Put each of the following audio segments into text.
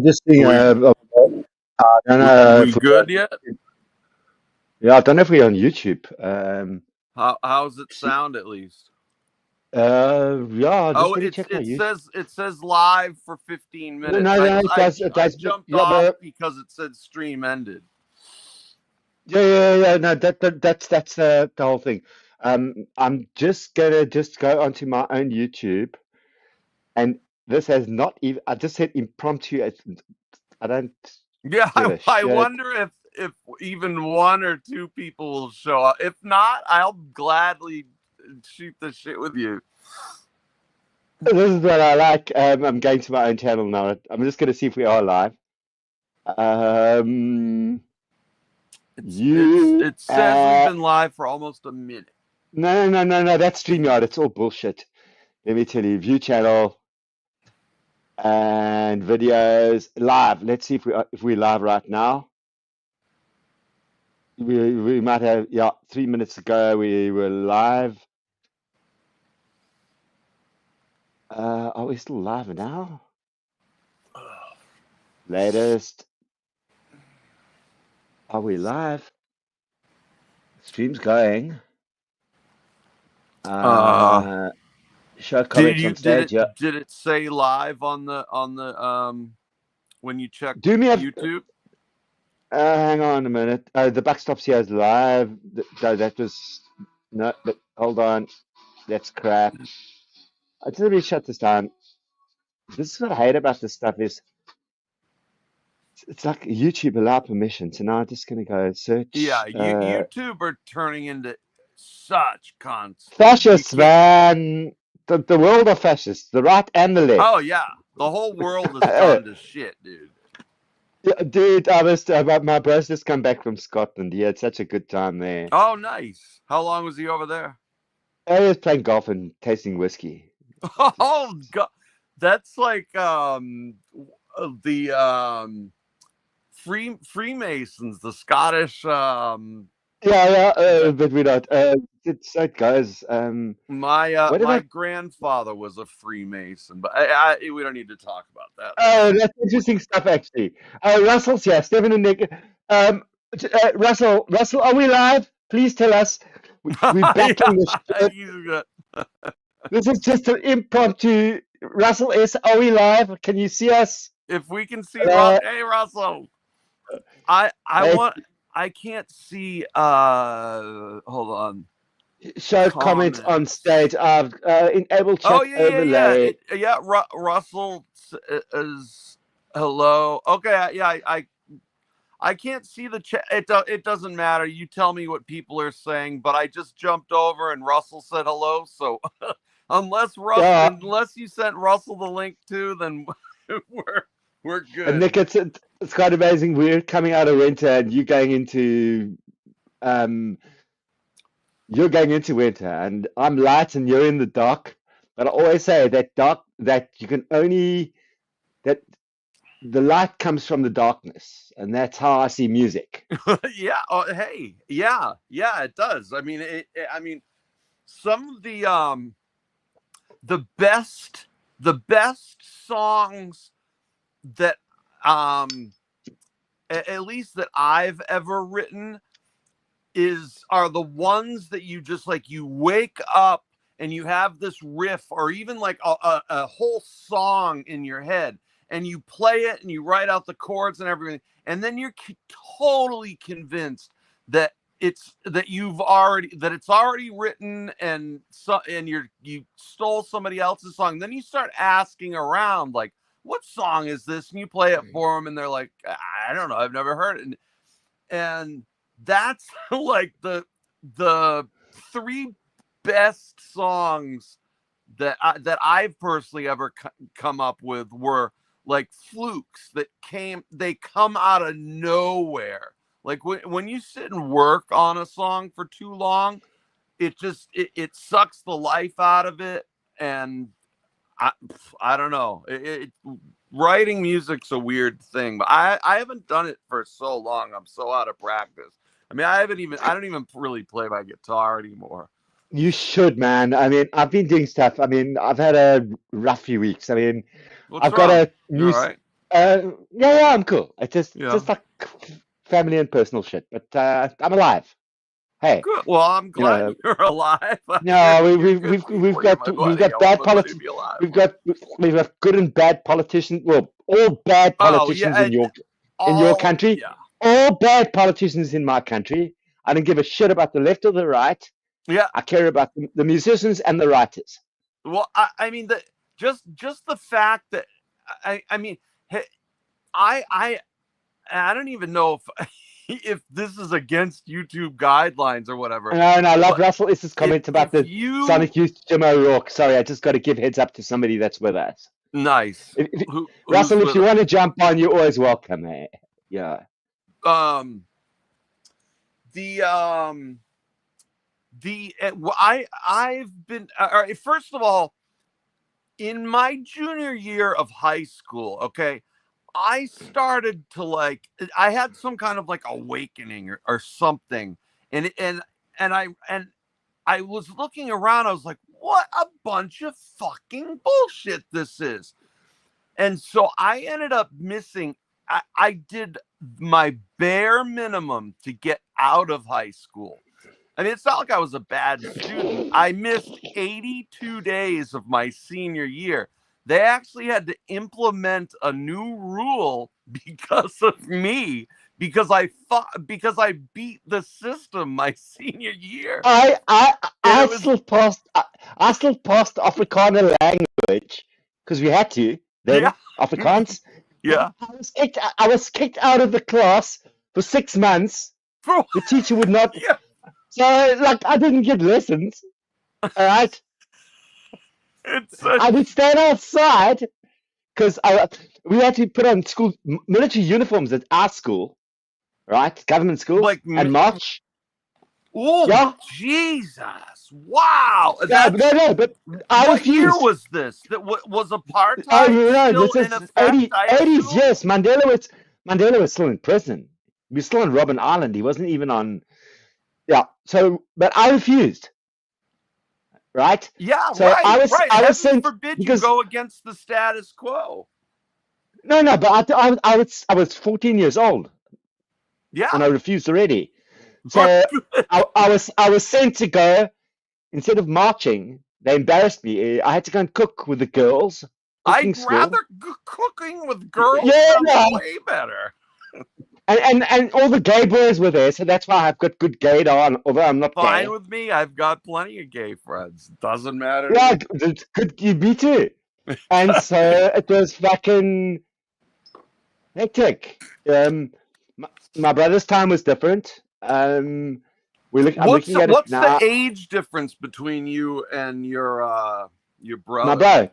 Just seeing. We I don't know we if we're good on, yet? yeah, I don't know if we're on YouTube. How's it See, sound at least? yeah, just Oh, let me check my YouTube. it says live for 15 No, minutes. no, no, it does, it I does. jumped Yeah, off but because it said stream ended. yeah. No, that's the whole thing. I'm just gonna just go onto my own YouTube, and this has not even. I just said impromptu. I don't Yeah, give a I shit. wonder if even one or two people will show up. If not, I'll gladly shoot the shit with you. This is what I like. I'm going to my own channel now. I'm just gonna see if we are live. Um, you It says we've been live for almost a minute. no. That's StreamYard. It's all bullshit. Let me tell you. View channel and videos live. Let's see if we're live right now. We might have, yeah, 3 minutes ago we were live. Are we still live now? Latest. Are we live? Stream's going. Uh, Uh, show comments on stage. Yeah. did it say live on the when you check Do me a YouTube? hang on a minute. The buck stops here is live. That was no, but hold on. That's crap. I just let me shut this down. This is what I hate about this stuff is it's like YouTube allow permission. So now I'm just gonna go search Yeah, YouTube are turning into such cons. You fascists, can't. man. The world of fascists, the right and the Oh left. yeah, the whole world has gone to shit, dude. Yeah, dude, I was my bro's just come back from Scotland. He had such a good time there. Oh nice. How long was he over there? I was playing golf and tasting whiskey. Oh god, that's like the Freemasons, the Scottish. Yeah, That but we don't. It's so it goes. What my about? grandfather was a Freemason, but we don't need to talk about that. Oh, that's interesting stuff, actually. Russell's here. Stephen and Nick. Russell, are we live? Please tell us. We're Yeah, battling the shit. he's good. This is just an impromptu. Russell S, are we live? Can you see us? If we can see Uh, Hey Russell, I hey, want. I can't see. Hold on. show comments on Comments. stage. I've enabled Oh chat yeah. overlay. Russell is hello. Okay, yeah. I can't see the chat. It doesn't matter. You tell me what people are saying. But I just jumped over and Russell said hello. So Yeah, unless you sent Russell the link too, then we're we're and good. Nick, it's quite amazing. We're coming out of winter, and um you're going into winter, and I'm light, and you're in the dark. But I always say that you can only that the light comes from the darkness, and that's how I see music. Yeah. Oh, hey. Yeah. Yeah. It does. I mean, I mean, some of the best the best songs that um at least that I've ever written is are the ones that you just like you wake up and you have this riff or even like a whole song in your head and you play it and you write out the chords and everything and then you're totally convinced that it's already written and you stole somebody else's song. Then you start asking around like what song is this and you play it for them and they're like I don't know, I've never heard it. And that's like the three best songs that I've personally ever come up with were like flukes that they come out of nowhere. Like when you sit and work on a song for too long, it sucks the life out of it. And I I don't know. Writing music's a weird thing, but I haven't done it for so long. I'm so out of practice. I mean, I don't even really play my guitar anymore. You should, man. I mean, I've been doing stuff. I mean, I've had a rough few weeks. I mean, What's I've got wrong? a You new. all right? Yeah, I'm cool. It's Yeah. just like family and personal shit. But I'm alive. Hey, Good. Well, I'm you glad know, you're alive. no, You're good we've people. You're got my buddy. I want bad my buddy to politics. be alive. We've got good and bad politicians. Well, all bad Oh yeah, politicians in your all country. yeah, All bad politicians in my country. I don't give a shit about the left or the right. yeah. I care about the musicians and the writers. Well, I mean the just the fact that I mean, hey, I I don't even know if if this is against YouTube guidelines or whatever, And I love but Russell Issa's comment about if the you Sonic Youth Jim O'Rourke. Sorry, I just got to give heads up to somebody that's with us. nice who's Russell, if with you us? want to jump on, you're always welcome. Eh? Yeah. Um the I've been all right, first of all, in my junior year of high school, okay, I started to like I had some kind of like awakening or something. And and I was looking around, I was like, what a bunch of fucking bullshit this is. And so I ended up missing I did my bare minimum to get out of high school. I mean, it's not like I was a bad student. I missed 82 days of my senior year. They actually had to implement a new rule because of me, because I beat the system my senior year. And I it was still passed. I still passed Afrikaner language because we had to then yeah. Afrikaans. But Yeah. I was kicked out of the class for 6 months. The teacher would not. Yeah. So like I didn't get lessons. All right. It's I would stand outside because we had to put on school military uniforms at our school, right? Government school, like and march. oh Yeah, Jesus. Wow. yeah, That's but I what year refused. was this? That was Oh apartheid no, still this in is effect, I 80s. assume? Yes, Mandela was still in prison. He was still on Robben Island. He wasn't even on. Yeah. So, but I refused, right? Yeah, So right. I was Heaven sent forbid you because go against the status quo. no, but I was 14 years old Yeah. and I refused already. So I was sent to go instead of marching. They embarrassed me. I had to go and cook with the girls, cooking I'd rather school. cooking with girls Yeah, sounds yeah. way better. And all the gay boys were there, so that's why I've got good gaydar, on, although I'm not Fine gay. with me. I've got plenty of gay friends. Doesn't matter to Yeah, me. it's good. You me too. And so it was fucking hectic. My brother's time was different. I'm looking at it What's the now. age difference between you and your My brother?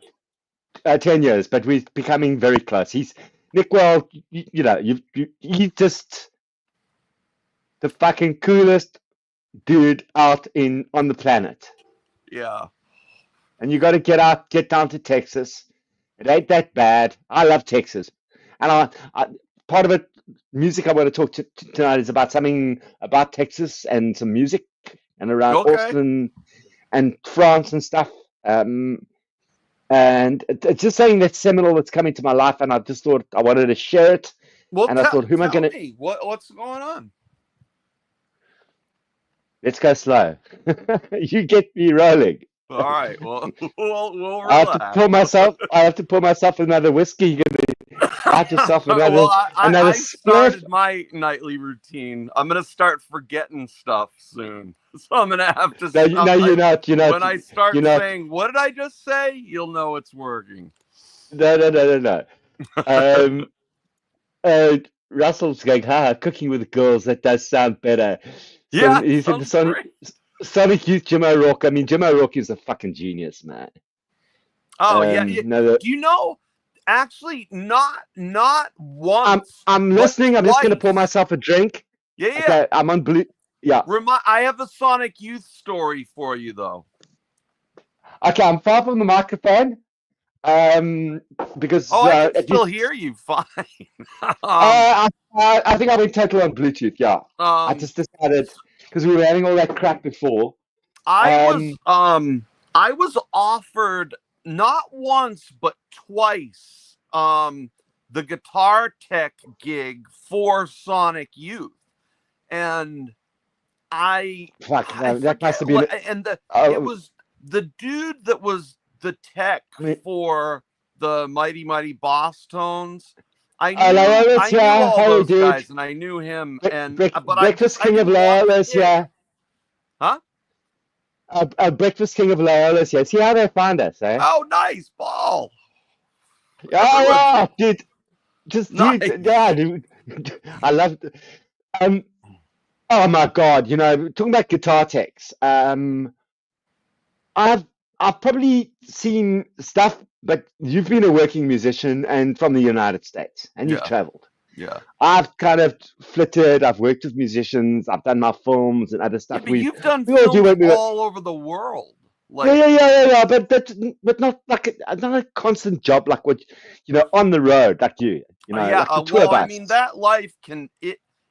brother, 10 years, but we're becoming very close. He's Nick. Well, you know, he's just the fucking coolest dude out in on the planet. Yeah. And you got to get down to Texas. It ain't that bad. I love Texas, and part of it, music I want to talk to tonight is about something about Texas and some music and around Okay. Austin and France and stuff. Um, and it's just something that's seminal that's coming to my life, and I just thought I wanted to share it. Well, And I thought, who am I tell gonna? me what's going on. Let's go slow. You get me rolling. All right. Well, we'll I have to relax. pour myself. I have to pour myself another whiskey. You're gonna write yourself Well, another I spliff. started my nightly routine. I'm gonna start forgetting stuff soon, so I'm gonna have to. No, no, you're not. You're not. When I start You're not. saying, "What did I just say?" you'll know it's working. No, no, no, no, no. Um, Russell's going, cooking with the girls. That does sound better. So Yeah, he said the sounds great. Sonic Youth Jim O'Rourke. I mean, Jim O'Rourke is a fucking genius, man. Oh yeah, No, do you know? Actually, not once, I'm but listening. I'm just gonna pour twice. myself a drink. Yeah, yeah. Okay, I'm on blue. Yeah. I have a Sonic Youth story for you, though. Okay, I'm far from the microphone. Um, because Oh, I can at still least hear you fine. um, I think I went total on Bluetooth. Yeah, I um, just decided because we were having all that crap before. I was Um, um I was offered not once but twice the guitar tech gig for Sonic Youth, and I Fuck, I that must forget have been. what, and it Oh, was the dude that was the tech I mean, for the Mighty Mighty Boss Tones. Loyalist, I knew yeah. all Hey, those dude. guys, and I knew him, and but Breakfast I King of didn't want the Loyalists, gig, yeah. huh? Breakfast King of Loyalists, yeah. See how they find us, eh? Oh, nice ball. Oh, Everyone's yeah, dude. Dude, nice. yeah, dude. I love it. Um, oh my God, talking about guitar techs. I've I've probably seen stuff, but you've been a working musician and from the United States, and you've Yeah, traveled. yeah, I've kind of flitted. I've worked with musicians. I've done my films and other yeah. stuff. But We you've done we all do films what we. all over the world, Yeah, like yeah, yeah, yeah, yeah. But not like not a constant job like what on the road like yeah. like the tour Well, I mean, bus. that life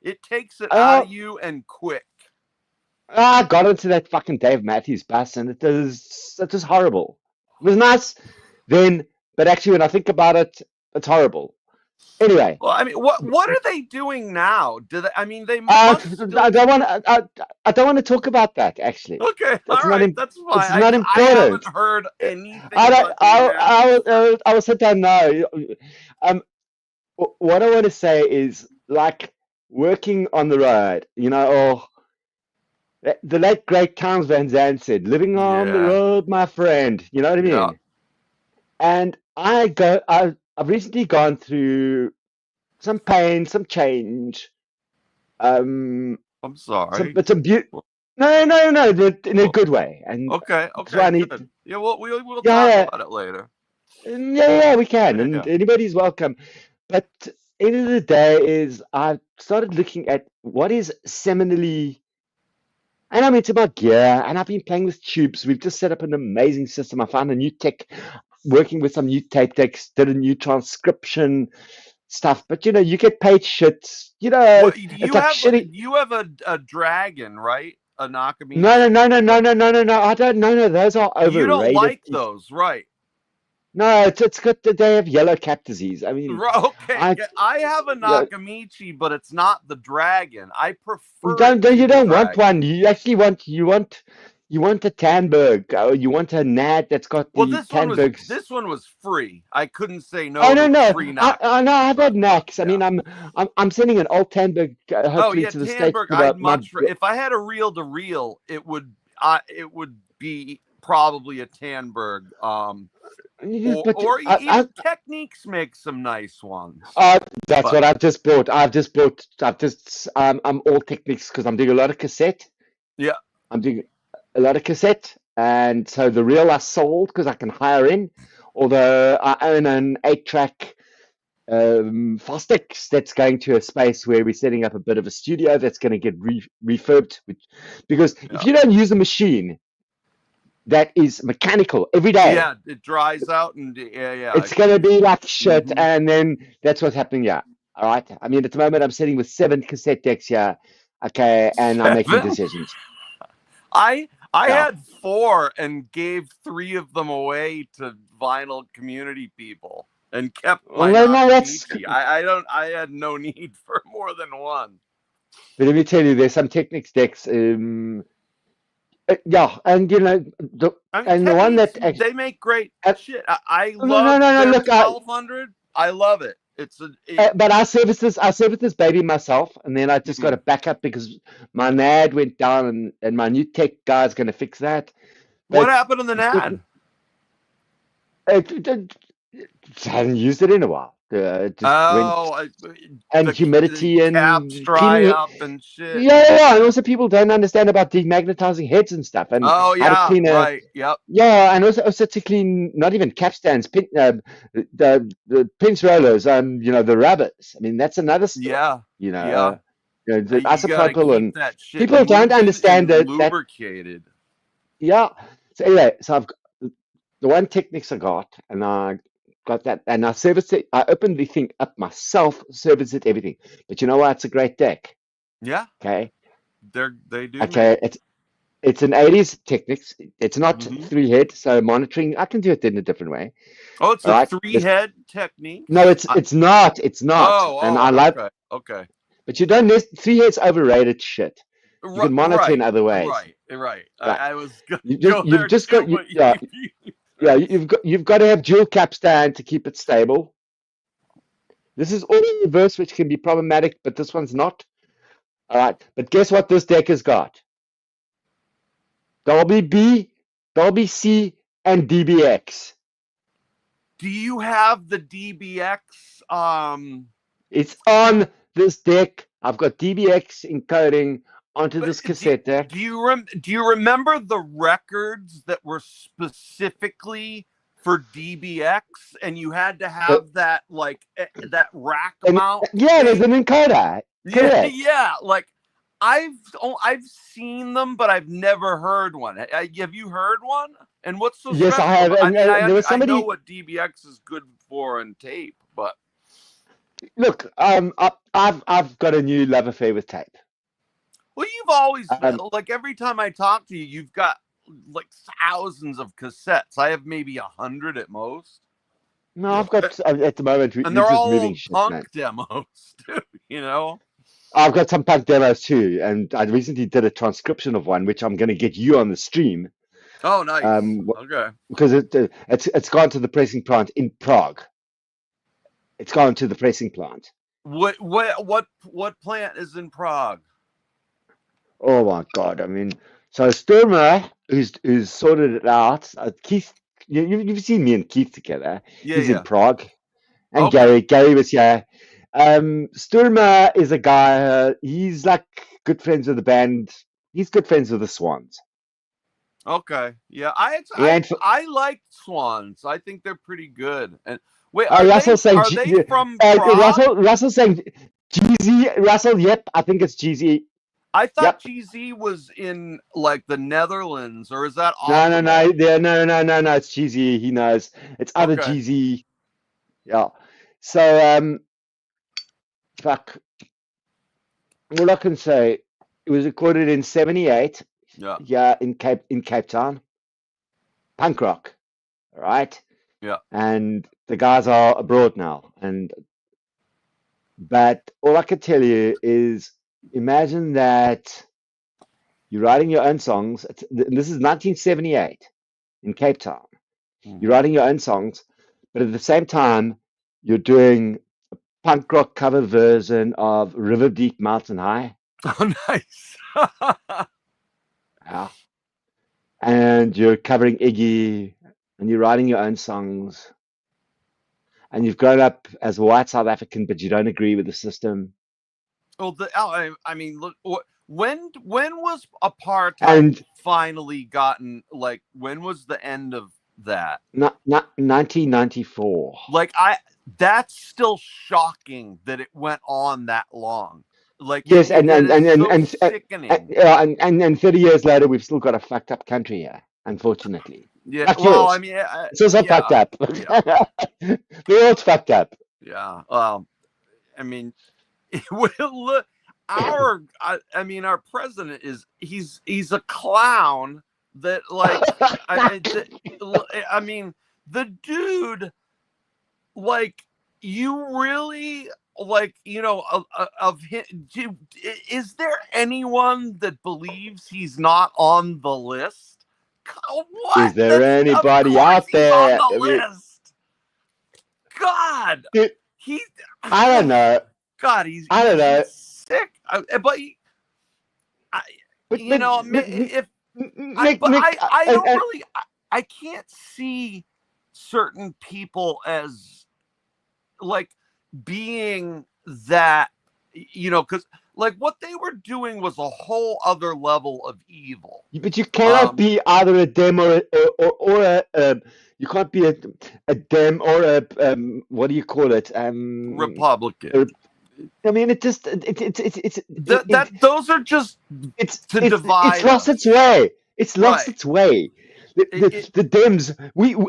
it takes it out Uh, of you and quick. I got into that fucking Dave Matthews bus and it was horrible. It was nice then, but actually when I think about it, it's horrible. Anyway, Well, I mean, what are they doing now? Do they? I mean, they I must still. don't want to talk about that actually. Okay, all It's not right, im- that's it's fine. not I haven't important. heard anything I don't. about Dave Matthews for. I will sit down now. Um, what I want to say is like working on the road, or the late great Towns Van Zandt said, "Living on the Yeah, road, my friend." You know what I yeah. mean? And I've recently gone through some pain, some change, um, I'm sorry. but some beauty. No, no, no, in a Well, good way, and okay, that's why okay, I need. good. Yeah, well, we'll talk Yeah, about it later. yeah, yeah, we can, Yeah, and yeah. anybody's welcome. But end of the day is I started looking at what is seminally, and I'm into my gear, and I've been playing with tubes. We've just set up an amazing system. I found a new tech, working with some new tape decks, did a new transcription stuff. But you get paid shit. What do It's like shitty. you have a dragon, right? A No, no, Nakamichi. no, no, no, Or no, no, no, no. I don't. No, no. Those are you don't overrated. like those, right? No, it's got the day of yellow cap disease. I mean, Okay, I. I have a Yeah, Nakamichi, but it's not the dragon. I you prefer it to you the don't want dragon. one. You actually want a Tandberg. You want a Nad that's got Well, the Tandbergs. this one was free. I couldn't say Oh no no to a no, free I know Nakamichi, I've had but Knacks. I yeah. mean I'm sending an old Tandberg Oh hopefully yeah, to the States Tandberg. to I'd my much if I had a reel to reel, it would be probably a Tandberg. but Or even Techniques make some nice ones. uh, that's But what I've just bought. I'm all Technics because I'm doing a lot of cassette. yeah, I'm doing a lot of cassette, and so the reel I sold because I can hire in. Although I own an 8-track Fostix that's going to a space where we're setting up a bit of a studio that's going to get refurbed. Because if yeah, you don't use a machine that is mechanical every day, yeah. It dries out and yeah, yeah. it's going to be like shit. Mm-hmm. And then that's what's happening here. All right. I mean, at the moment, I'm sitting with 7 cassette decks here. Okay. And I'm making 7. decisions. I Yeah. had 4 and gave 3 of them away to vinyl community people and kept my Well, no, that's. Nakamichi. I had no need for more than one. But let me tell you, there's some Technics decks. Yeah. And, I mean, and the one Techniques, that actually. they make great shit. I No, no, love no, no. their Look, 1200. I love it. but I serviced this baby myself, and then I just got a backup because my NAD went down, and my new tech guy's going to fix that. What But happened to the NAD? I haven't used it in a while. It just went, and The humidity caps and dry cleaning it. up and shit. Yeah, yeah, yeah. And also people don't understand about demagnetizing heads and stuff, and Oh how to yeah, clean a. right. Yep. Yeah, and also to clean not even capstans, the pinch rollers, the rubbers. I mean, that's another story. Yeah. You know, Yeah. the You gotta isopropyl, keep and that shit people don't moving understand and that. lubricated. Yeah. So anyway, so I've got the one Technics I got, and I got that, and I serviced it. I opened the thing up myself, serviced it, everything. But you know what? It's a great deck. Yeah, Okay. they do make. Okay. It's an 80s Technics. It's not Hmm. three head, so monitoring, I can do it in a different way. Oh, it's All a right. three head No, techniques. it's not. It's not. And I like, Okay, okay. but you don't three heads overrated shit. You Right, can monitor in right, other ways. right. Yeah. I was gonna You just go you've there just too, got but yeah, you yeah, you've got to have dual capstan to keep it stable. This is all in reverse, which can be problematic, but this one's not. All right. But guess what this deck has got? Dolby B, Dolby C, and DBX. do you have the DBX? It's on this deck. I've got DBX encoding onto But this cassette deck. do you remember the records that were specifically for DBX, and you had to Uh, have that like that rack and mount yeah, there's an thing? encoder. Yeah, Correct. yeah. Like I've seen them, but I've never heard one. Have you heard one? And what's so Yes, I special have. about? I And mean, there was I know somebody. what DBX is good for in tape, but Look, I've got a new love affair with tape. well, you've always Um, like every time I talk to you, you've got like thousands of cassettes. I have maybe 100 at most, no, I've got at the moment and we're they're just all moving old shit, punk man. demos too. You know? I've got some punk demos too, and I recently did a transcription of one, which I'm going to get you on the stream, Oh, nice. um, Okay. because it's gone to the pressing plant in Prague. It's gone to the pressing plant. What plant is in Prague? Oh my God! I mean, so Sturmer, who's sorted it out. Keith, you've seen me and Keith together. Yeah, He's in yeah. Prague, and Okay. Gary was here. Sturmer is a guy. He's like good friends with the band. He's good friends with the Swans. Okay. Yeah, He ain't. I like Swans. I think they're pretty good. And wait, Russell saying are they from Prague? Russell saying GZ. Russell, yep, I think it's GZ. I thought Yep. GZ was in like the Netherlands, or is that No, no, optimal? no, no. It's GZ. He knows. It's other Okay. GZ. Yeah. So fuck. All I can say, it was recorded in '78. Yeah. Yeah, in Cape Town. Punk rock. All right. Yeah. And the guys are abroad now. But all I can tell you is, imagine that you're writing your own songs. This is 1978 in Cape Town. You're Hmm. writing your own songs, but at the same time, you're doing punk rock cover version of River Deep Mountain High. Oh, nice. Yeah. And you're covering Iggy, and you're writing your own songs, and you've grown up as a white South African, but you don't agree with the system. Well, I mean, look, when was apartheid And finally gotten like? When was the end of that? not 1994. Like, that's still shocking that it went on that long. Like, Yes, it is so sickening. and 30 years later, we've still got a fucked up country here, unfortunately. Yeah. Like Well, I yours. mean, It's also fucked yeah, up. yeah, The world's fucked up. yeah. I mean, look, I mean, our president he's a clown that like I mean, the dude, like, you really like, of him. Is there anyone that believes he's not on the list? Is What? there That's Of anybody course out he's on there? the I mean, list. God, dude, he. I don't know. God, I don't know. he's sick. But I, But if Nick, Nick, I don't and really, I can't see certain people as like being that, because like what they were doing was a whole other level of evil. but you cannot be either a dem or you can't be a dem or a what do you call it? Republican. Uh, I mean, it just Those are just to it's divide lost us, its way. It's lost right? its way. The Dems,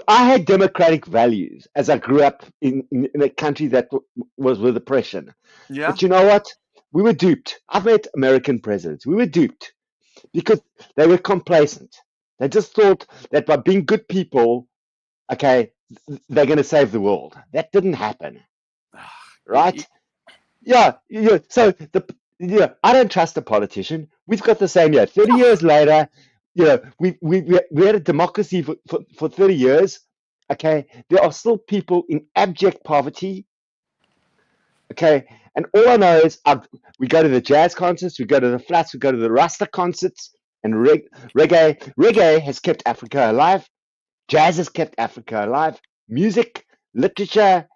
I had democratic values as I grew up in a country that was with oppression. Yeah. But you know what? We were duped. I've met American presidents. We were duped. because they were complacent. They just thought that by being good people, okay, they're going to save the world. That didn't happen, right? Yeah, yeah. So I don't trust a politician. We've got the same year. 30 years later, we had a democracy for 30 years. Okay, there are still people in abject poverty. Okay, and all I know is we go to the jazz concerts, we go to the flats, we go to the Rasta concerts, and reggae has kept Africa alive. Jazz has kept Africa alive. Music, literature,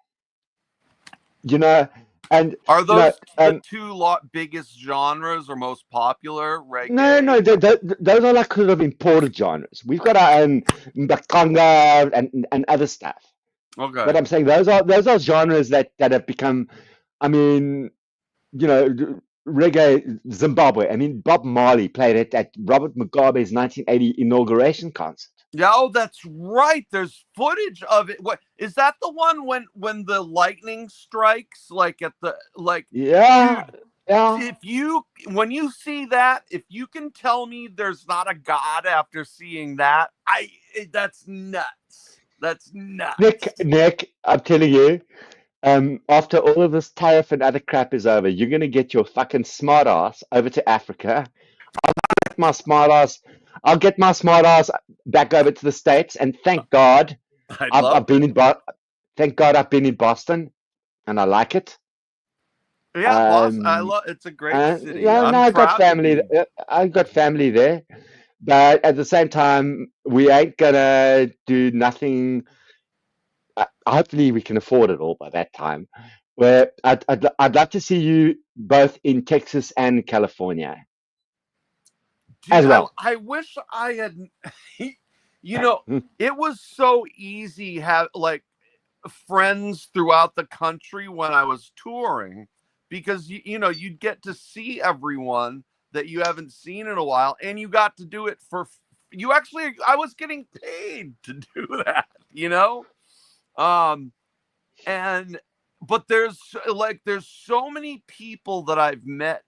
you know, and Are you know, those the two biggest genres or most popular? no, Reggae. those are like kind of imported genres. We've got our own mbaqanga and other stuff. But Okay. I'm saying those are genres that have become. I mean, reggae Zimbabwe. I mean, Bob Marley played it at Robert Mugabe's 1980 inauguration concert. Yeah, oh, that's right. There's footage of it. What is that? The one when the lightning strikes, like at the like, Yeah, dude. yeah. If you when you see that, if you can tell me there's not a god after seeing that, that's nuts. That's nuts. Nick, I'm telling you, after all of this tariff and other crap is over, you're gonna get your fucking smart ass over to Africa. My smart ass, I'll get my smart ass back over to the States, and thank God I'd I've, love I've it. been in thank God I've been in Boston, and I like it. Yeah, boss. I Um, love. It's a great and city. yeah, no, I'm I got proud to family. be. I've got family there, but at the same time, we ain't gonna do nothing. Hopefully, we can afford it all by that time. Where I'd love to see you both in Texas and California Dude, as well. I wish I had. You know, it was so easy have like friends throughout the country when I was touring because you'd get to see everyone that you haven't seen in a while, and you got to do it for you. Actually, I was getting paid to do that, um and but there's so many people that I've met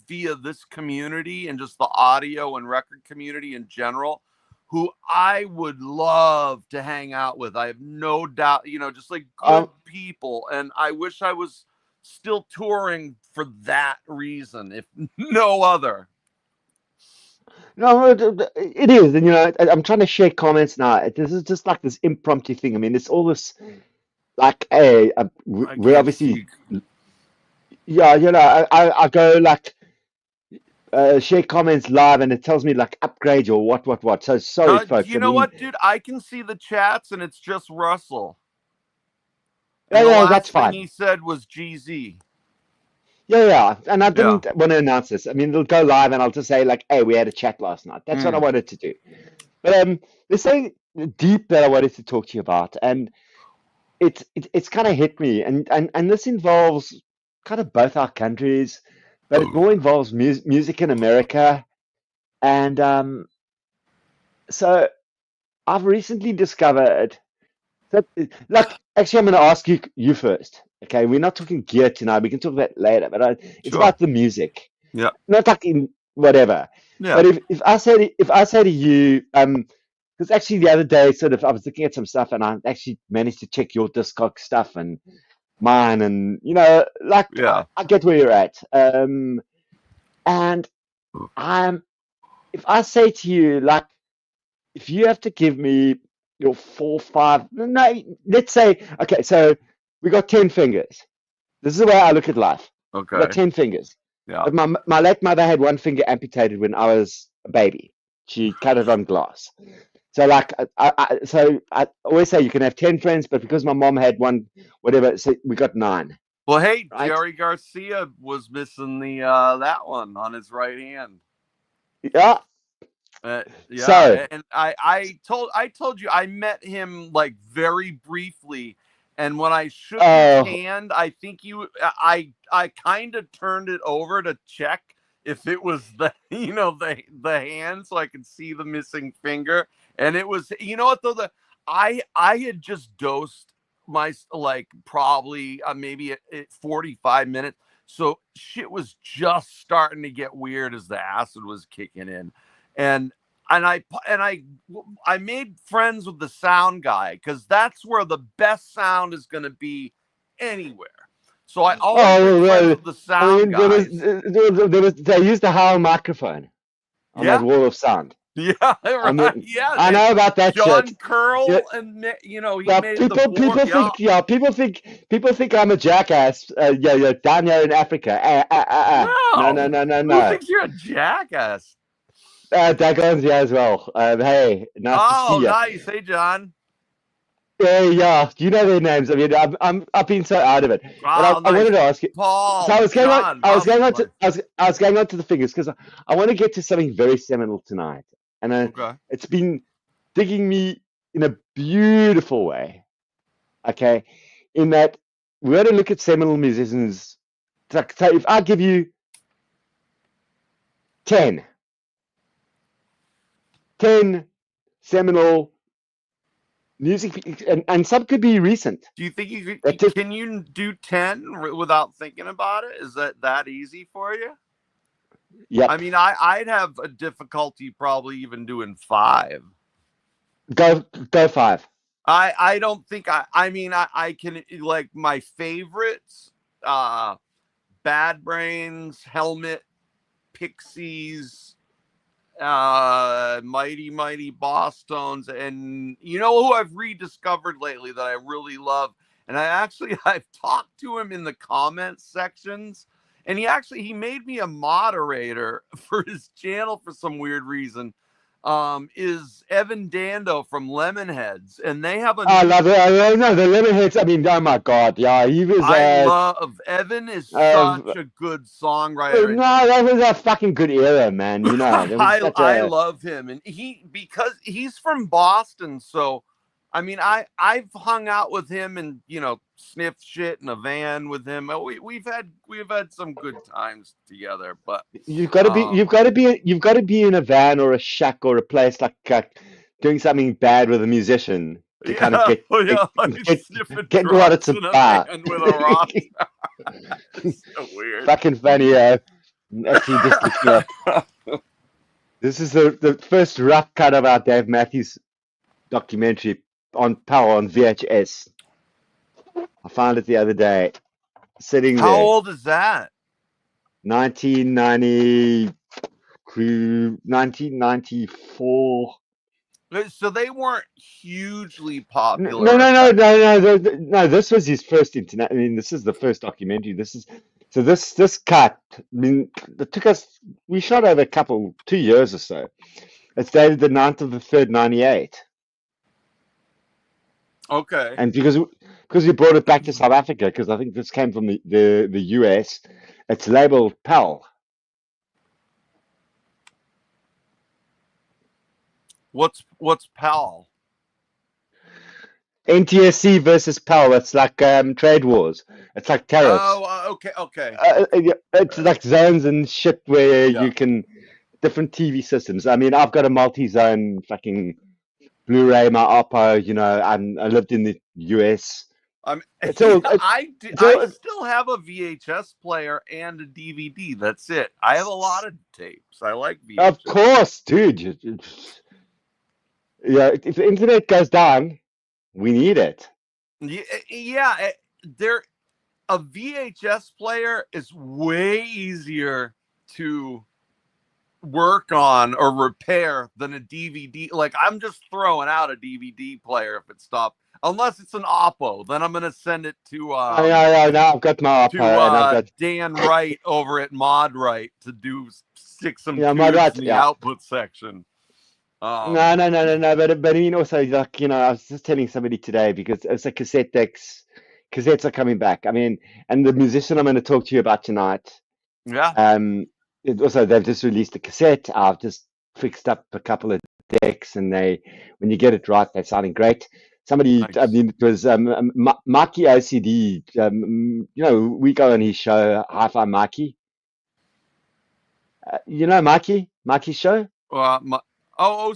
via this community and just the audio and record community in general who I would love to hang out with. I have no doubt, just like good Um, people. And I wish I was still touring for that reason, if no other. no, it is, and I'm trying to share comments now. This is just like this impromptu thing. I mean, it's all this like, hey, I we're can't obviously, see. yeah, I go like share comments live, and it tells me like upgrade or what. So sorry, folks. You I know mean, what, dude? I can see the chats and it's just Russell. yeah, And the yeah, that's last thing fine. he said was GZ. Yeah. And I Yeah. didn't want to announce this. I mean, it'll go live, and I'll just say like, hey, we had a chat last night. That's what I Mm. wanted to do. But there's something deep that I wanted to talk to you about, and it's kind of hit me, and this involves kind of both our countries, but it more involves music in America, and so I've recently discovered that, like, actually, I'm going to ask you first. Okay, we're not talking gear tonight. We can talk about it later, but it's Sure. about the music, Yeah. not like in whatever. Yeah. But if I say to you, because actually the other day, sort of, I was looking at some stuff, and I actually managed to check your Discog stuff and mine, and like Yeah. I get where you're at. And I'm if I say to you, like, if you have to give me your four, five, no, let's say, okay, so we got 10 fingers. This is the way I look at life. We got Okay. 10 fingers. Yeah. But my late mother had one finger amputated when I was a baby. She cut it on glass. So, like, I always say you can have 10 friends, but because my mom had one, whatever, so we got nine, Well, hey, right? Jerry Garcia was missing the that one on his right hand. Yeah. So, Yeah, and I told you I met him like very briefly, and when I shook his oh, hand, I think I kind of turned it over to check if it was the the hand, so I could see the missing finger, and it was, what though, I had just dosed my, like, probably maybe at 45 minutes. So shit was just starting to get weird as the acid was kicking in. And I made friends with the sound guy because that's where the best sound is going to be anywhere. So I always make friends with the sound guys. They used the Howl microphone on that Yeah. wall of sound. Yeah, I right. mean, Yeah, I know about that John shit. Yeah, Curl, and he well, made the board. people think I'm a jackass. Yeah, down here in Africa. No, no, No, no, no, who no. thinks you're a jackass? Dagon's here as well. Hey, nice to see Oh, you. nice. Hey, John. Yeah, you know their names. I mean, I've been so out of it. But Oh, I nice. wanted to ask you. So Paul, John. Wow, nice. I was going on to the figures because I want to get to something very seminal tonight, and Okay. it's been digging me in a beautiful way. Okay, in that we're going to look at seminal musicians. So if I give you 10, 10 seminal music, and some could be recent. Do you think you That could? took, Can you do 10 without thinking about it? Is that easy for you? I yep, mean, I'd have a difficulty probably even doing 5. go 5. I don't think I mean I can, like, my favorites, Bad Brains, Helmet, Pixies, Mighty Boss Tones, and you know who I've rediscovered lately that I really love, and I've talked to him in the comments sections, and he made me a moderator for his channel for some weird reason. Is Evan Dando from Lemonheads, and they have a I new. love it. I know the Lemonheads. I mean, oh my God, yeah, he was. I love Evan is such a good songwriter. No, that was a fucking good era, man. You know, there was such I a. love him, and because he's from Boston, so I mean I've hung out with him and sniffed shit in a van with him. We've had some good times together, but You've got to be in a van or a shack or a place like doing something bad with a musician to kind of yeah, yeah, like get sniffing get what it's drugs in a about. van with a rock. It's so weird. Fucking funny, actually, just looking up. This is the first rough cut of our Dave Matthews documentary on Power on VHS. I found it the other day, sitting How there, old is that? 1990, 1994. So they weren't hugely No, popular no, at no, no, that. no, no, no. This was his first internet. I mean, this is the first documentary. This cut. I mean, it took us. We shot over 2 years or so. It's dated the 9th of the 3rd, 98. Okay. And because we brought it back to South Africa, because I think this came from the US, it's labeled PAL. What's PAL? NTSC versus PAL. It's like trade wars. It's like tariffs. Oh, okay. It's like zones and shit where Yeah. you can different TV systems. I mean, I've got a multi-zone fucking Blu-ray, my Oppo. I lived in the US. I'm It's yeah, all. It's I all. still have a VHS player and a DVD. That's it. I have a lot of tapes. I like Of VHS. course, dude. Yeah, if the internet goes down, we need it. Yeah, there a VHS player is way easier to work on or repair than a DVD. Like, I'm just throwing out a DVD player if it stopped. Unless it's an Oppo, then I'm gonna send it to Now I've got my Oppo and I've got Dan Wright over at Mod Right to stick some my tubes right. in the Yeah. output section. No. But I mean, also, like, I was just telling somebody today because it's a cassette decks. Cassettes are coming back. I mean, and the musician I'm going to talk to you about tonight. Yeah, They've just released a cassette. I've just fixed up a couple of decks, and when you get it right, they're sounding great. Somebody, I nice. mean, it was Mikey OCD. We go on his show, Hi-Fi Mikey. Mikey's show. My, oh,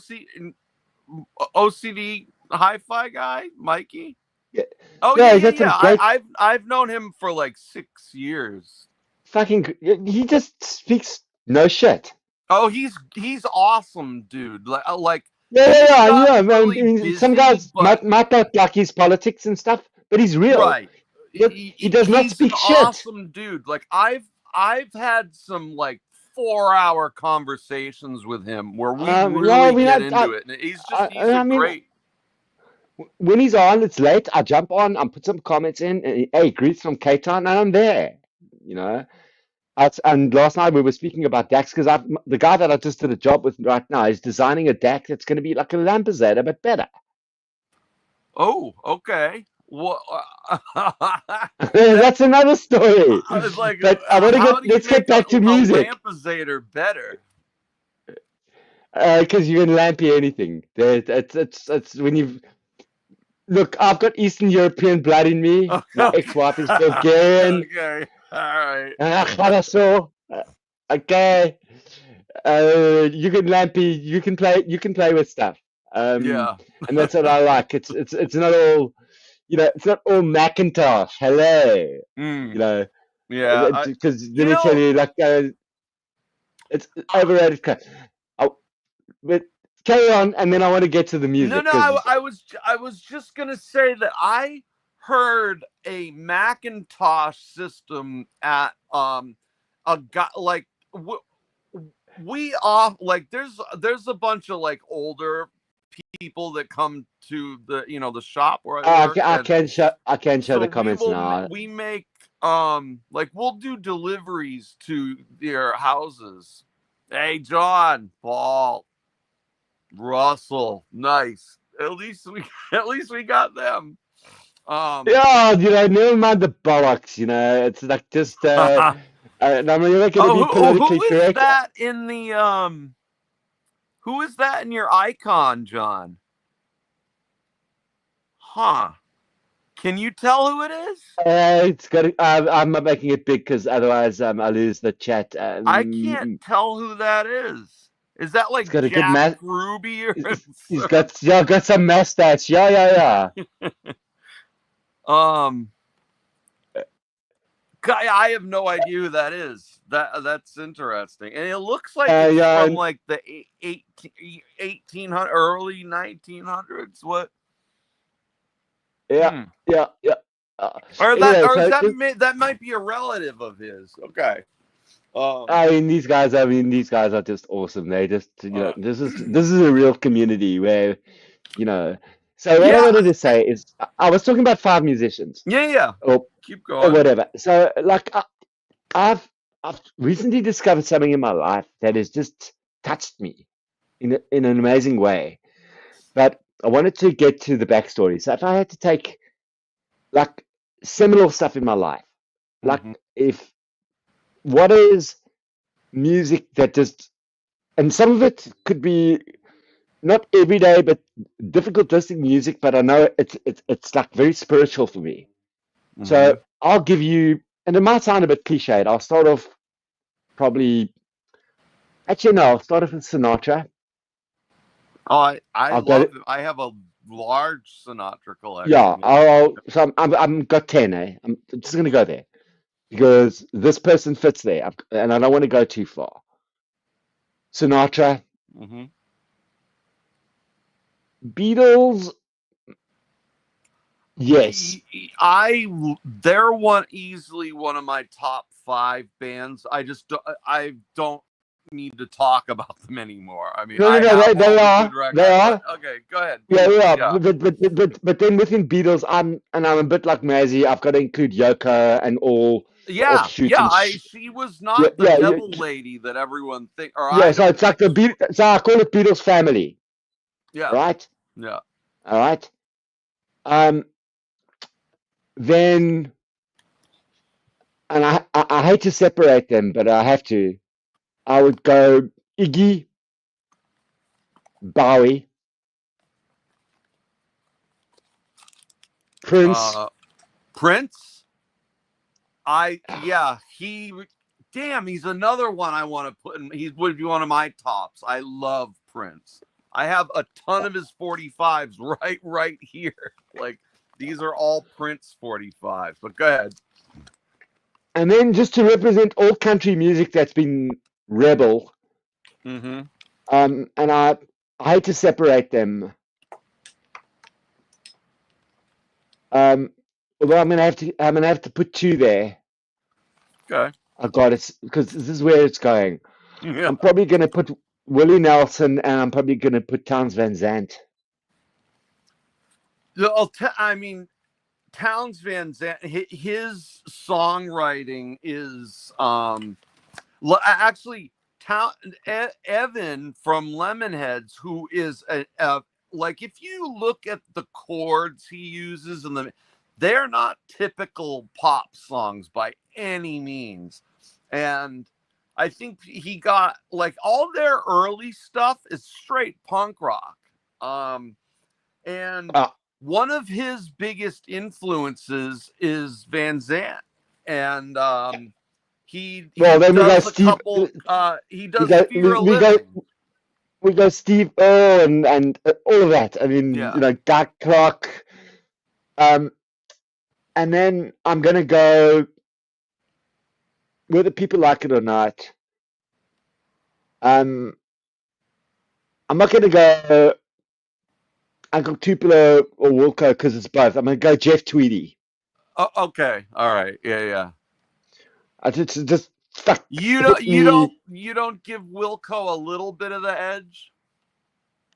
OCD hi-fi guy, Mikey. Yeah, Oh yeah, yeah, he's yeah, had some yeah. great. I've known him for like 6 years. fucking, he just speaks no shit. Oh, he's awesome, dude. Like Yeah, he's yeah, yeah, gotten yeah. I really mean, some busy, guys but might not like his politics and stuff, but he's real. right. Look, he does not He's an speak shit. awesome dude. Like I've had some like 4-hour conversations with him where we Yeah, I really mean, get into it, and he's a I mean, great. when he's on, it's late. I jump on, I put some comments in, and hey, greets from Cape Town, and I'm there. You know, and last night we were speaking about decks because the guy that I just did a job with right now is designing a deck that's going to be like a Lampezator but better. Oh, okay. What? That That's another story. is like, But I want to how do you let's get make back to a music lampizator better? because you can lampy anything. It's when you look. I've got Eastern European blood in me. My Okay. ex-wife is Bulgarian. Okay. All right. So, okay. You can lampy. You can play with stuff. Um, Yeah. and that's what I like. It's not all. It's not all Macintosh. Hello. Mm, You know, yeah. because let You me tell know, you, like, it's overrated crap. But carry on, and then I want to get to the no, music no. because I was just gonna say that I heard a Macintosh system at a guy like we off like there's a bunch of like older people that come to the shop where I work, and I can show so the comments now. we make like we'll do deliveries to their houses. Hey, John, Paul, Russell, nice. At least we got them. Um Yeah, never mind the bollocks. It's like just and I'm not going to be politically who is correct. that in the who is that in your icon, John? Huh. Can you tell who it is? It's got. I'm not making it big because otherwise I lose the chat. I can't tell who that is. Is that It's like got a good Jack mass. Ruby or He's got some mustache. Yeah. um I have no idea who that is. That's interesting, and it looks like it's Yeah, from like the 1800 early 1900s. What? yeah, Hmm. yeah. That Anyway, or is so that might be a relative of his. Okay. Um. I mean, these guys are just awesome. They just, Uh, this is a real community where, you know. So what I yeah. wanted to say is, I was talking about five musicians Yeah. or Keep or going. whatever. So like, I've I've recently discovered something in my life that has just touched me in an amazing way. But I wanted to get to the backstory. So if I had to take like seminal stuff in my life, like Mm-hmm. if what is music that just and some of it could be not everyday but difficult listening music, but I know it's like very spiritual for me. Mm-hmm. So I'll give you, and it might sound a bit cliched. I'll start off probably actually no, I'll start off with Sinatra. Oh, I I'll go love to, it. I have a large Sinatra yeah, collection. so I'm got 10, eh? I'm just gonna go there because this person fits there, and I don't want to go too far. Sinatra, Mm-hmm. Beatles, yes. They're one easily one of my top 5 bands. I don't need to talk about them anymore. I mean, I No, have they all the good are, they records, but are. okay, go ahead, Yeah, Beatles. yeah, Yeah, but then within Beatles, I'm a bit like Mazzy. I've got to include Yoko and all the yeah, offshoots yeah. and She was yeah, not the yeah, devil lady that everyone think, or yeah. I So don't it's like think the she. So I call it Beatles family, Yeah, right? yeah. All right. Um, then and I hate to separate them, but I have to. I would go Iggy, Bowie, Prince. Uh, Prince. Yeah, damn, he's another one I want to put in. He would be one of my tops. I love Prince. I have a ton of his 45s right here. Like these are all Prince 45s. But go ahead. And then just to represent all country music that's been rebel, Mm-hmm. and I hate to separate them. Although I'm gonna have to put two there. Okay. I got it because this is where it's going. Yeah. I'm probably gonna put Willie Nelson, and I'm probably gonna put Towns Van Zandt. I mean, Towns Van Zandt, his songwriting is actually Evan from Lemonheads, who is like, if you look at the chords he uses and they're not typical pop songs by any means. And I think he got, like, all their early stuff is straight punk rock. And Uh, one of his biggest influences is Van Zandt. And well, he then we go does a Steve. couple he We does go Fear of we go Living. we go Steve Earle and all of that. I mean, Yeah. Guy Clark. Um, and then I'm gonna go whether people like it or not. Um, I'm not gonna go Uncle Tupelo or Wilco because it's both. I'm gonna go Jeff Tweedy. Oh, okay. All right. Yeah. I just fuck You don't hit you me. don't you don't give Wilco a little bit of the edge?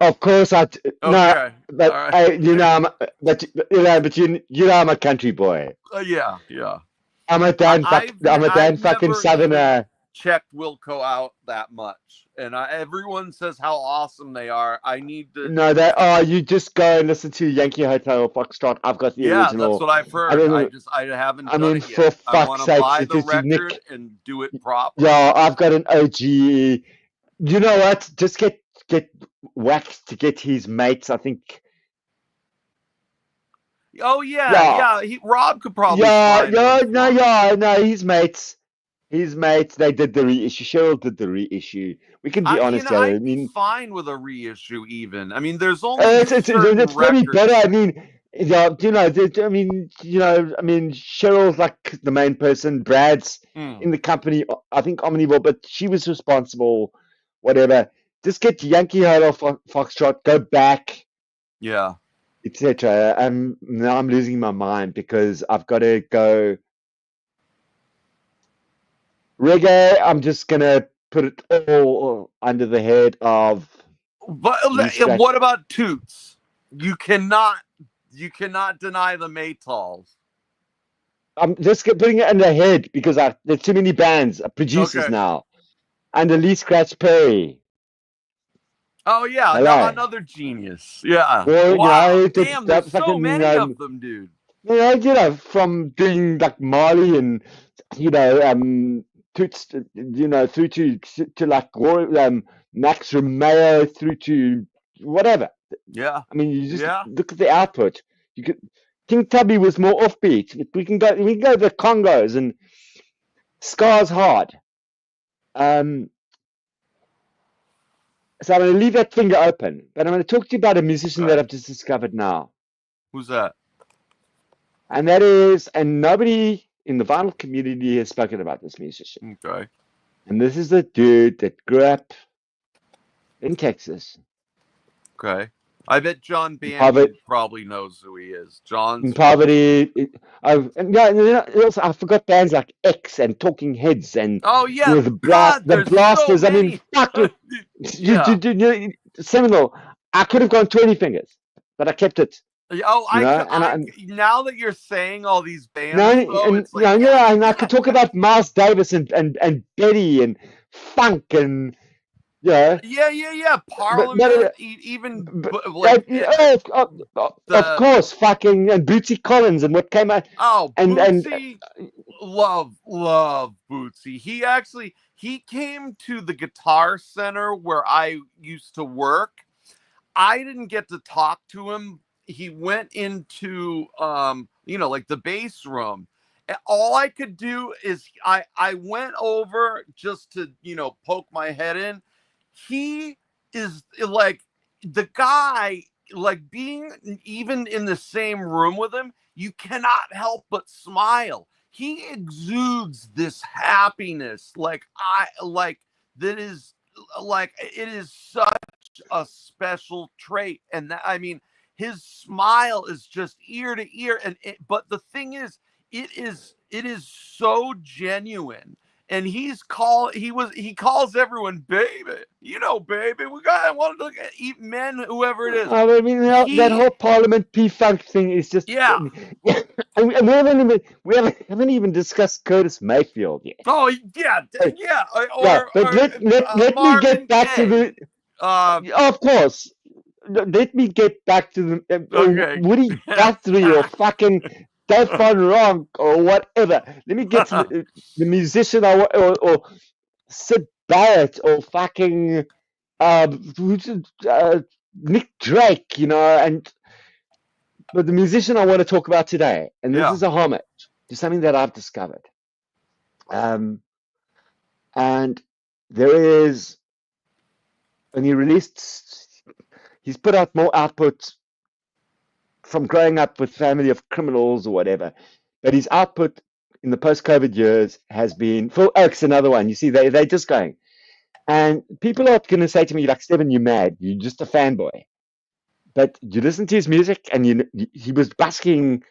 Of course, no, Okay. All but right. you know I'm a country boy. Yeah. I'm a I've damn fucking never even southerner. checked Wilco out that much, and everyone says how awesome they are. I need to. No, that you just go and listen to Yankee Hotel or Foxtrot. I've got the Yeah, that's original. what I've I heard. mean, I haven't I done mean, it yet. for I want fuck's to sakes, buy it the is record Nick. and do it proper. Yeah, I've got an OG. You know what? Just get waxed to get his mates. I think. Oh yeah, Yeah, yeah. Rob could probably find one for him. no, his mates. His mates, they did the reissue. Cheryl did the reissue. We can be honest here. I I'd be mean, fine with a reissue even. I mean, there's only certain it's probably better. I records. mean, yeah, I mean, Cheryl's like the main person. Brad's Hmm. in the company. I think Omnivore, but she was responsible. Whatever. Just get Yankee Hotel Foxtrot. Go back, Yeah. etc. Now I'm losing my mind because I've got to go reggae. I'm just gonna put it all under the head of But Lee Scratch. what about Toots? You cannot deny the Maytals. I'm just putting it under head because there's too many bands, producers Okay. now. Under Lee Scratch Perry. Oh yeah, no, Hello. another genius. Yeah. Or, Wow. Damn, there's that so fucking, many of them, dude. from doing like Marley and, Toots, through to like Max Romeo through to whatever. Yeah. I mean, you just Yeah. look at the output. You could King Tubby was more offbeat. We can go to the Congos and Scar's hard. Um, so I'm going to leave that finger open, but I'm going to talk to you about a musician that Okay. I've just discovered now, Who's that? and nobody in the vinyl community has spoken about this musician, Okay. and this is the dude that grew up in Texas, Okay. I bet John in poverty, Bandy probably knows who he is. John's in from. poverty. And yeah, also I forgot bands like X and Talking Heads and Oh yeah. God, the there's so Blasters. I mean, many. fuck you, Yeah. Seminole. I could have gone 20 fingers, but I kept it. Oh, And now that you're saying all these no, bands, though, it's like, and I could talk about Miles Davis and Betty and Funk and yeah, yeah. but, Parliament, even but like of the course, fucking and Bootsy Collins and what came out and Bootsy, love Bootsy. He came to the Guitar Center where I used to work. I didn't get to talk to him. He went into like the bass room. And all I could do is I went over just to, poke my head in. He is like the guy, like, being even in the same room with him, you cannot help but smile. he exudes this happiness, that is it is such a special trait. And that, I mean, his smile is just ear to ear. But the thing is, it is so genuine. And he calls everyone baby. Baby, I want to look at men, whoever it is. I mean, that He whole Parliament P-Funk thing is just, Yeah. and we haven't even discussed Curtis Mayfield yet. Oh yeah. But let me get back to the. Of course, let me get back to the Okay. Woody Guthrie or fucking Dave Von Ronk or whatever. Let me get to the musician or Sid Barrett or fucking Nick Drake, but the musician I want to talk about today, and this is a homage to something that I've discovered. And there is, and he's put out more output from growing up with family of criminals or whatever, but his output in the post-COVID years has been, Phil Oak's another one. You see, they're just going. And people are going to say to me, like, Steven, you're mad. You're just a fanboy. But you listen to his music, and he was busking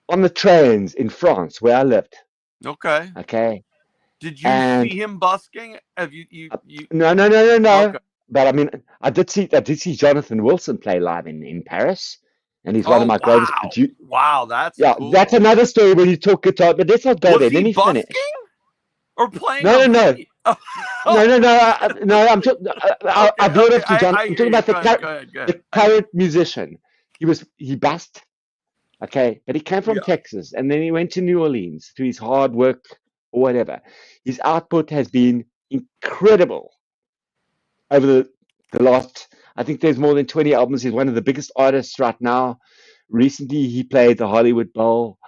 on the trains in France where I lived. Okay. Okay. Did you see him busking? Have you? No. Okay. But I mean, I did see Jonathan Wilson play live in Paris, and he's one of my greatest producers. Wow, that's cool. That's another story when you talk guitar. But let's not go there. Let me busking finish. Or playing? No. No. I'm talking. Okay, I'll build up to John. I'm talking about the current musician. He busked. Okay, but he came from Texas, and then he went to New Orleans through his hard work or whatever. His output has been incredible over the last, I think there's more than 20 albums. He's one of the biggest artists right now. Recently, he played the Hollywood Bowl,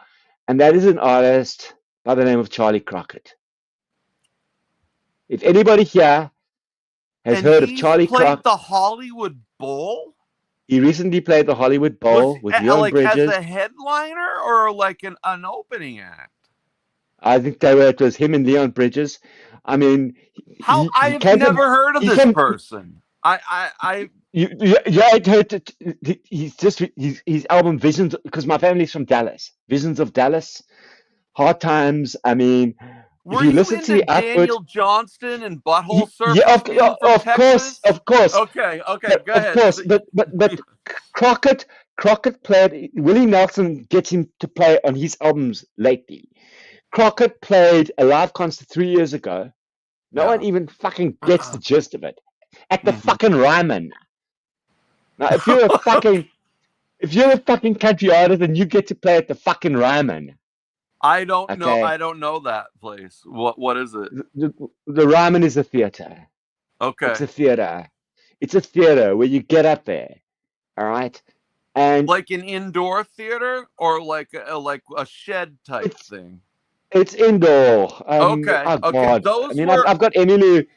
and that is an artist by the name of Charlie Crockett. If anybody here has heard of Charlie Crockett, the Hollywood Bowl. He recently played the Hollywood Bowl with Leon Bridges. As a headliner or like an opening act? I think it was him and Leon Bridges. I mean, I've never heard of this person. His album Visions, because my family's from Dallas. Visions of Dallas, Hard Times. I mean, were you listen into to Daniel Johnston and Butthole Surfers? Yeah, of course. Okay, go ahead. Of course, but Crockett played. Willie Nelson gets him to play on his albums lately. Crockett played a live concert 3 years ago. No one even fucking gets the gist of it. At the fucking Ryman. Now, if you're a fucking country artist and you get to play at the fucking Ryman. I don't know. I don't know that place. What is it? The Ryman is a theater. Okay. It's a theater. It's a theater where you get up there. All right. And like an indoor theater or like a shed type thing. It's indoor. Okay. God. Those I've got Emily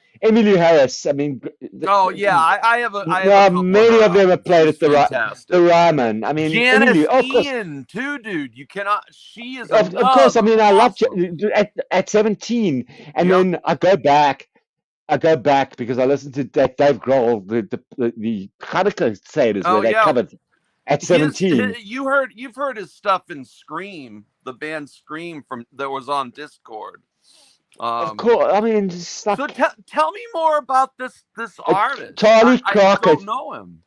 Harris. I mean. I have many of them have played at the Ryman. I mean, Janice Ian too, dude. You cannot. She is. Of course. I mean, I loved at 17, and then I go back because I listened to that Dave Grohl, the Hanukkah Seder's where they covered at 17. You've heard his stuff in Scream, the band Scream that was on Discord. Of course, I mean, so tell me more about this artist. Charlie Crockett. I don't know him.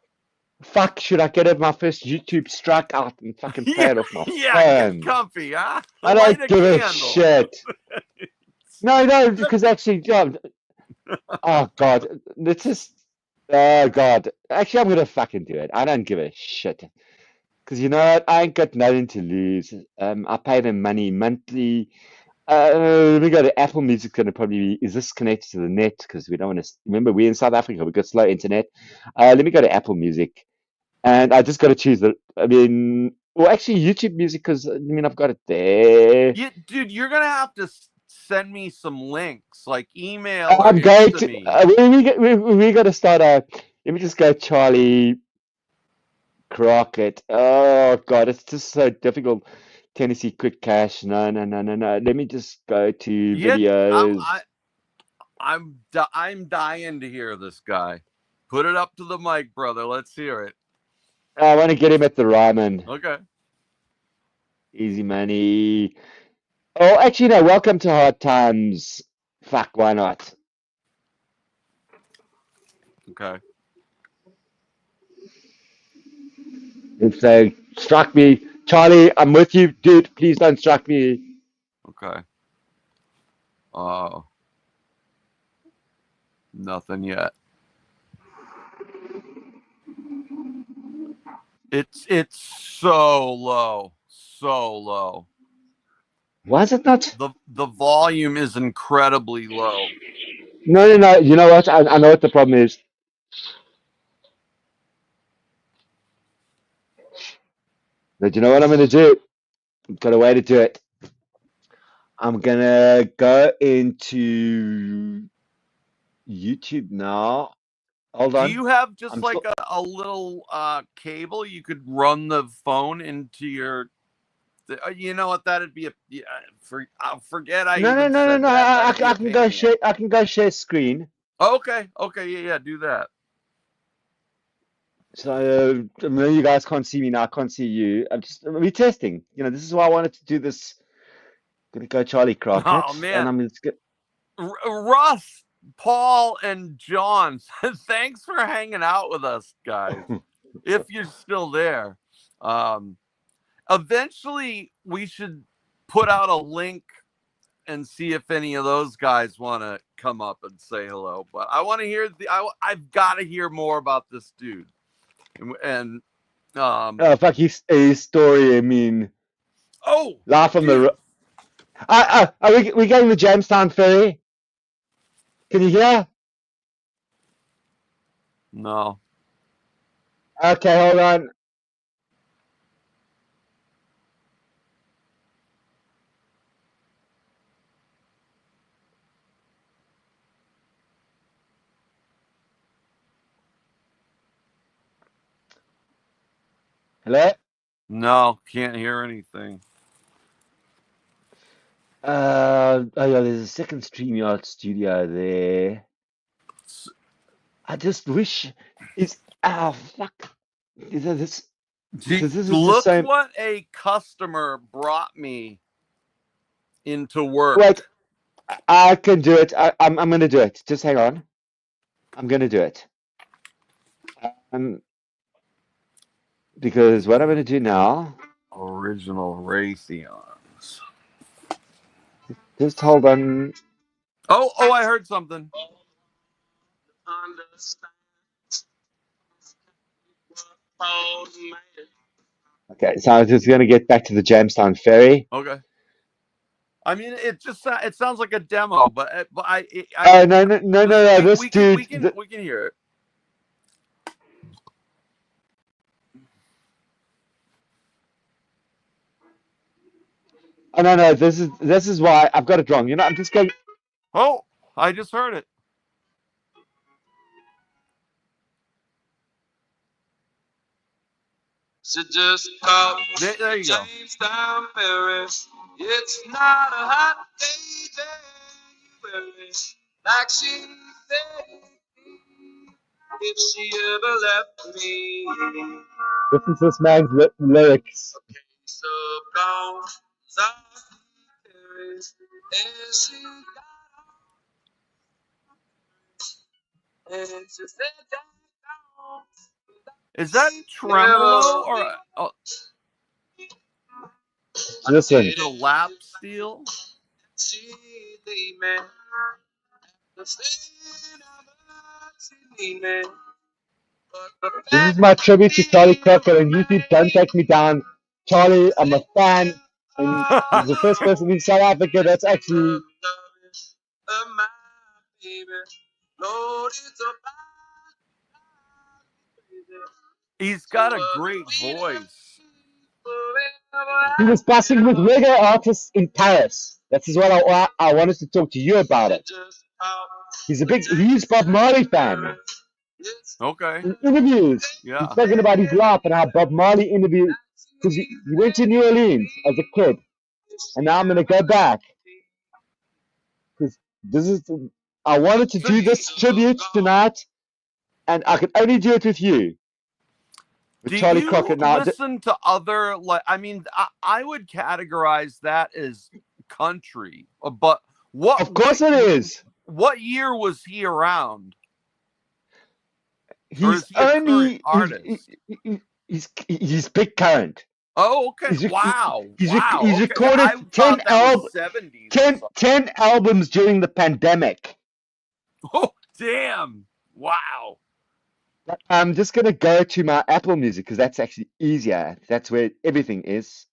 Fuck, should I get at my first YouTube strike out and fucking play it off my phone? Get comfy, huh? I don't give a shit. No, because actually, oh God, it's just, oh God. Actually, I'm gonna fucking do it. I don't give a shit. Because you know what? I ain't got nothing to lose. I pay them money monthly. Let me go to Apple Music. Going to probably is this connected to the net? Because we don't want to. Remember, we're in South Africa. We've got slow internet. Let me go to Apple Music, and I just got to choose the. Actually, YouTube Music because I've got it there. Dude, you're gonna have to send me some links, like email. I'm going to. We got to start out. Let me just go Charlie Crockett. Oh God, it's just so difficult. Tennessee Quick Cash. No. Let me just go to Yeah, I'm videos. I'm dying to hear this guy. Put it up to the mic, brother. Let's hear it. I want to get him at the ramen. Okay. Easy money. Oh, actually, no. Welcome to Hard Times. Fuck, why not? Okay. If they struck me, Charlie, I'm with you, dude. Please don't strike me. Okay. Nothing yet. It's so low. So low. Why is it not? The volume is incredibly low. No. You know what? I know what the problem is. But you know what I'm going to do? I've got a way to do it. I'm going to go into YouTube now. Hold Do on. you have just I'm like still. a little cable you could run the phone into your you know what, that'd be a yeah, forget I even said No. that. That'd be I a can pain go in the ass. share. I can go share screen. Okay, yeah, do that. So I know you guys can't see me now. I can't see you. We're testing. You know, this is why I wanted to do this. Gonna go Charlie Oh Crockett, and man, I'm just gonna. Russ, Paul, and John, thanks for hanging out with us, guys. If you're still there, um, eventually we should put out a link and see if any of those guys want to come up and say hello. But I want to hear I've got to hear more about this dude. And Oh fuck, his story. I mean, oh, laugh from dude, the. Are we getting the Jamestown ferry? Can you hear? no, Okay, hold on. Hello. no, can't hear anything. Oh yeah, there's a second StreamYard studio there. I just wish is fuck. This this is the Look same. what a customer brought me into work. Wait, I can do it. I'm gonna do it. Just hang on. I'm gonna do it. Um, because what I'm gonna do now. Original Raytheons. Just hold on. Oh, I heard something. Okay, so I was just gonna get back to the Jamestown ferry. Okay. I mean, it sounds like a demo, but Oh no! This dude. we can hear it. Oh no! This is why I've got it wrong. You know, I'm just going. Oh, I just heard it. So just call There you go. Jamestown Ferry. It's not a hot day January, like she said if she ever left me. Listen to this man's lyrics. A case of gone, Terry, and she got and she said down. Is that tremolo Never or Listen. the lap steel? she leave me. The same number she need me. This is my tribute to Charlie Crockett on YouTube. Don't take me down. Charlie, I'm a fan. And he's the first person in South Africa that's actually. He's got a great voice. He was busing with reggae artists in Paris. That is what I wanted to talk to you about it. He's Bob Marley fan. Okay. In interviews, he's Yeah. talking about his life and how Bob Marley interviewed. because you went to New Orleans as a kid, and now I'm gonna go back because this is. I wanted to So do this tribute tonight, and I could only do it with you, with do Charlie you Crockett. Now, listen to other, like, I mean, I would categorize that as country, but of course it is. what year was he around? Or He's is he a current only artist? he's big current. Oh, okay. He's Wow. he's Okay. I recorded thought that was 70s or something. 10 albums during the pandemic. Oh, damn. Wow. I'm just gonna go to my Apple Music because that's actually easier. That's where everything is.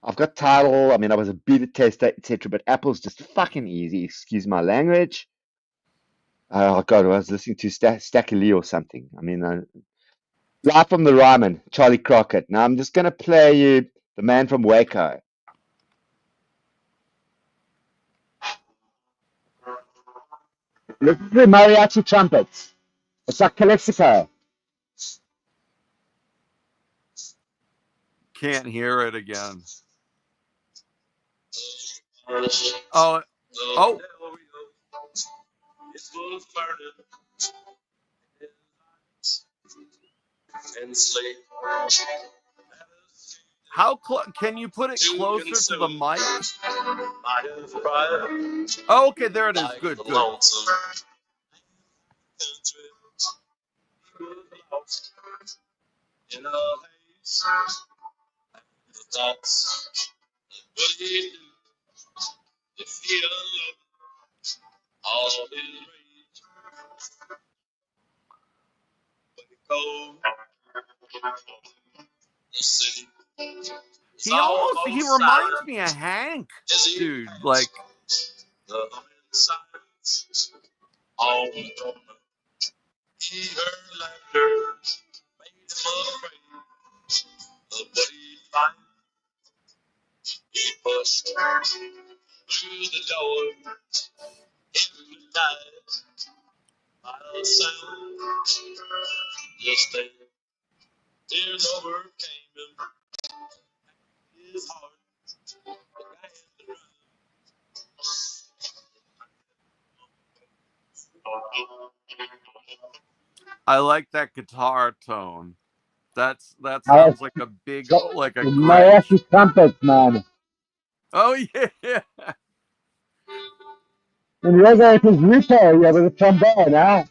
I've got Tidal. I mean, I was a beta tester, etc. But Apple's just fucking easy. Excuse my language. Oh God, I was listening to Stacky Lee or something. I mean, live from the Ryman, Charlie Crockett. Now I'm just gonna play you the man from Waco. Listen to the mariachi trumpets. It's like Calexico. Can't hear it again. Oh, oh. How can you put it closer to the mic? Oh, okay, there it is. Good. He reminds me of Hank, dude. Like, I like that guitar tone. That sounds like a big, like a Grinch. Mariachi trumpets, man. Oh yeah. And Reza it was Rico, yeah, with a trombone, huh?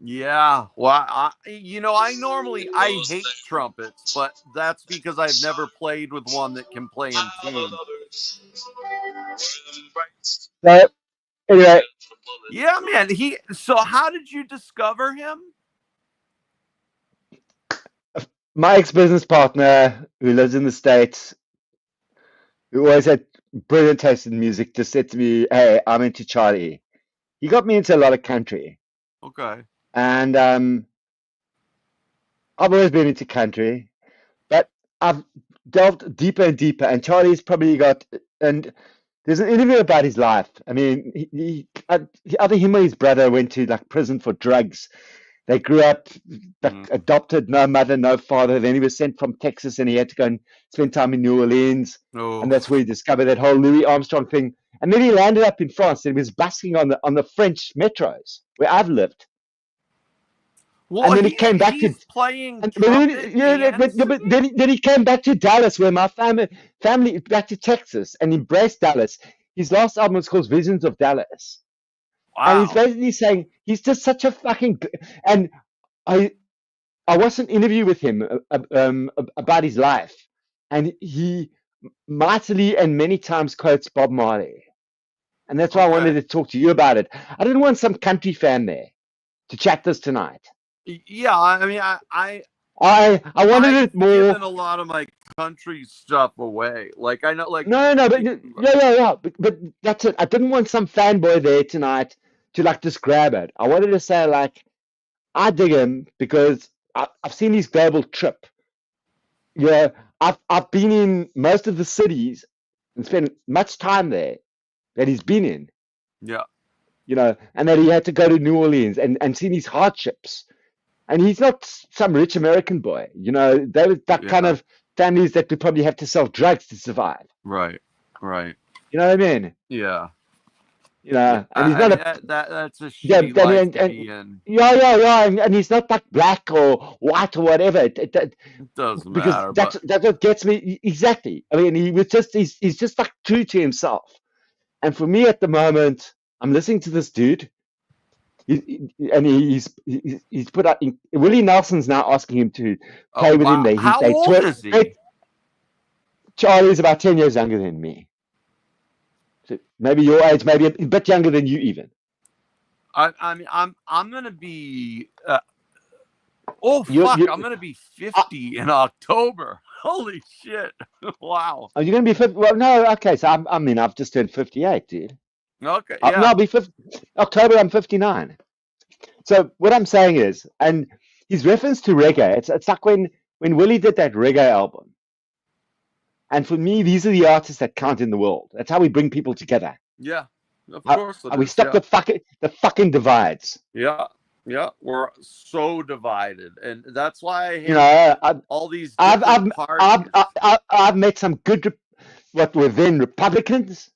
Yeah. Well, I hate trumpets, but that's because I've never played with one that can play in tune. So, anyway, Yeah, man. So how did you discover him? my ex-business partner who lives in the States, who always had brilliant taste in music, just said to me, "Hey, I'm into Charlie." He got me into a lot of country, Okay. and I've always been into country, but I've delved deeper and deeper. And Charlie's probably got, and there's an interview about his life. I mean, either him or his brother went to like prison for drugs. They grew up adopted, no mother, no father. Then he was sent from Texas, and he had to go and spend time in New Orleans, and that's where he discovered that whole Louis Armstrong thing. And then he landed up in France, and he was busking on the French metros where I've lived. Well, And then he came back he's to playing and, trumpet but then he came back to Dallas, where my family back to Texas, and embraced Dallas. His last album was called Visions of Dallas. And he's Wow. basically saying he's just such a fucking. And I watched an interview with him about his life, and he mightily and many times quotes Bob Marley, and that's why I wanted to talk to you about it. I didn't want some country fan there to chat this tonight. Yeah, I mean, I wanted it more. I've given a lot of my country stuff away. Like, I know, like No, but but that's it. I didn't want some fanboy there tonight to like just grab it. I wanted to say like I dig him because I've seen his global trip. Yeah, I've been in most of the cities and spent much time there that he's been in. Yeah. And that he had to go to New Orleans and seen his hardships. And he's not some rich American boy. You know, they were that kind Yeah. of families that would probably have to sell drugs to survive. Right. You know what I mean? Yeah. You know, and he's I not mean, a that's a yeah, shitty life to be in. yeah, and he's not like black or white or whatever. It doesn't Because matter, but that's what gets me exactly. I mean, he's just like true to himself. And for me at the moment, I'm listening to this dude, and he's put out. Willie Nelson's now asking him to play oh with him. wow, how old is he? Charlie's about 10 years younger than me. So maybe your age, maybe a bit younger than you even. I mean, I'm gonna be. Oh You- fuck! you- I'm gonna be 50 in October. Holy shit! Wow. Are you going to be 50? Well, no, okay. So I mean, I've just turned 58, dude. Okay. No, Yeah. I'll be 50. October, I'm 59. So what I'm saying is, and his reference to reggae, it's like when Willie did that reggae album. And for me, these are the artists that count in the world. That's how we bring people together. Yeah. Of How, course. how we stop the fucking divides. Yeah. Yeah. We're so divided, and that's why I hate You know, all these I've different parties. I've met some good, what were then Republicans,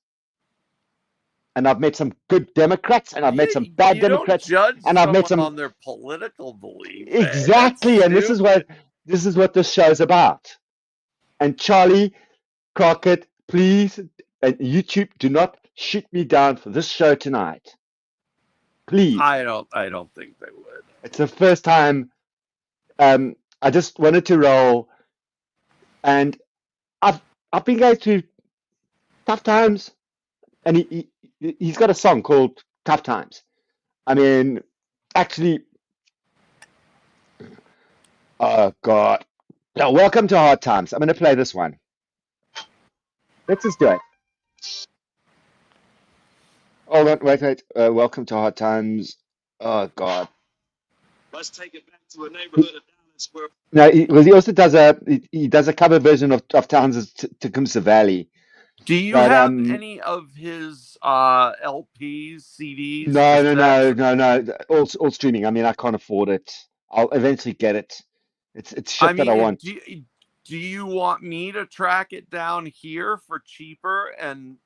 and I've met some good Democrats, and I've met some bad you Democrats, don't judge and I've met someone some on their political belief. exactly. And this is what this show's about. And Charlie Crockett, please, and YouTube, do not shoot me down for this show tonight. Please. I don't think they would. It's the first time. I just wanted to roll, and I've been going through tough times, and he's got a song called "Tough Times." I mean, actually, oh God, no, welcome to Hard Times. I'm going to play this one. Let's just do it. Hold on, wait. Welcome to Hard Times. Oh God. Let's take it back to a neighborhood of Dallas where No, he also does a cover version of Towns' Tecumseh Valley. Do you But, have any of his LPs, CDs? No. All streaming. I mean, I can't afford it. I'll eventually get it. It's shit that I want. Do you want me to track it down here for cheaper? And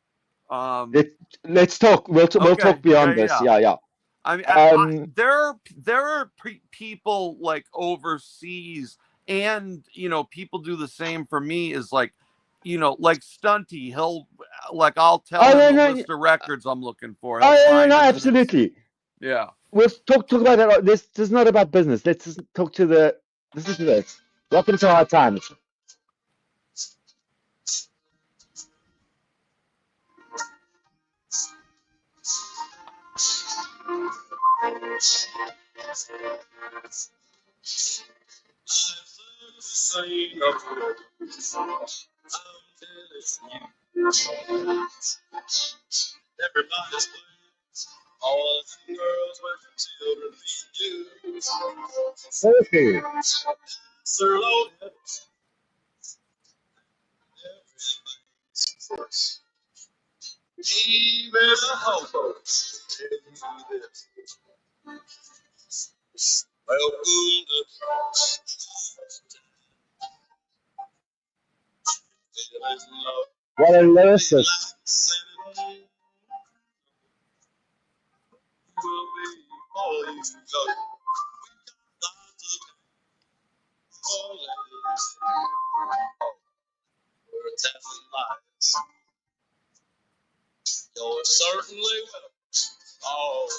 Let's talk. We'll talk beyond this. Yeah. I mean, there are people like overseas, and people do the same for me. Is like, like Stunty. I'll tell him the list of records I'm looking for. No, absolutely. Yeah. We'll talk about that. This is not about business. Let's just talk to the. Listen to this. Welcome to Hard Times. everybody's playing. All the girls with the children being used. Okay. Sir loaded. Even the hobos tell you this. Welcome to What a lyricist. You're certainly welcome.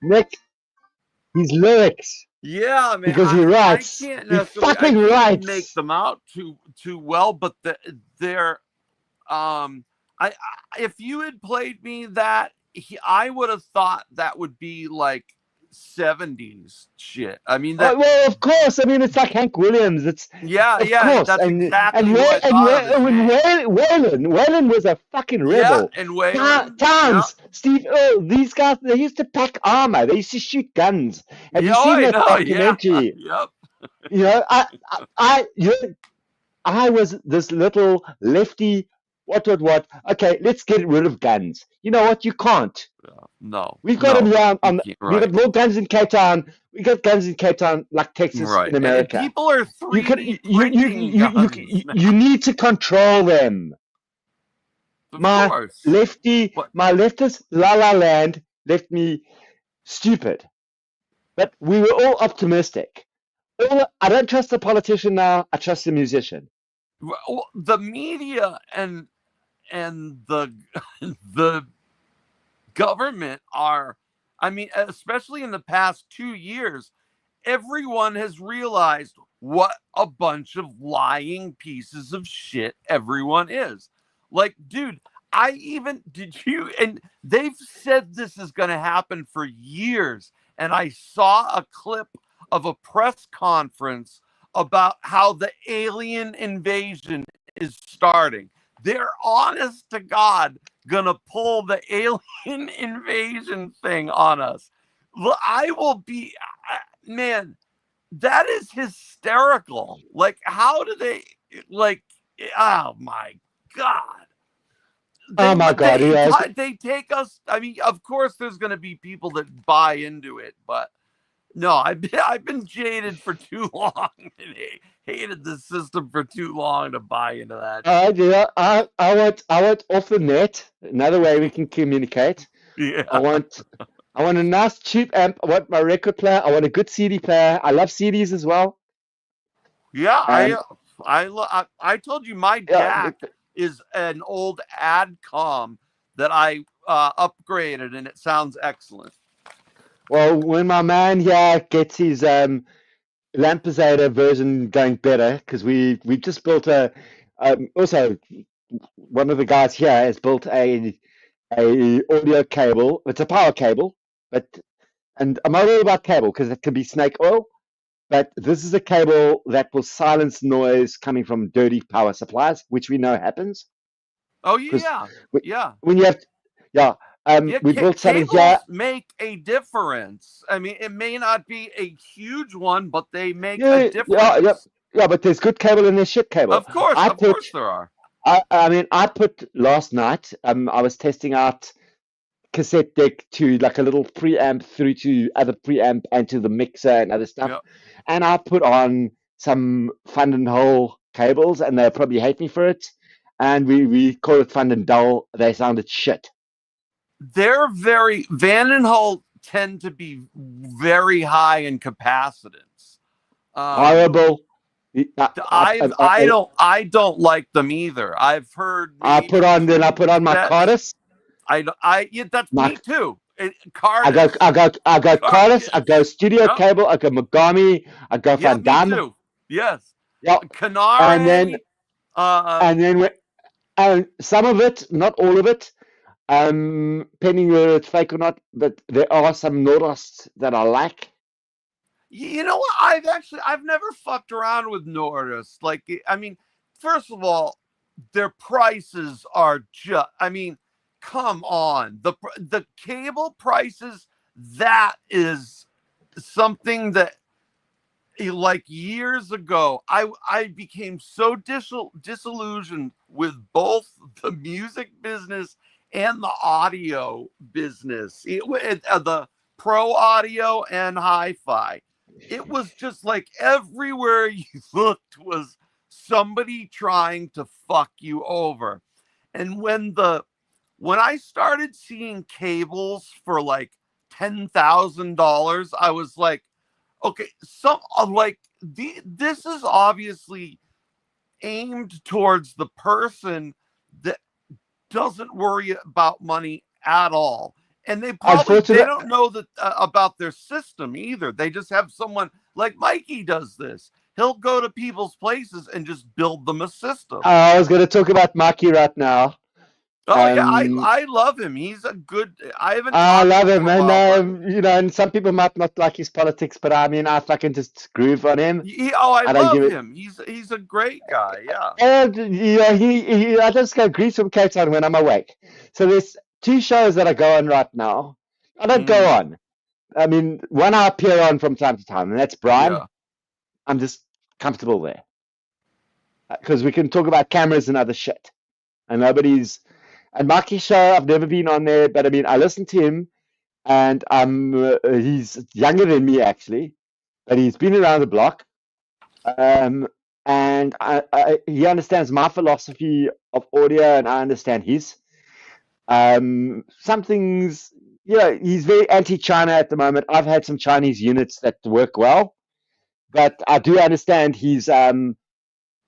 Nick, his lyrics. Yeah, man. Because he writes. I can't He necessarily fucking writes. make them out too well, but they're if you had played me that, I would have thought that would be like 70s shit. I mean, well, of course. I mean, it's like Hank Williams. It's of course. That's exactly what I thought of Waylon was a fucking rebel. Yeah, and Waylon. Towns, Steve Earle, these guys, they used to pack armor. They used to shoot guns. Have you seen that documentary? Yep. You know, I was this little lefty What? Okay, let's get rid of guns. You know what? You can't. No, We've got them no, here you can't, we got right, more guns in Cape Town. We got guns in Cape Town like Texas right, in and America. people are You can 3D printing guns now. you need to control them. Of course, but My leftist La La Land left me stupid. But we were all optimistic. I don't trust the politician now. I trust the musician. the media and the the government are, I mean, especially in the past 2 years, everyone has realized what a bunch of lying pieces of shit everyone is. Like, dude, I even did you, and they've said this is going to happen for years. And I saw a clip of a press conference about how the alien invasion is starting. They're honest to God gonna pull the alien invasion thing on us. I will be, man, that is hysterical. Like, how do they, like, oh my God. Oh my God, yes. They take us. I mean, of course, there's going to be people that buy into it, but no, I've been jaded for too long and hated the system for too long to buy into that. I want off the net. Another way we can communicate. Yeah. I want a nice cheap amp. I want my record player. I want a good CD player. I love CDs as well. Yeah, And I told you my yeah, DAC is an old Adcom that I upgraded, and it sounds excellent. well, when my man here gets his Lampesator version going better, because we just built also one of the guys here has built a audio cable. It's a power cable, and I'm not all about cable because it can be snake oil. But this is a cable that will silence noise coming from dirty power supplies, which we know happens. Oh Because yeah, yeah. when you have, yeah, Yeah, we built something here. cables make a difference. I mean, it may not be a huge one, but they make a difference. Yeah, but there's good cable and there's shit cable. Of course there are. I mean, I put last night. I was testing out cassette deck to like a little preamp through to other preamp and to the mixer and other stuff. Yep. And I put on some Fund and Hole cables, and they'll probably hate me for it. And we call it Fund and Dull. They sounded shit. They're Van and Holt tend to be very high in capacitance. Horrible. I don't like them either. I've heard. I put on my Cardis. Yeah, that's me too. Cardis. I go Cardis. I go Studio Cable. I go Mogami. I go Van Damme. Me too. Yes. Yep. Canary. And some of it, not all of it, depending whether it's fake or not, but there are some Nordists that I like. You know what? I've never fucked around with Nordists. Like, I mean, first of all, their prices are just, I mean, come on. The cable prices, that is something that, like, years ago, I became so disillusioned with both the music business and the audio business. The pro audio and hi-fi. It was just like everywhere you looked was somebody trying to fuck you over. And when I started seeing cables for like $10,000, I was like, okay, this is obviously aimed towards the person that doesn't worry about money at all. And they don't know that about their system either. They just have someone like Mikey does this. He'll go to people's places and just build them a system. I was going to talk about Mikey right now. Oh yeah, I love him. He's a good. I love him, and and some people might not like his politics, but I mean, I fucking just groove on him. I love him. He's a great guy. Yeah. And I just go grease from Cape Town when I'm awake. So there's 2 shows that I go on right now. I don't go on. I mean, one I appear on from time to time, and that's Brian. Yeah. I'm just comfortable there because we can talk about cameras and other shit. and nobody's. And Mikey's show, I've never been on there, but I mean, I listen to him, and he's younger than me actually, but he's been around the block, and he understands my philosophy of audio, and I understand his. Some things, he's very anti-China at the moment. I've had some Chinese units that work well, but I do understand his kind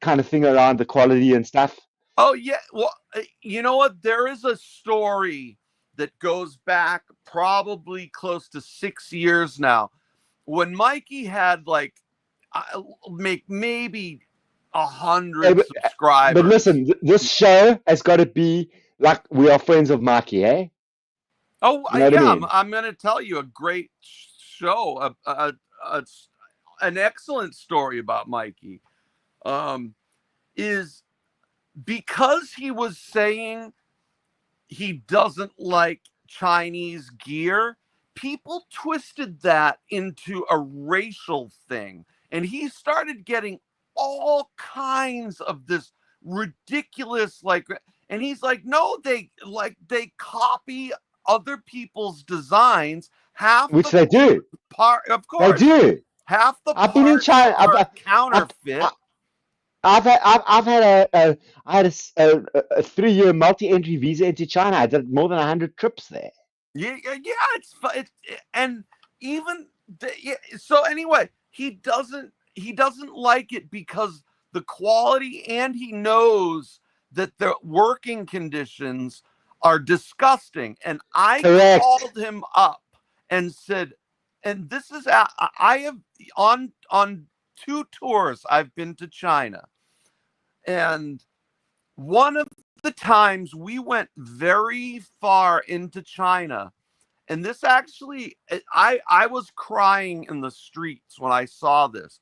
of thing around the quality and stuff. Oh yeah, well, you know what? There is a story that goes back probably close to 6 years now, when Mikey had like maybe 100 subscribers. But listen, this show has got to be like we are friends of Mikey, eh? Oh You know what I mean? I'm going to tell you a great show, an excellent story about Mikey. Is because he was saying he doesn't like Chinese gear, people twisted that into a racial thing, and he started getting all kinds of this ridiculous and he's like, no, they copy other people's designs. Which they do. Of course, they do. Half the I've been in China. are counterfeit. I had a 3-year multi-entry visa into China. I did more than 100 trips there. Yeah, and even so. Anyway, he doesn't like it because the quality, and he knows that the working conditions are disgusting. And I Correct. called him up and said, and this is I have on 2 tours I've been to China, and one of the times we went very far into China, and this actually, I was crying in the streets when I saw this.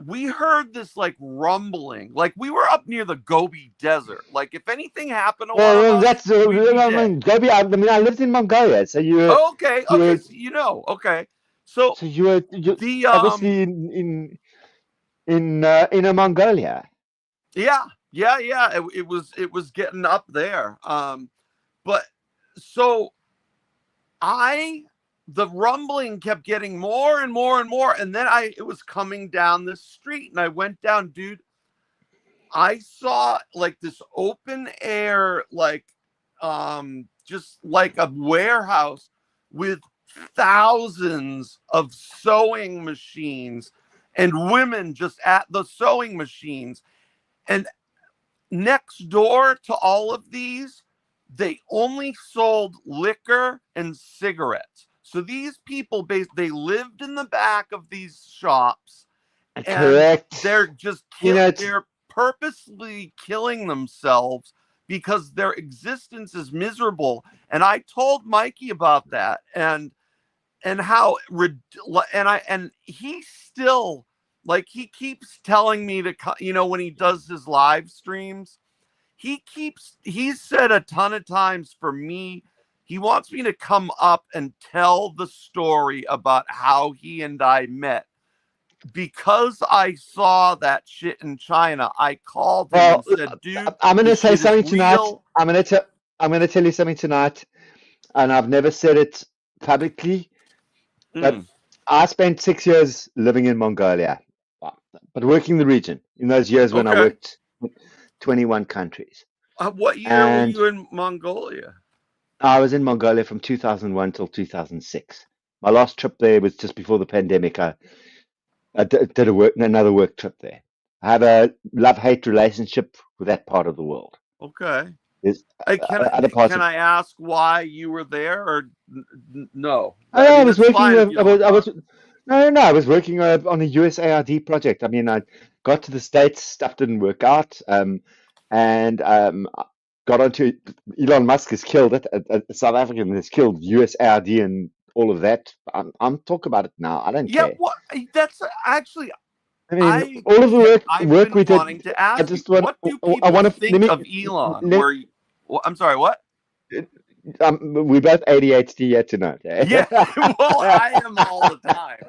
We heard this like rumbling, like we were up near the Gobi Desert. Like if anything happened to one of us, that's Gobi. I mean, I lived in Mongolia, so you. Okay, so okay. So you were obviously in a Mongolia. Yeah. It was getting up there. But so the rumbling kept getting more and more and more, and then it was coming down this street, and I went down, dude. I saw like this open air, like just like a warehouse with thousands of sewing machines and women just at the sewing machines. And next door to all of these, they only sold liquor and cigarettes. So these people, they lived in the back of these shops. Correct. And they're just they're purposely killing themselves because their existence is miserable. And I told Mikey about that, and how and he still, like, he keeps telling me to, when he does his live streams, he's said a ton of times for me, he wants me to come up and tell the story about how he and I met. Because I saw that shit in China, I called him and said, dude, I'm going to say something tonight. I'm going to tell you something tonight, and I've never said it publicly, but I spent 6 years living in Mongolia, but working the region in those years when I worked 21 countries. What year were you in Mongolia? I was in Mongolia from 2001 till 2006. My last trip there was just before the pandemic. I did another work trip there. I have a love-hate relationship with that part of the world. Okay. Can I ask why you were there, or no? I was working. I was working on a USAID project. I mean, I got to the States, stuff didn't work out, and got onto Elon Musk has killed it. A South African has killed USAID and all of that. I'm talking about it now. I don't care. Yeah, what? That's actually. I mean, all of the work we did. To ask I just want. What do people think of Elon? I'm sorry. What? We both ADHD yet tonight. Yeah. Well, I am all the time.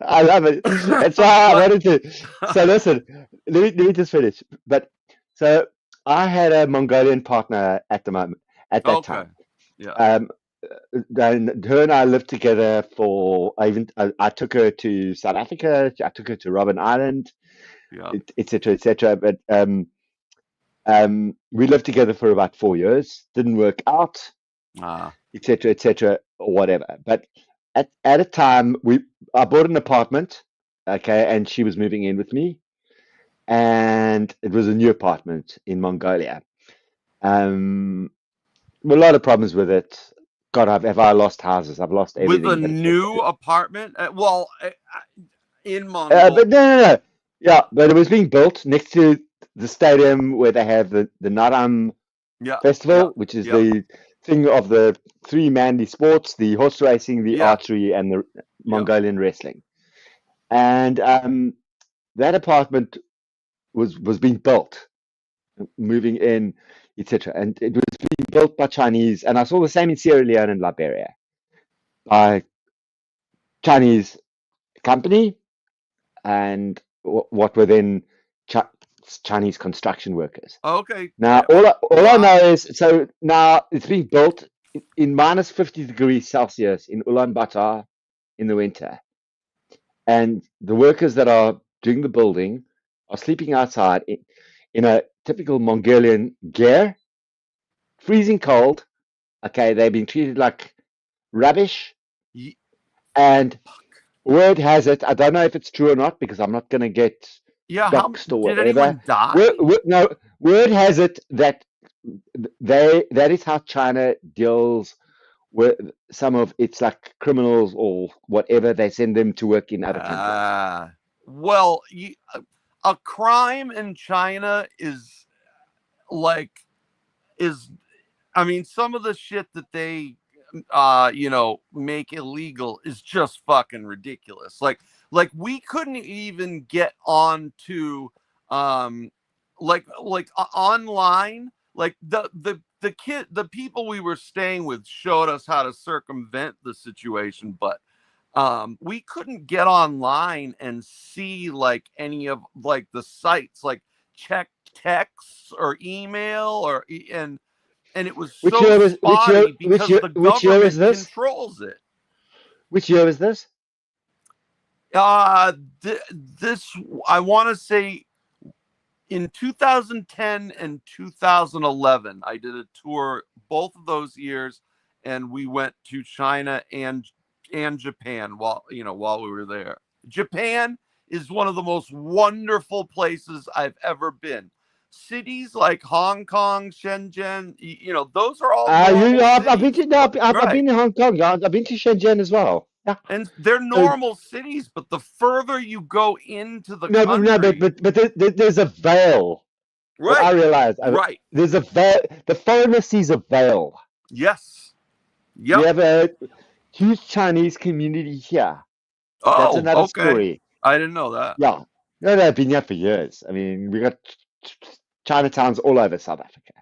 I love it. That's why I wanted to. So listen, let me just finish. But so I had a Mongolian partner at the moment, at that Okay. time. Yeah. Then her and I lived together for, I took her to South Africa, I took her to Robben Island, Yeah. etc., etc. But we lived together for about 4 years, didn't work out, Ah. etc., or whatever. But at a time, I bought an apartment, okay, and she was moving in with me, and it was a new apartment in Mongolia. Um, a lot of problems with it. God, have I lost houses? I've lost With a everything. But new apartment? In but no, no, no. Yeah, but it was being built next to the stadium where they have the Naram Yeah. Yeah. Festival, which is Yeah. the thing of the three manly sports: the horse racing, the Yeah. archery, and the Yeah. Mongolian wrestling. And that apartment was being built, moving in, etc. And it was being built by Chinese, and I saw the same in Sierra Leone and Liberia by Chinese company and what were then Chi Chinese construction workers. Okay. Now, all I Wow. know is, so now it's being built in minus 50 degrees Celsius in Ulaanbaatar in the winter, and the workers that are doing the building are sleeping outside in a typical Mongolian gear, freezing cold. Okay, they've been treated like rubbish, Ye- and word has it, I don't know if it's true or not because I'm not going to get Yeah. doxxed or Did whatever. anyone die? No, word has it that that is how China deals with some of its like criminals or whatever. They send them to work in other countries. Well, a crime in China is like is I mean, some of the shit that they make illegal is just fucking ridiculous. Like we couldn't even get on to um online. Like the people we were staying with showed us how to circumvent the situation, but we couldn't get online and see like any of like the sites, like check texts or email and it was Which so year was spotty because the which year is government this? controls it. Which year is this? This I want to say in 2010 and 2011, I did a tour both of those years, and we went to China and Japan while we were there. Japan is one of the most wonderful places I've ever been. Cities like Hong Kong, Shenzhen, those are all normal I've been cities, to no, but I've right. been in Hong Kong. Yeah, I've been to Shenzhen as well. Yeah. And they're So, normal cities, but the further you go into the no, country, but there's a veil. What I right, realize, right, there's a veil. The foreigner sees a veil. yes, We yep. have a huge Chinese community here. That's Oh, another okay. story. I didn't know that. Yeah. No, I've been here for years. I mean, we got Chinatowns all over South Africa.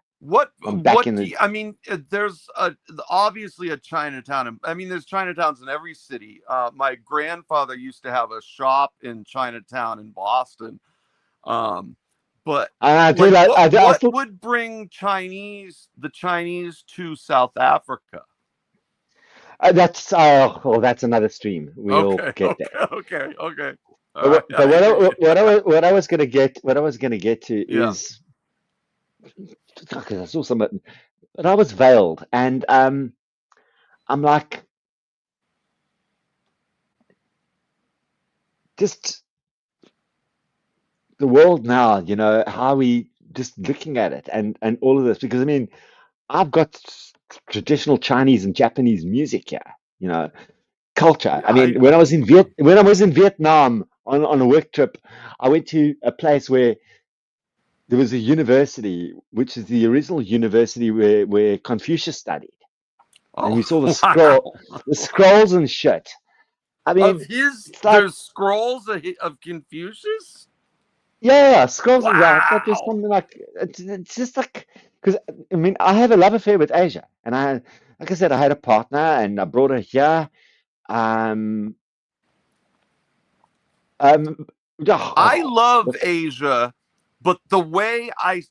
From back What in do the. you, I mean? There's obviously a Chinatown. I mean, there's Chinatowns in every city. My grandfather used to have a shop in Chinatown in Boston. Um, but And I do like, like. I what still. would bring the Chinese to South Africa? That's another stream. We'll Okay, get there. okay, okay, okay. All But right, but I hear you. what I was gonna get to Yeah. is because I saw some, but I was veiled, and I'm like, just the world now, how we just looking at it and all of this, because I mean, I've got traditional Chinese and Japanese music here, culture. I Yeah, mean, when I was in Vietnam on a work trip, I went to a place where there was a university, which is the original university where Confucius studied. And Oh, we saw wow. the scrolls and shit. I Of mean, his, it's like, there's scrolls of Confucius. yeah, scrolls and yeah, it's like there's Wow. something like it's just like because I mean I have a love affair with Asia, and like I said, I had a partner and I brought her here. Um, um, yeah, I oh, love Asia, But the way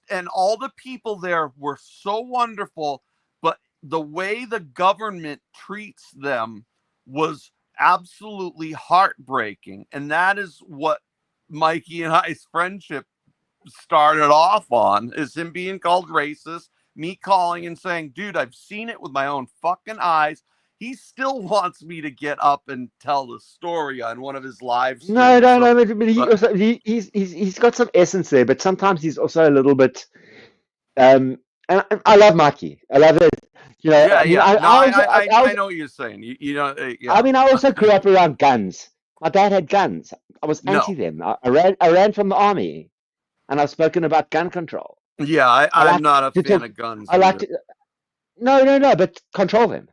and all the people there were so wonderful, but the way the government treats them was absolutely heartbreaking. And that is what Mikey and I's friendship started off on, is him being called racist, me calling and saying, dude, I've seen it with my own fucking eyes. He still wants me to get up and tell the story on one of his live streams. No. But he's got some essence there, but sometimes he's also a little bit. And I love Mikey. I love it. I know what you're saying. I mean, I also grew up around guns. My dad had guns. I was anti them. I ran from the army, and I've spoken about gun control. Yeah, I'm not a fan of guns. I like to. No, but control them.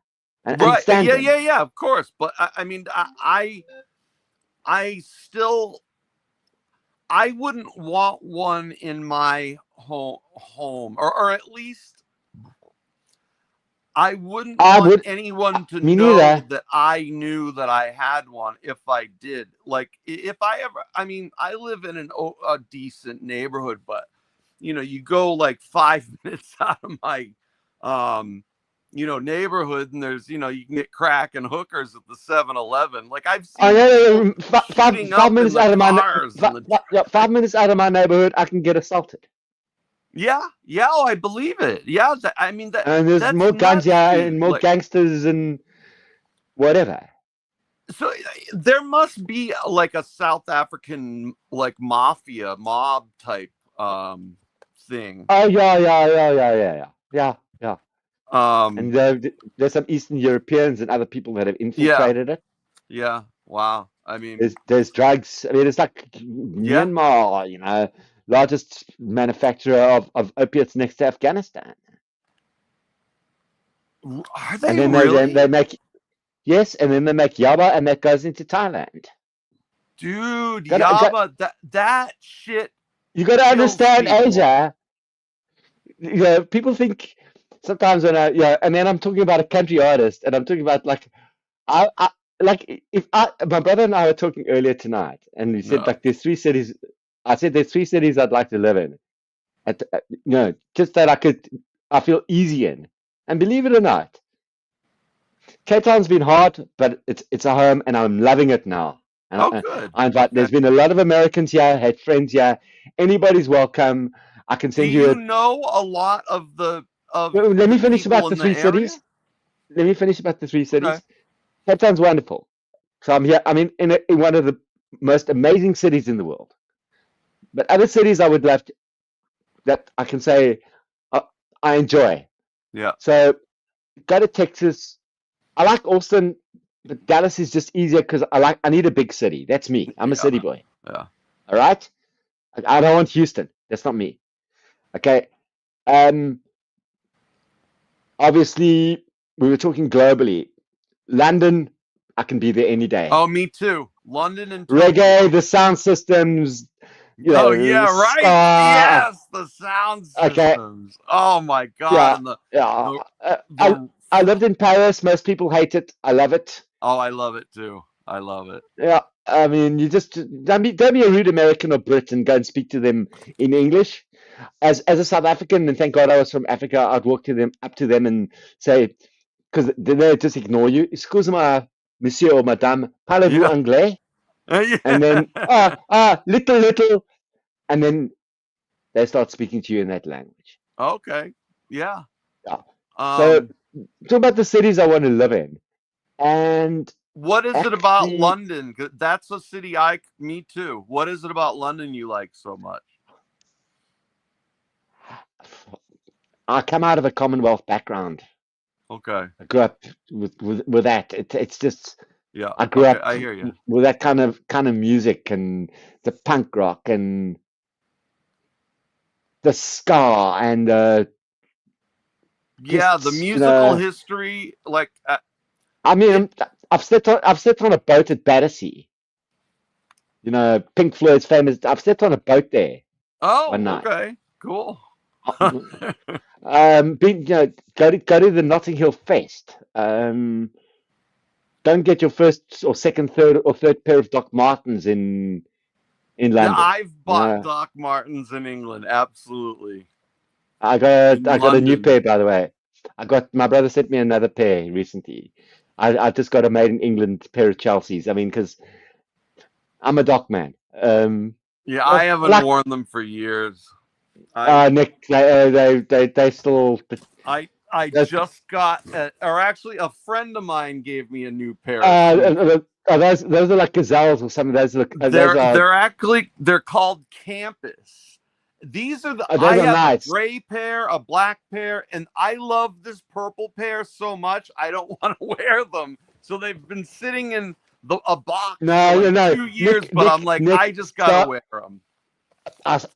And right. Them. Yeah, of course. But I mean, I still, I wouldn't want one in my home, or at least I wouldn't want anyone to know that I knew that I had one if I did. Like, if I ever, I mean, I live in a decent neighborhood, but you go like 5 minutes out of my neighborhood, and there's, you can get crack and hookers at the 7-Eleven. Like, I've seen 5 minutes out of my 5 minutes out of my neighborhood, I can get assaulted. Yeah. Oh, I believe it. Yeah, I mean that. And there's more guns, and more gangsters and whatever. So there must be like a South African like mafia mob type thing. Oh yeah. And there's some Eastern Europeans and other people that have infiltrated it. Yeah. Wow. I mean, there's drugs. I mean, it's like Myanmar, largest manufacturer of opiates next to Afghanistan. Are they really? They make, yes, and then they make yaba, and that goes into Thailand. Dude, yaba, that shit. You got to understand Asia. People think sometimes when and then I'm talking about a country artist, and I'm talking about like, my brother and I were talking earlier tonight, and he said like there's 3 cities. I said there's 3 cities I'd like to live in. Just that I feel easy in. And believe it or not, Cape Town's been hard, but it's a home, and I'm loving it now. And good. There's been a lot of Americans here, had friends here. Anybody's welcome. I can send you. Do you know a lot of the? Let me finish about the 3 cities. Let me finish about the 3 cities. Okay. Cape Town's wonderful. So I'm here. I mean, in one of the most amazing cities in the world. But other cities I would love to, that I can say I enjoy. Yeah. So go to Texas. I like Austin, but Dallas is just easier because I need a big city. That's me. I'm a city boy. Yeah. All right. I don't want Houston. That's not me. Okay. Obviously, we were talking globally. London, I can be there any day. Oh, me too. London and reggae, the sound systems. Right. Yes, the sound systems. Okay. Oh my God. I lived in Paris. Most people hate it. I love it. Oh, I love it too. I love it. Yeah. I mean, you just don't be a rude American or Brit and go and speak to them in English. As a South African, and thank God I was from Africa, I'd walk up to them and say, because they just ignore you. Excuse-moi, monsieur or madame, parlez-vous anglais? And then little, and then they start speaking to you in that language. Okay. Yeah. So talk about the cities I want to live in. And what is it about London? That's a city me too. What is it about London you like so much? I come out of a Commonwealth background. Okay. I grew up with that. It's just I grew up. I hear you. With that kind of music and the punk rock and the ska and the musical history. Like I mean, I've slept on a boat at Battersea. Pink Floyd's famous. I've slept on a boat there. Oh, one night. Okay, cool. Go to the Notting Hill Fest. Don't get your first or second, third pair of Doc Martens in in Yeah, London. I've bought Doc Martens in England. Absolutely. I In got a new London. pair, by the way. My brother sent me another pair recently. I just got a made in England pair of Chelsea's. I mean, because I'm a Doc man. Yeah, I Well, haven't like worn them for years. I Nick, they still. I That's, just got, or actually, a friend of mine gave me a new pair of sneakers. those are like gazelles or something. They're called Campus. These are Those I are have a nice. gray pair, a black pair, and I love this purple pair so much I don't want to wear them. So they've been sitting in a box for No, like no, no. 2 years, but I'm like, I Nick. just gotta Start. wear them.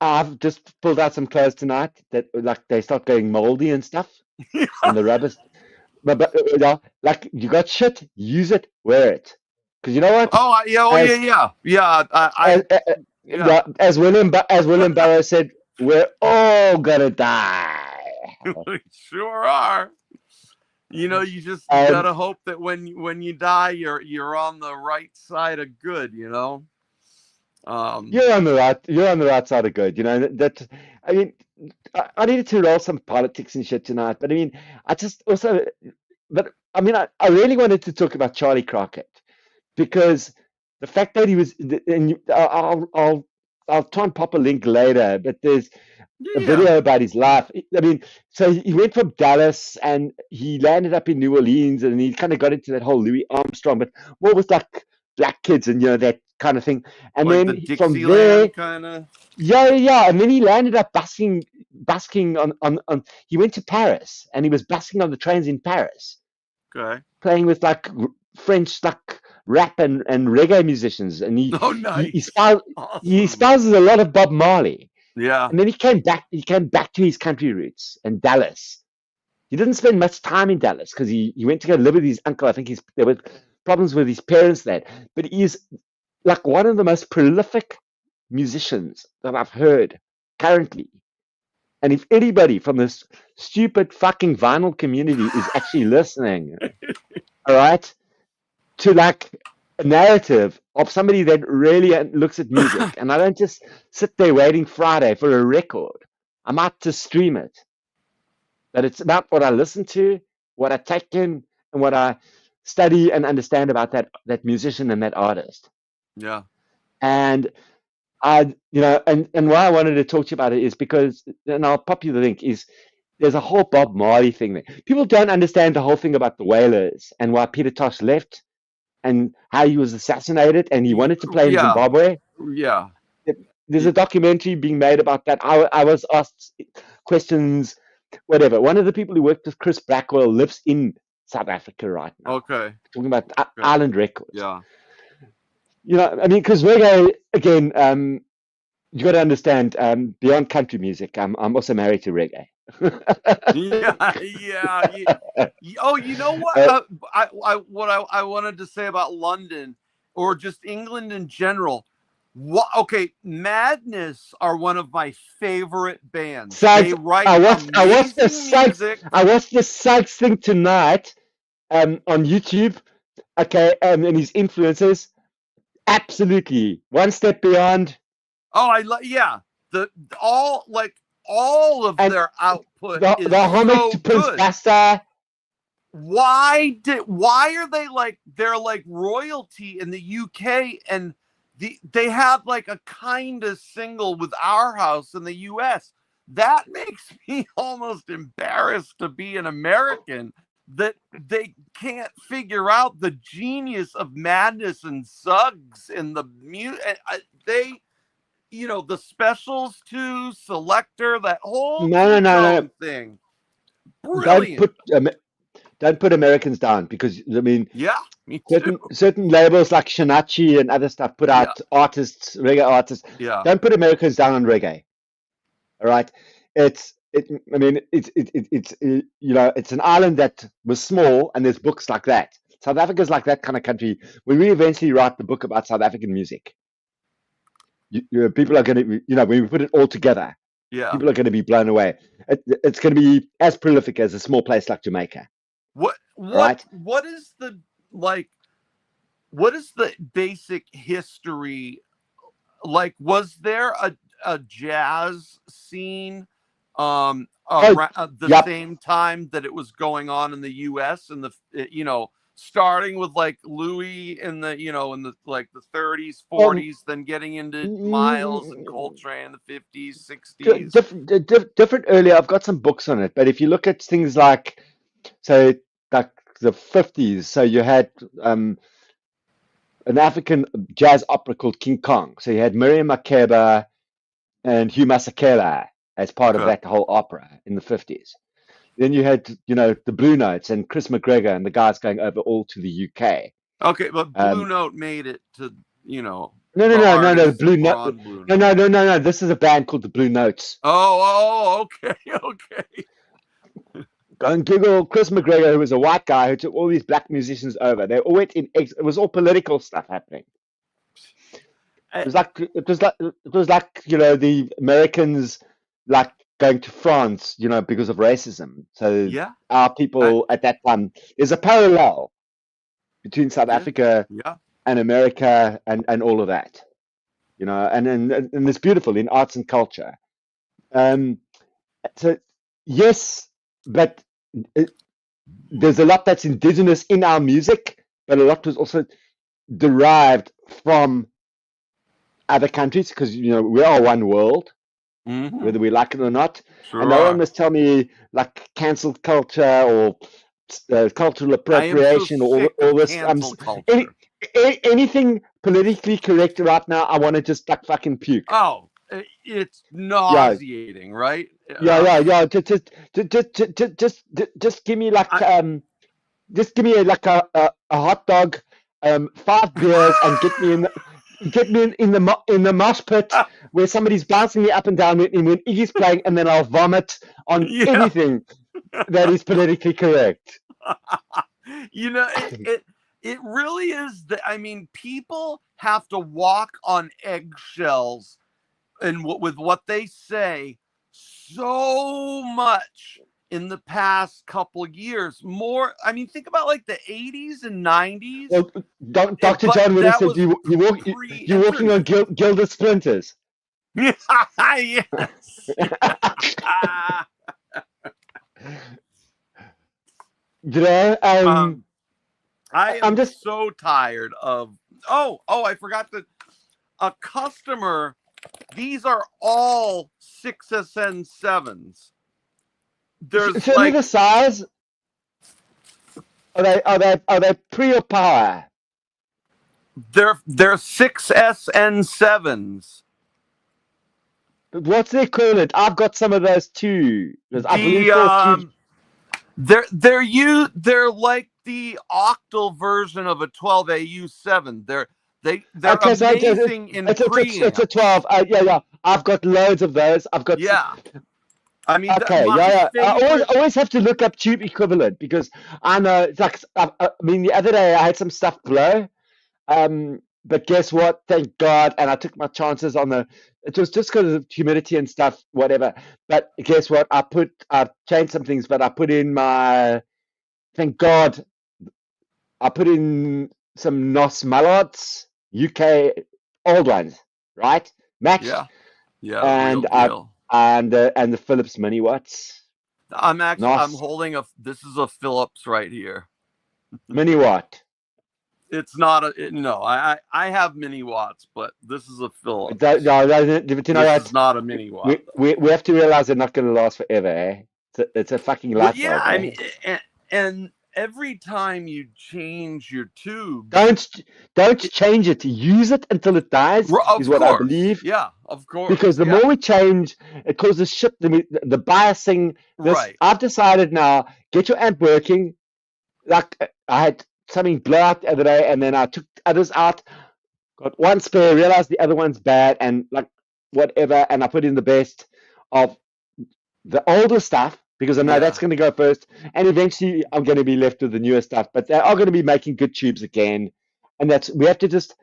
I've just pulled out some clothes tonight that like they start going moldy and stuff, and the rubber. Like you got shit, use it, wear it. Because you know what? Oh As yeah. as, Yeah. As William Burroughs said, we're all gonna die. We sure are. You just Um, gotta hope that when you die, you're on the right side of good. you're on the right side of good. You know that. I mean, I needed to roll some politics and shit tonight, but I mean, I just also, but I mean, I really wanted to talk about Charlie Crockett because the fact that he was, and I'll try and pop a link later, but there's a Yeah. video about his life. I mean, so he went from Dallas and he landed up in New Orleans and he kind of got into that whole Louis Armstrong, but what was like black kids and that kind of thing. And Like the then from there, Dixieland kind of. yeah. And then he landed up busking on he went to Paris and he was busking on the trains in Paris, Okay. playing with like French like rap and reggae musicians. And Oh, he, nice. he Awesome. espouses a lot of Bob Marley. Yeah. And then he came back to his country roots in Dallas. He didn't spend much time in Dallas because he went to go live with his uncle. I think there were problems with his parents there. But he is like one of the most prolific musicians that I've heard currently. And if anybody from this stupid fucking vinyl community is actually listening, all right, to like a narrative of somebody that really looks at music, and I don't just sit there waiting Friday for a record. I might just stream it. But it's about what I listen to, what I take in, and what I study and understand about that musician and that artist. Yeah. And and why I wanted to talk to you about it is because, and I'll pop you the link, is there's a whole Bob Marley thing there. People don't understand the whole thing about the Whalers and why Peter Tosh left and how he was assassinated and he wanted to play in Yeah. Zimbabwe. Yeah. There's a documentary being made about that. I was asked questions, whatever. One of the people who worked with Chris Blackwell lives in South Africa right now, Okay. talking about Okay. Island Records. Yeah. I mean, because reggae, again, you got to understand, beyond country music, I'm also married to reggae. Yeah. Oh, you know what? I wanted to say about London or just England in general. Okay, Madness are one of my favorite bands. They write amazing music. I watched the Sykes thing tonight on YouTube. Okay, and his influences, absolutely one step beyond. Oh, yeah. All of And their output is the homage so to Prince good. Buster. Why are they're like royalty in the UK, and they have like a kind of single with Our House in the US? That makes me almost embarrassed to be an American that they can't figure out the genius of Madness and Suggs and the music. The Specials too, Selector, that whole No. thing. Don't Brilliant. put Americans down because I mean, Yeah, me too. certain labels like Shinachi and other stuff put out reggae artists. Yeah. Don't put Americans down on reggae. All right, it's an island that was small and there's books like that. South Africa's like that kind of country where we eventually write the book about South African music. People are going to, when we put it all together, Yeah. people are going to be blown away. It's going to be as prolific as a small place like Jamaica. What is the basic history like, was there a jazz scene Oh, around the yep. same time that it was going on in the US, and starting with like Louis in the in the like the 30s, Um, 40s, then getting into Miles and mm, Coltrane in the 50s, 60s. different earlier. I've got some books on it, but if you look at things like, so like the 50s, so you had um, an African jazz opera called King Kong. So you had Miriam Makeba and Hugh Masekela as part of Okay. that whole opera in the 50s. Then you had, the Blue Notes and Chris McGregor and the guys going over all to the UK. Okay, but Blue Um, Note made it to, no, no, the no, no, no, artists Blue that were Note. on Blue No, Note. no, no, no, no. This is a band called the Blue Notes. Oh, okay, okay. Go and Google Chris McGregor, who was a white guy who took all these black musicians over. They all went in. It was all political stuff happening. I- It was like the Americans like going to France, because of racism. So yeah, our I, people at that time, there's a parallel between South yeah, Africa yeah. and America and all of that, and it's beautiful in arts and culture. Um, so yes, but it, there's a lot that's indigenous in our music, but a lot was also derived from other countries because we are one world, Hmm. whether we like it or not. And Sure no one are. must tell me like cancel culture or cultural I am so appropriation or sick all of this. cancel Any, culture. anything politically correct right now, I want to just like fucking puke. Oh, it's Yeah, nauseating, right? yeah, yeah, yeah. Just give me like I, just give me like a hot dog, 5 beers, and get me in the mosh pit where somebody's bouncing me up and down when Iggy's playing, and then I'll vomit on yeah. anything that is politically correct. It really is that. I mean, people have to walk on eggshells and with what they say so much in the past couple years. More, I mean, think about like the 80s and 90s, Well, Dr. but John would have that said was you're walking on pre-internet. gilded splinters. Yes. I'm um I am just so tired of. I forgot that a customer. These are all 6SN7s. There's show me like the size. Are they pre or power? they're 6SN7s. What's the equivalent? I've got some of those too. Because I believe The Fourth Tube. they're like the octal version of a 12AU7. They're Okay, so amazing in it's a preamps. 12. Yeah, yeah. I've got loads of those. I've got. Yeah. I mean, Okay, my yeah, yeah. I always, favorite. always have to look up tube equivalent because I know it's like. I mean, the other day I had some stuff blow. But guess what? Thank God, and I took my chances on the. It was just because of humidity and stuff, whatever. But guess what? I changed some things, but I put in my. Thank God, I put in some Nos Mallards, UK old ones, right? Matched, Yeah. Yeah, real and deal. and the Philips Mini Watts, I'm Nos holding this is a Philips right here. Mini Watt. It's not no. I have mini watts, but this is a Philips. But you know This what? is not a mini watt. We have to realize they're not going to last forever, eh? It's a fucking Well, light yeah. bulb, I eh? mean, and every time you change your tubes, Don't don't change it. Use it until it dies, is of what I course, believe. yeah, of Because course, the yeah, more we change, it causes shit. The biasing. This right, I've decided now. Get your amp working. Like I had something blow out the other day, and then I took others out. Got one spare. Realized the other one's bad, and like whatever. And I put in the best of the older stuff because I know that's yeah. going to go first, and eventually I'm going to be left with the newer stuff. But they are going to be making good tubes again, and that's we have to just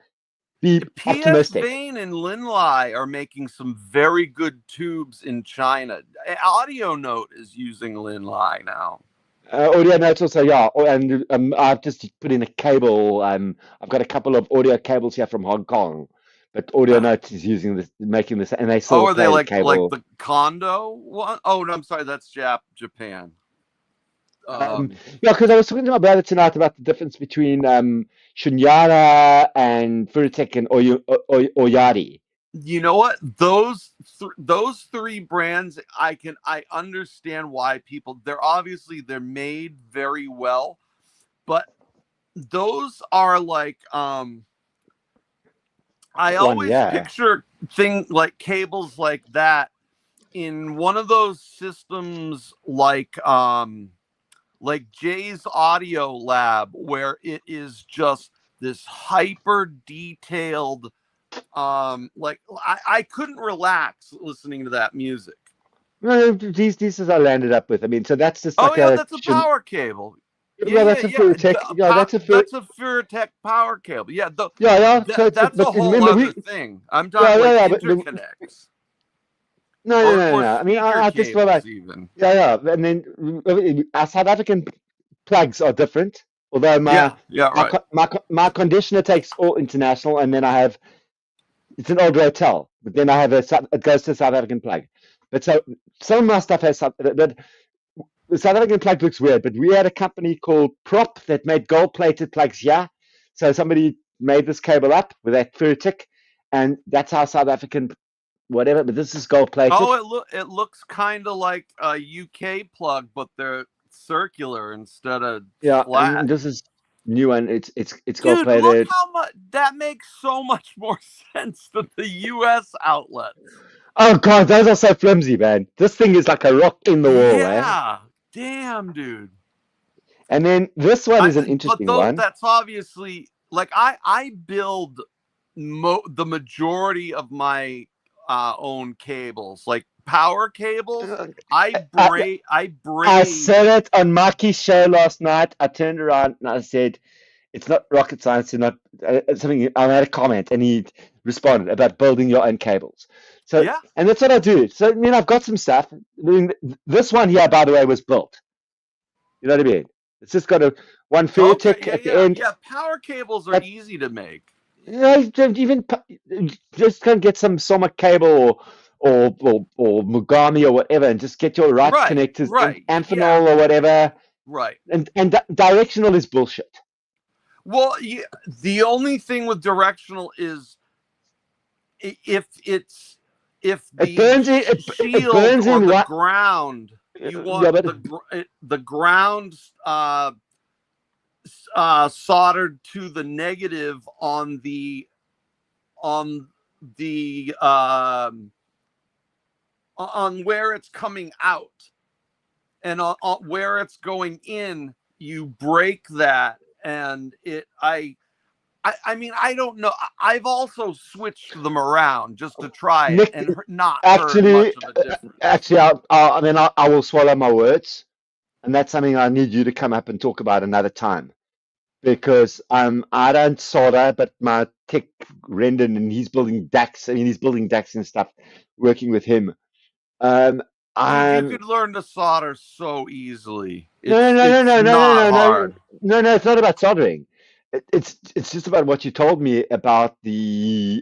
be PS optimistic. Vane and Linlai are making some very good tubes in China. Audio Note is using Linlai now. Audio notes also, yeah, and I've just put in a cable. I've got a couple of audio cables here from Hong Kong but Audio Notes is using this, making this, and they still are play they the like cable. the Kondo one? Oh no, I'm sorry, that's Japan. Yeah, because I was talking to my brother tonight about the difference between Shunyara and Furutek and Oyari. You know what? Those three brands, I understand why people. They're made very well, but those are like I always picture like cables like that in one of those systems like Jay's Audio Lab, where it is just this hyper detailed like I couldn't relax listening to that music. No, these is I landed up with. I mean, so that's just like that's a power cable. Yeah, that's a Furutek. Yeah, that's a Furutek power cable. Yeah, So that's a whole other thing. I'm talking interconnects. No. I mean, I just feel like even. And then our South African plugs are different. Although my conditioner takes all international, and then it's an old Rotel, but then I have it goes to a South African plug. But so some of my stuff has but the South African plug looks weird. But we had a company called Prop that made gold-plated plugs. Yeah, so somebody made this cable up with that Furutek, and that's how South African whatever. But this is gold-plated. Oh, it looks kind of like a UK plug, but they're circular instead of flat. And this is new one. It's gold-plated. Look how much that makes so much more sense than the US outlets. Oh god, those are so flimsy, man. This thing is like a rock in the wall, yeah. Damn, dude. And then this one is an interesting one. That's obviously like I build the majority of my own cables, like power cables. I braid. I said it on Maki's show last night. I turned around and I said, "It's not rocket science. It's not something." I had a comment, and he responded about building your own cables. So, and that's what I do. So, I mean, I've got some stuff. I mean, this one here, by the way, was built. You know what I mean? It's just got one Furutek at the end. Yeah, power cables are easy to make. Even just can get some Soma cable or Mugami or whatever, and just get your right connectors, Amphenol or whatever. Right. And directional is bullshit. Well, the only thing with directional is if the shield or the ground, you want the ground soldered to the negative on where it's coming out, and on where it's going in, you break that. And I mean, I don't know. I've also switched them around just to try it and not actually, heard much of a difference. Actually, I will swallow my words, and that's something I need you to come up and talk about another time, because I don't solder, but my tech Rendon, and he's building DACs. I mean, he's building DACs and stuff, working with him. You could learn to solder so easily. No, it's not about soldering. It's just about what you told me about the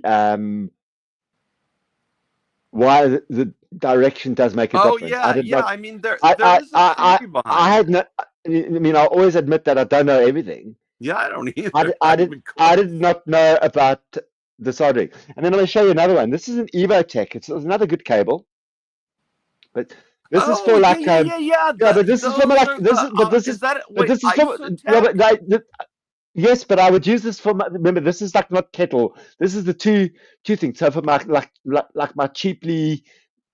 why the direction does make a difference. I mean, there is a theory behind it. I mean, I always admit that I don't know everything. Yeah, I don't either. I did not know about the soldering. And then I'm going to show you another one. This is an Evotech. It's another good cable, but this is for like but this is for like yes, but I would use this for remember, this is like not kettle. This is the two things. So for my like my cheaply,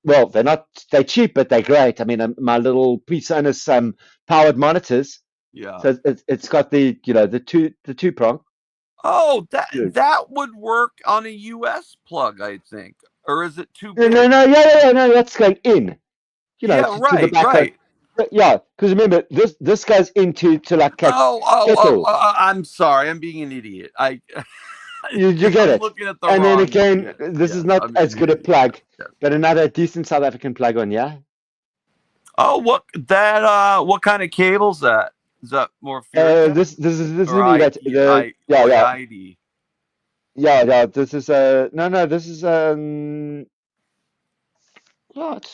well, they're cheap, but they're great. I mean, my little PreSonus powered monitors. Yeah. So it's got the the two prong. Oh, that would work on a US plug, I think. Or is it too big? No, that's going in. To the back yeah, because remember, this goes into like kettle. I'm sorry, I'm being an idiot. You get it. Looking at the and wrong then again, this is not as good a plug, but another decent South African plug on, yeah. Oh, what kind of cable's that? Is that more? This is ID. Yeah. This is no. This is what?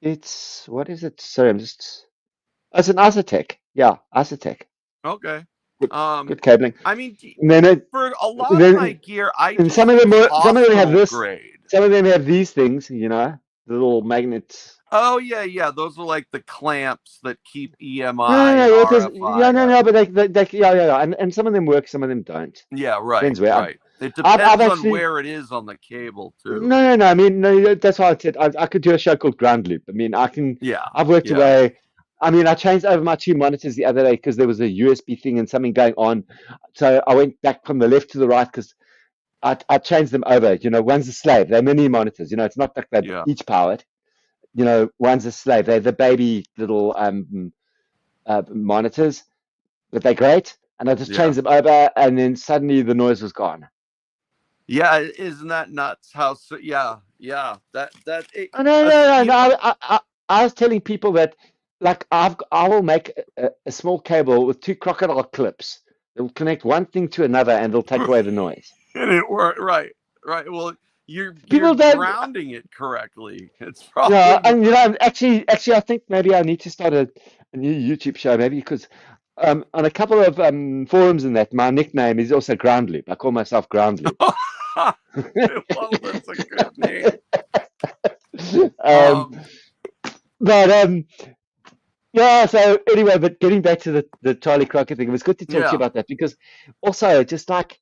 It's what is it? Sorry, I'm just. Oh, it's an Isotech. Yeah, Isotech. Okay. Good, Um, good cabling. I mean, And then for a lot of my then gear, I and just use some of them have hospital this. grade. Some of them have these things. The little magnets. Oh yeah. Those are like the clamps that keep No, EMI no, and no. Yeah, RFI no, out. no. But yeah. And some of them work, some of them don't. Yeah, right, Depends where. right. It I've depends on actually where it is on the cable too. no. I mean, no. That's why I said I could do a show called Ground Loop. I mean, I can. Yeah, I've worked yeah, away. I mean, I changed over my two monitors the other day because there was a USB thing and something going on. So I went back from the left to the right because I changed them over. One's a slave. They're mini monitors. It's not like they're yeah, each powered. One's a slave. They're the baby little monitors, but they're great. And I just yeah. changed them over, and then suddenly the noise was gone. Yeah, isn't that nuts? Yeah. That it, Oh, no, uh, no, no, you no. I was telling people that, like, I will make a small cable with two crocodile clips. It'll connect one thing to another, and it'll take away the noise. and it worked right, right. Well, you're People don't. grounding it correctly. It's Yeah, probably and actually, I think maybe I need to start a new YouTube show, maybe because on a couple of forums and that, my nickname is also Ground Loop. I call myself Ground Loop. well, that's a good name. um, Um, but yeah. So anyway, but getting back to the Charlie Crockett thing, it was good to talk to you yeah. about that because also just like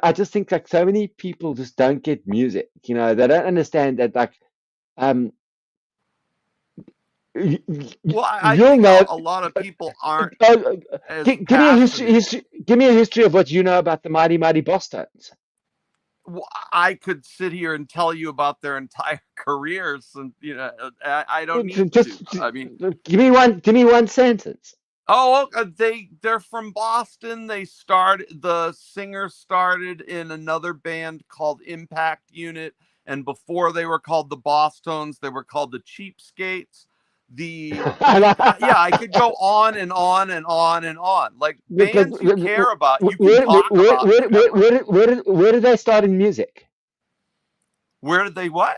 I just think like so many people just don't get music. They don't understand that like um y- Well, I you'll think know. a lot of people aren't Oh, as give me a history, passionate. give me a history of what you know about the mighty, mighty Boston's. Well, I could sit here and tell you about their entire careers, and I don't need to. Just I mean, give me one sentence. oh, they're from Boston. The singer started in another band called Impact Unit, and before they were called the Bosstones, they were called the Cheapskates. The impact, yeah, I could go on and on and on and on. Like Because bands you care about, you can talk about forever. where did they start in music? Where did they what?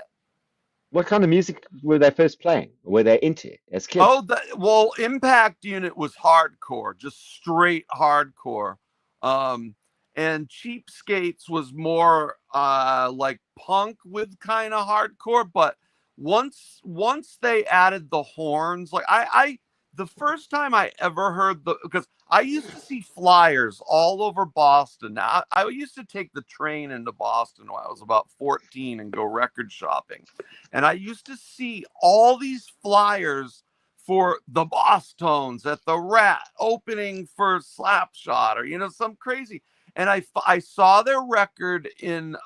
What kind of music were they first playing? Were they into as kids? Oh, well, Impact Unit was hardcore, just straight hardcore. Um, and Cheapskates was more like punk with kind of hardcore. But once they added the horns, like I the first time I ever heard because I used to see flyers all over Boston. Now I used to take the train into Boston when I was about 14 and go record shopping. And I used to see all these flyers for the Bosstones at the Rat opening for Slapshot or some crazy. And I saw their record in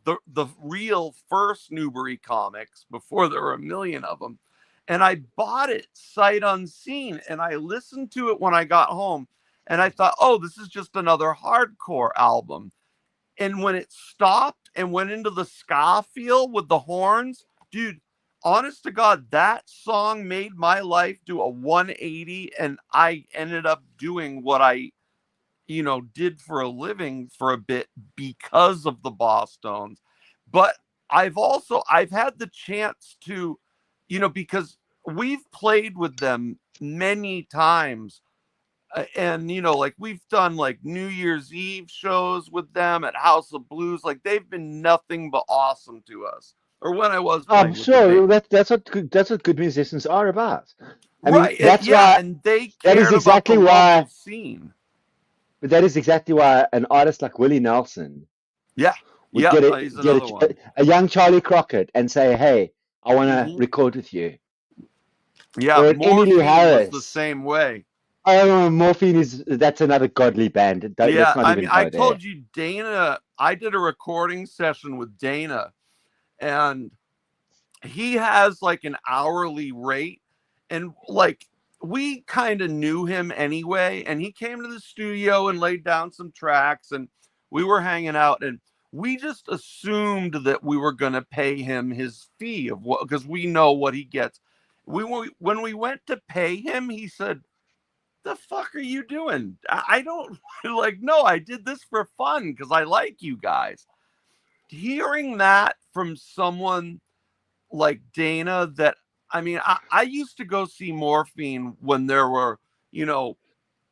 the real first Newbury comics before there were a million of them. And I bought it sight unseen, and I listened to it when I got home, and I thought, oh, this is just another hardcore album. And when it stopped and went into the ska feel with the horns, dude, honest to God, that song made my life do a 180. And I ended up doing what I, did for a living for a bit because of the Bosstones. But I've had the chance to, because we've played with them many times, and like we've done like New Year's Eve shows with them at House of Blues. Like they've been nothing but awesome to us. Or when I was I'm playing with the band, sure that's what good musicians are about. I mean, right? Yeah, and they that is cared about the exactly local why scene. but that is exactly why an artist like Willie Nelson Yeah, would yeah, get he's it, another one. a young Charlie Crockett and say, "Hey, I want to Hmm. record with you," Yeah, or an Emmylou Morphine was the Harris. same way. Oh, Morphine that's another godly band. Yeah, Let's not I mean, even I go there. told you Dana. I did a recording session with Dana, and he has like an hourly rate, and like we kind of knew him anyway, and he came to the studio and laid down some tracks, and we were hanging out, and we just assumed that we were going to pay him his fee of what, because we know what he gets. When we went to pay him, he said, the fuck are you doing? I don't like, no, I did this for fun because I like you guys. Hearing that from someone like Dana, that I mean, I used to go see Morphine when there were,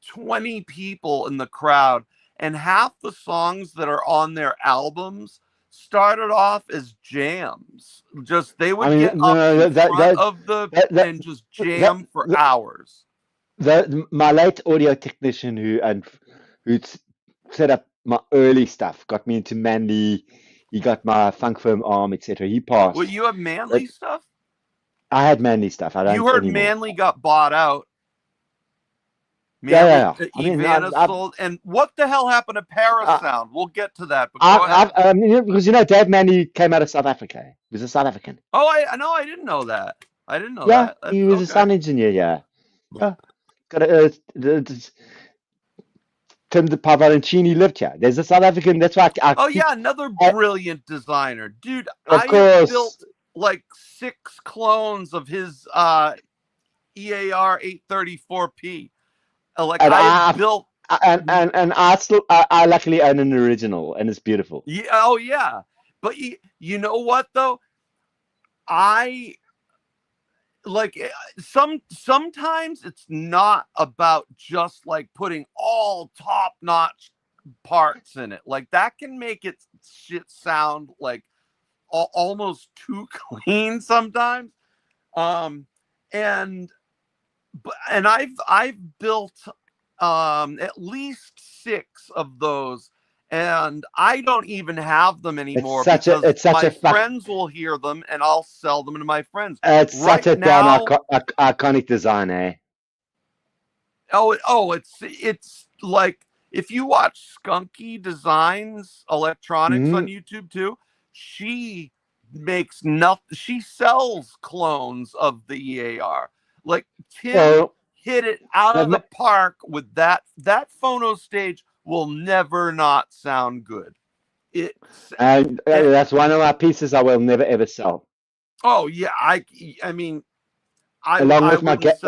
20 people in the crowd, and half the songs that are on their albums started off as jams. Just they would get up in front of the and just jam for hours. My late audio technician who set up my early stuff, got me into Manly. He got my Funk Firm arm, etc. He passed. Well, you have Manly stuff? I had Manly stuff. I don't You heard anymore. Manly got bought out. Manly, yeah. Ivana sold. And what the hell happened to Parasound? We'll get to that. But go ahead. Because Dave Manly came out of South Africa. He was a South African. Oh, I didn't know that. I didn't know that. Yeah, he was a sound engineer. Yeah. Got Tim the Pavaroncini lived here. There's a South African. That's why. Another brilliant designer, dude. Of course. Built like 6 clones of his EAR 834p. Like I built, and I luckily own an original, and it's beautiful. Yeah. Oh yeah. But you know what though? I like sometimes it's not about just like putting all top-notch parts in it. Like that can make it shit sound like almost too clean sometimes. And I've built at least 6 of those, and I don't even have them anymore because my friends will hear them and I'll sell them to my friends. It's such a damn iconic design, eh? Oh, it's like if you watch Skunky Designs Electronics on YouTube too, she makes nothing. She sells clones of the EAR. Like Tim hit it out of the park with that. That phono stage will never not sound good. That's one of my pieces I will never ever sell. Oh yeah, I mean, along with my Garrett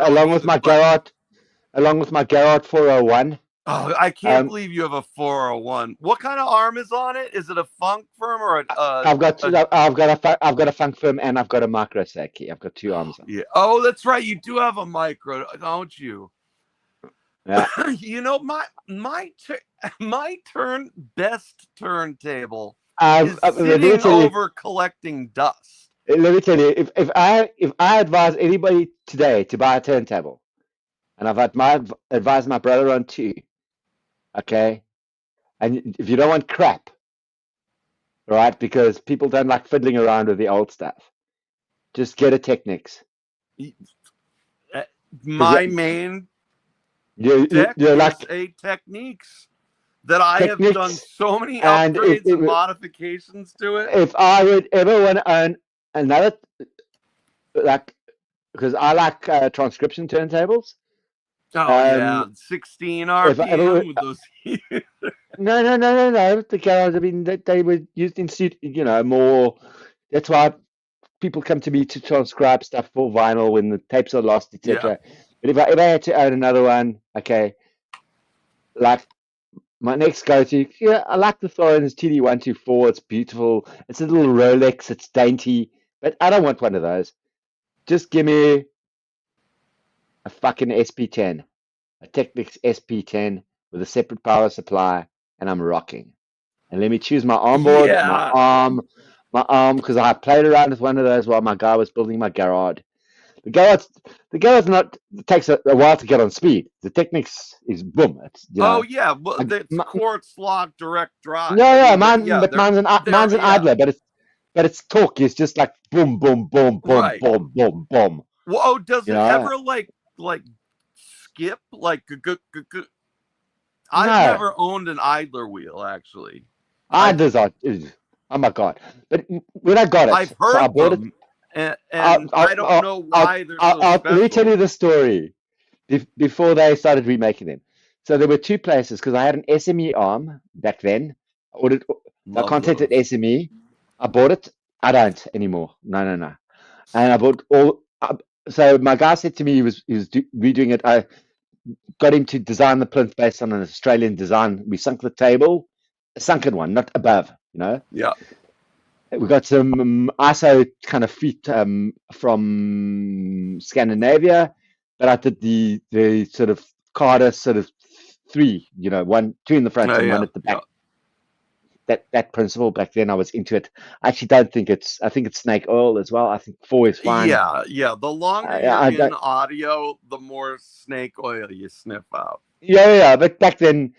401. Oh, I can't believe you have a 401. What kind of arm is on it? Is it a Funk Firm or I've got a Funk Firm and I've got a Micro Saki. I've got 2 arms on. Yeah. Oh, that's right. You do have a micro, don't you? Yeah. my best turntable is sitting over collecting dust. Let me tell you, if I advise anybody today to buy a turntable, and I've advised my brother on 2, okay, and if you don't want crap, right, because people don't like fiddling around with the old stuff, just get a Technics. My main deck is a Techniques that I have done so many upgrades and modifications to it. If I would ever want to own another, like, because I like transcription turntables. Oh 16 RPM with those. No. The Garage, I mean, they were used in more. That's why people come to me to transcribe stuff for vinyl when the tapes are lost, etc. Yeah. But if I ever had to own another one, okay, like my next go-to, I like the Thorin's TD124. It's beautiful. It's a little Rolex. It's dainty, but I don't want one of those. Just give me a fucking SP10, a Technics SP10 with a separate power supply, and I'm rocking. And let me choose my armboard, my arm, because I played around with one of those while my guy was building my garage. The garage it takes a while to get on speed. The Technics is boom. It's, well, it's quartz lock direct drive. Mine's an idler, but its torque is just like boom, boom, boom, boom, boom, boom, boom. Well, does it ever like skip like? I've never owned an idler wheel actually. Idlers are, oh my god! But when I got it, I've heard I bought them. And I don't know why they're so special. Let me tell you the story before they started remaking them. So there were 2 places because I had an SME arm back then. I contacted SME. I bought it. I don't anymore. No. And I bought all. So my guy said to me he was redoing it. got him to design the plinth based on an Australian design. We sunk the table, a sunken one, not above, you know. Yeah. We got some ISO kind of feet from Scandinavia, but I did the sort of Carter sort of three, you know, two in the front and one at the back. That principle back then I was into it. I actually don't think I think it's snake oil as well. I think 4 is fine. Yeah. The longer you're in audio, the more snake oil you sniff out. Yeah. But back then,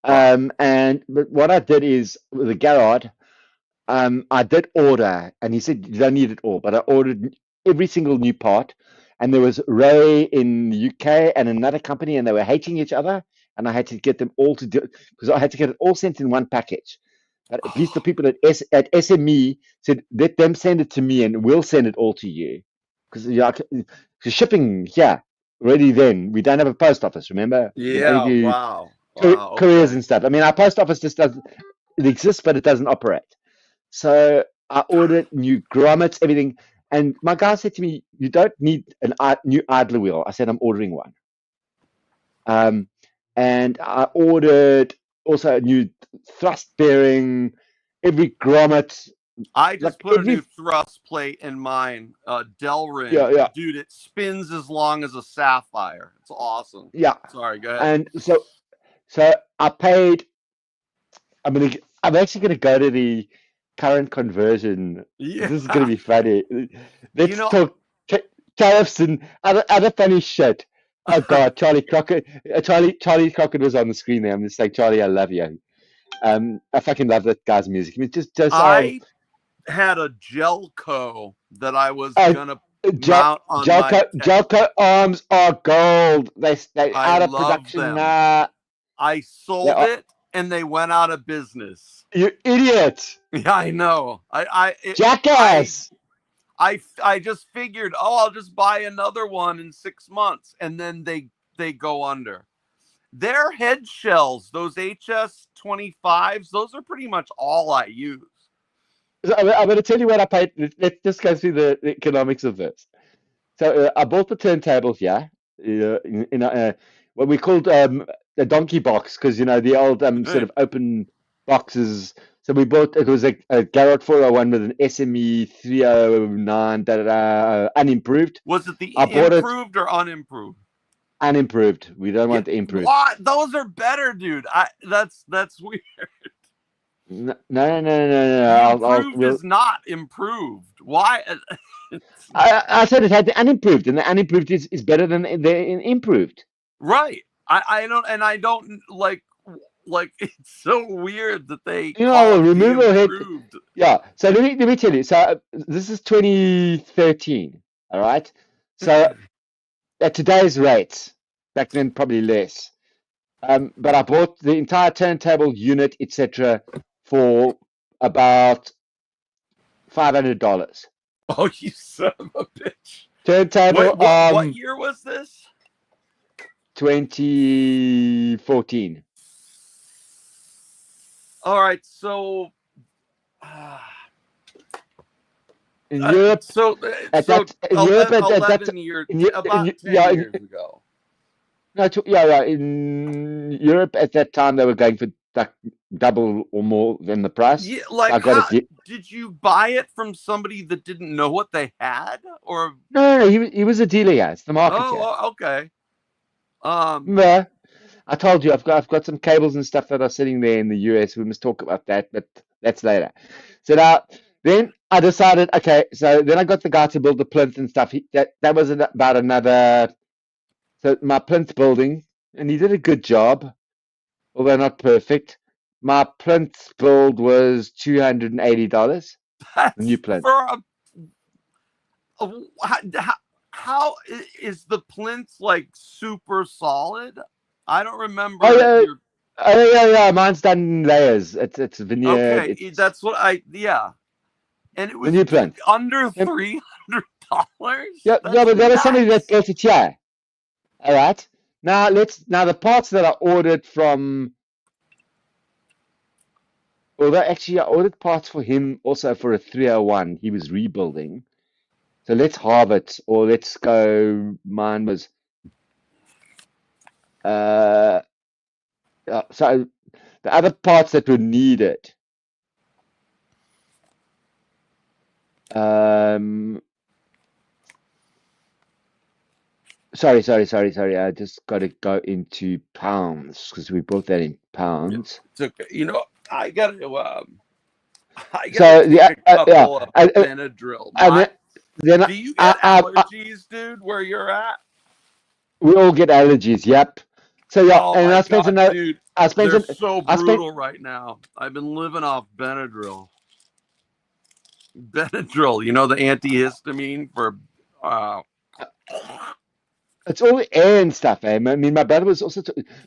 but what I did is with the Garrod, I did order, and he said you don't need it all, but I ordered every single new part, and there was Ray in the UK and another company, and they were hating each other, and I had to get them all to do because I had to get it all sent in one package. But at least the people at SME said, let them send it to me and we'll send it all to you. Because shipping here, already then, we don't have a post office, remember? Yeah, wow. Couriers and stuff. I mean, our post office just doesn't, it exists, but it doesn't operate. So I ordered new grommets, everything. And my guy said to me, you don't need a new idler wheel. I said, I'm ordering one. And I ordered also a new thrust bearing, every grommet. I just put a new thrust plate in mine, Delrin. Yeah. Dude, it spins as long as a sapphire. It's awesome. Yeah. Sorry, go ahead. And so I paid. I'm actually gonna go to the current conversion. Yeah. This is gonna be funny. Let's talk tariffs and other funny shit. Oh God, Charlie Crockett was on the screen there. I'm just like, Charlie, I love you. I fucking love that guy's music. I mean, I had a Gelco that I was gonna mount on Gelco arms are gold. They out of production now. I sold it and they went out of business. You idiot! Yeah, I know. Jackass! I just figured, I'll just buy another one in 6 months, and then they go under. Their head shells, those HS25s, those are pretty much all I use. So I'm going to tell you what I paid. Let's just go through the economics of this. So I bought the turntable here in what we called a donkey box, because the old sort of open boxes. So we bought, it was a Garrett 401 with an SME 309 unimproved. Was it the improved or unimproved? Unimproved. We don't want the improved. What? Those are better, dude. That's weird. No. Improved is not improved. Why? I said it had the unimproved, and the unimproved is better than the improved. Right. I don't like it's so weird that they removal head. Yeah. So let me tell you. So this is 2013. All right. So at today's rates, back then probably less. But I bought the entire turntable unit, etc., for about $500. Oh, you son of a bitch! Turntable. What year was this? 2014. All right, so in Europe, about 10 years ago. No, in Europe at that time they were going for double or more than the price. Yeah, did you buy it from somebody that didn't know what they had, or no? He was a dealer. Yeah, it's the market. Oh, okay. Yeah. I told you I've got some cables and stuff that are sitting there in the US. We must talk about that, but that's later. So now, then I decided, okay. So then I got the guy to build the plinth and stuff. That was about another. So my plinth building, and he did a good job, although not perfect. My plinth build was $280. New plinth. How is the plinth like super solid? I don't remember. Oh yeah. Mine's done in layers. It's veneer. Okay, that's what and it was under $300. Yeah, but there was somebody that built it here. All right. Now the parts that I ordered from. Although actually I ordered parts for him also for a 301. He was rebuilding. So let's halve it, or let's go. Mine was Uh, so the other parts that were needed. Um, sorry. I just got to go into pounds because we bought that in pounds. It's okay. You know, I gotta I gotta So take yeah, a couple of and, Benadryl. and then Do you get I allergies, dude, where you're at? we all get allergies. Yep. So yeah, Oh and my I spent god, another. dude. I spent They're an, so I spent brutal right now. I've been living off Benadryl. Benadryl, you know, the antihistamine for uh It's all air and stuff, eh? I mean, my brother was also.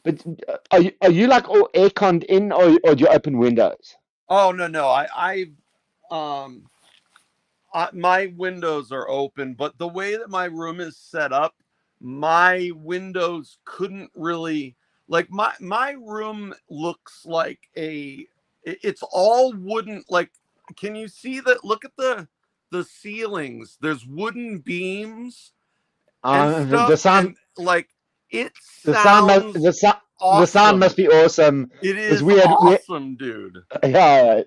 But are you like all air conned in, or do you open windows? oh no. Um my windows are open, but the way that my room is set up, my windows couldn't really like my room looks like it's all wooden. Like, can you see that? Look at the ceilings. There's wooden beams and The stuff, sound, and like it the sound, sounds the sound must awesome. be awesome It because is we awesome, dude. yeah.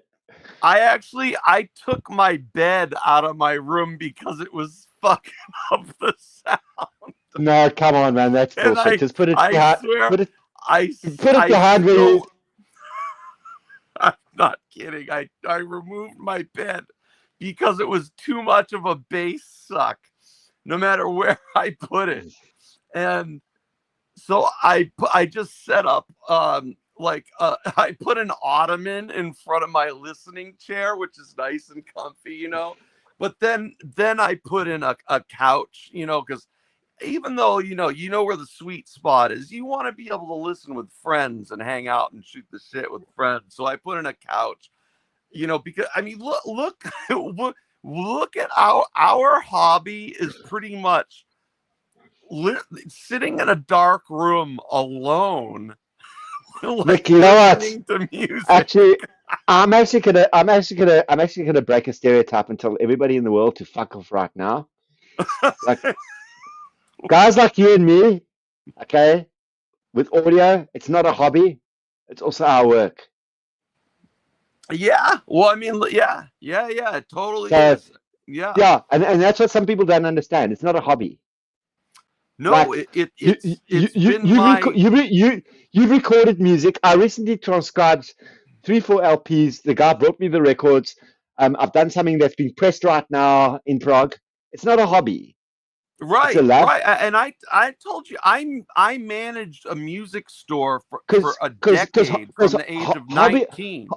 I took my bed out of my room because it was fucking up the sound. No, come on, man, that's And bullshit. Just put it I behind, swear put it I behind where you. still I'm not kidding. I removed my bed because it was too much of a bass suck no matter where I put it. And so I just set up I put an ottoman in front of my listening chair, which is nice and comfy, you know. But then I put in a couch, you know, because even though you know where the sweet spot is, you want to be able to listen with friends and hang out and shoot the shit with friends. So I put in a couch, you know, because I mean look look at our hobby is pretty much sitting in a dark room alone, like Look, you know what? listening to music. Actually, I'm actually gonna break a stereotype and tell everybody in the world to fuck off right now. Like guys like you and me, okay, with audio, it's not a hobby. It's also our work. Yeah, well, I mean, yeah, it totally So is. Yeah, yeah, and that's what some people don't understand. It's not a hobby. no, Like it, it you it's it's been my you've recorded music. I recently transcribed 3 4 LPs. The guy brought me the records. I've done something that's being pressed right now in Prague. It's not a hobby. It's a love. right, and I told you I managed a music store for Because a because because decade because from the age of hobby 19.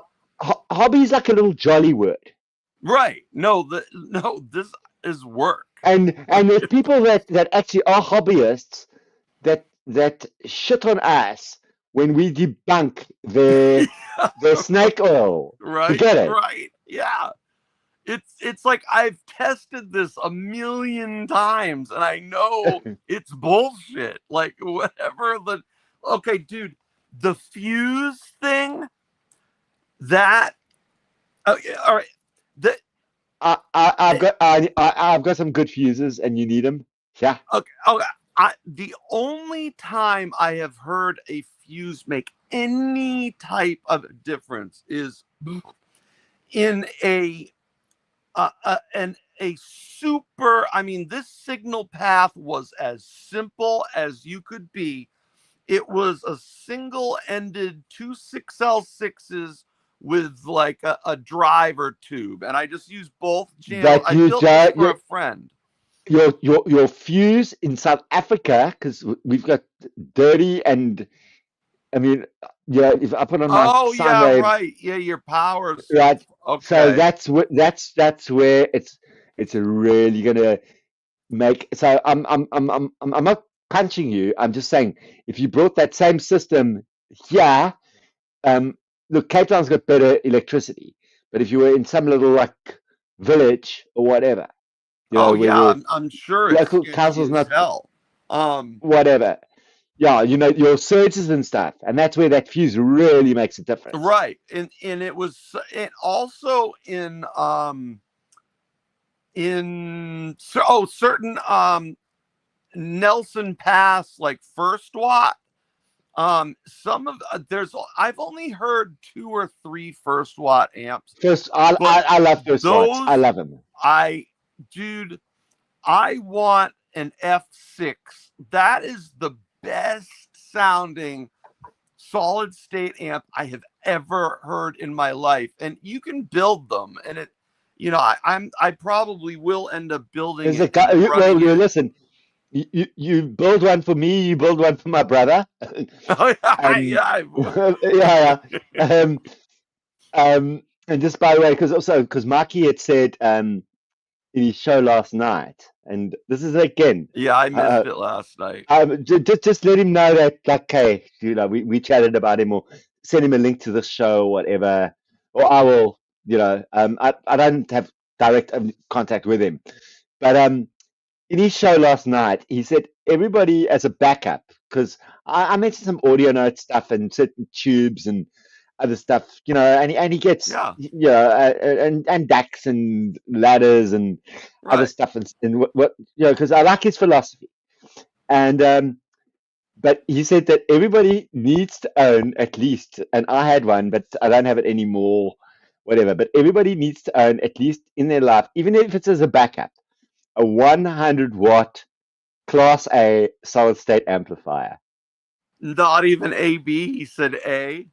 hobby is like a little jolly word. Right? No, this is work. And there's people that actually are hobbyists that shit on us when we debunk their snake oil. Right, Forget it. right, yeah. It's like I've tested this a million times and I know it's bullshit. Like whatever the okay, dude, the fuse thing that okay, all right. The I've got some good fuses, and you need them. Yeah, okay, the only time I have heard a fuse make any type of difference is in a super, I mean, this signal path was as simple as you could be. It was a single ended 2 6L6s with like a driver tube, and I just used both channels. that I you built this for your a friend. your fuse in South Africa, because we've got dirty, and I mean, yeah, if I put on my Oh sine yeah, wave, right, yeah, your powers. right, so Okay. that's where it's really gonna make. So I'm not punching you. I'm just saying, if you brought that same system here, um, look, Cape Town's got better electricity, but if you were in some little like village or whatever, Oh where yeah, the I'm sure it's local sketchy council's as not hell. Um, whatever, yeah, your surges and stuff, and that's where that fuse really makes a difference. right, and it was it also in certain Nelson Pass, like first watt. Some of I've only heard 2 or 3 first watt amps, First, but I love first watts. I those love them. dude, I want an F6. That is the best sounding solid state amp I have ever heard in my life. And you can build them, and it, I probably will end up building There's a it guy. and Well, running it. listen. You build one for me. You build one for my brother. Oh yeah, And yeah. yeah, yeah. And just by the way, because Mikey had said in his show last night, and this is again, Yeah, I missed it last night. just let him know that, like, hey, we chatted about him, or send him a link to this show, or whatever, or I will, I don't have direct contact with him, but in his show last night, he said everybody as a backup, because I mentioned some audio note stuff and certain tubes and other stuff, and he gets, Yeah, and DACs and ladders and other right. stuff, and what, because I like his philosophy. And but he said that everybody needs to own at least, and I had one, but I don't have it anymore, whatever. But everybody needs to own at least in their life, even if it's as a backup, a 100-watt Class A solid state amplifier. Not even AB. He said A.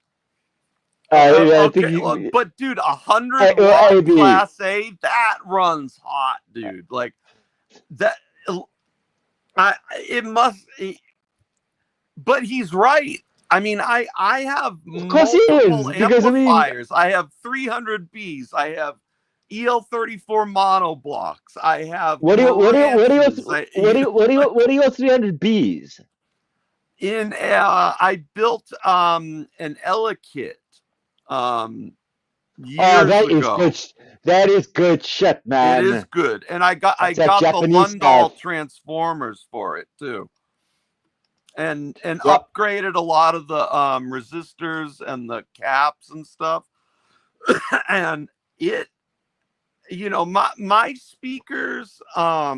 I Okay, think but dude, 100-watt AB. Class A, that runs hot, dude. Like that. It must. But he's right. I mean, I have Of course he multiple is, because amplifiers. I have 300Bs. I have EL34 mono blocks. I have what are branches. what are your 300Bs? I built an Ella kit Oh, years ago. That is good shit, It man. is good, and I got That's the Japanese Lundahl stuff. transformers for it too, and Yep. upgraded a lot of the resistors and the caps and stuff. And it, my speakers, Are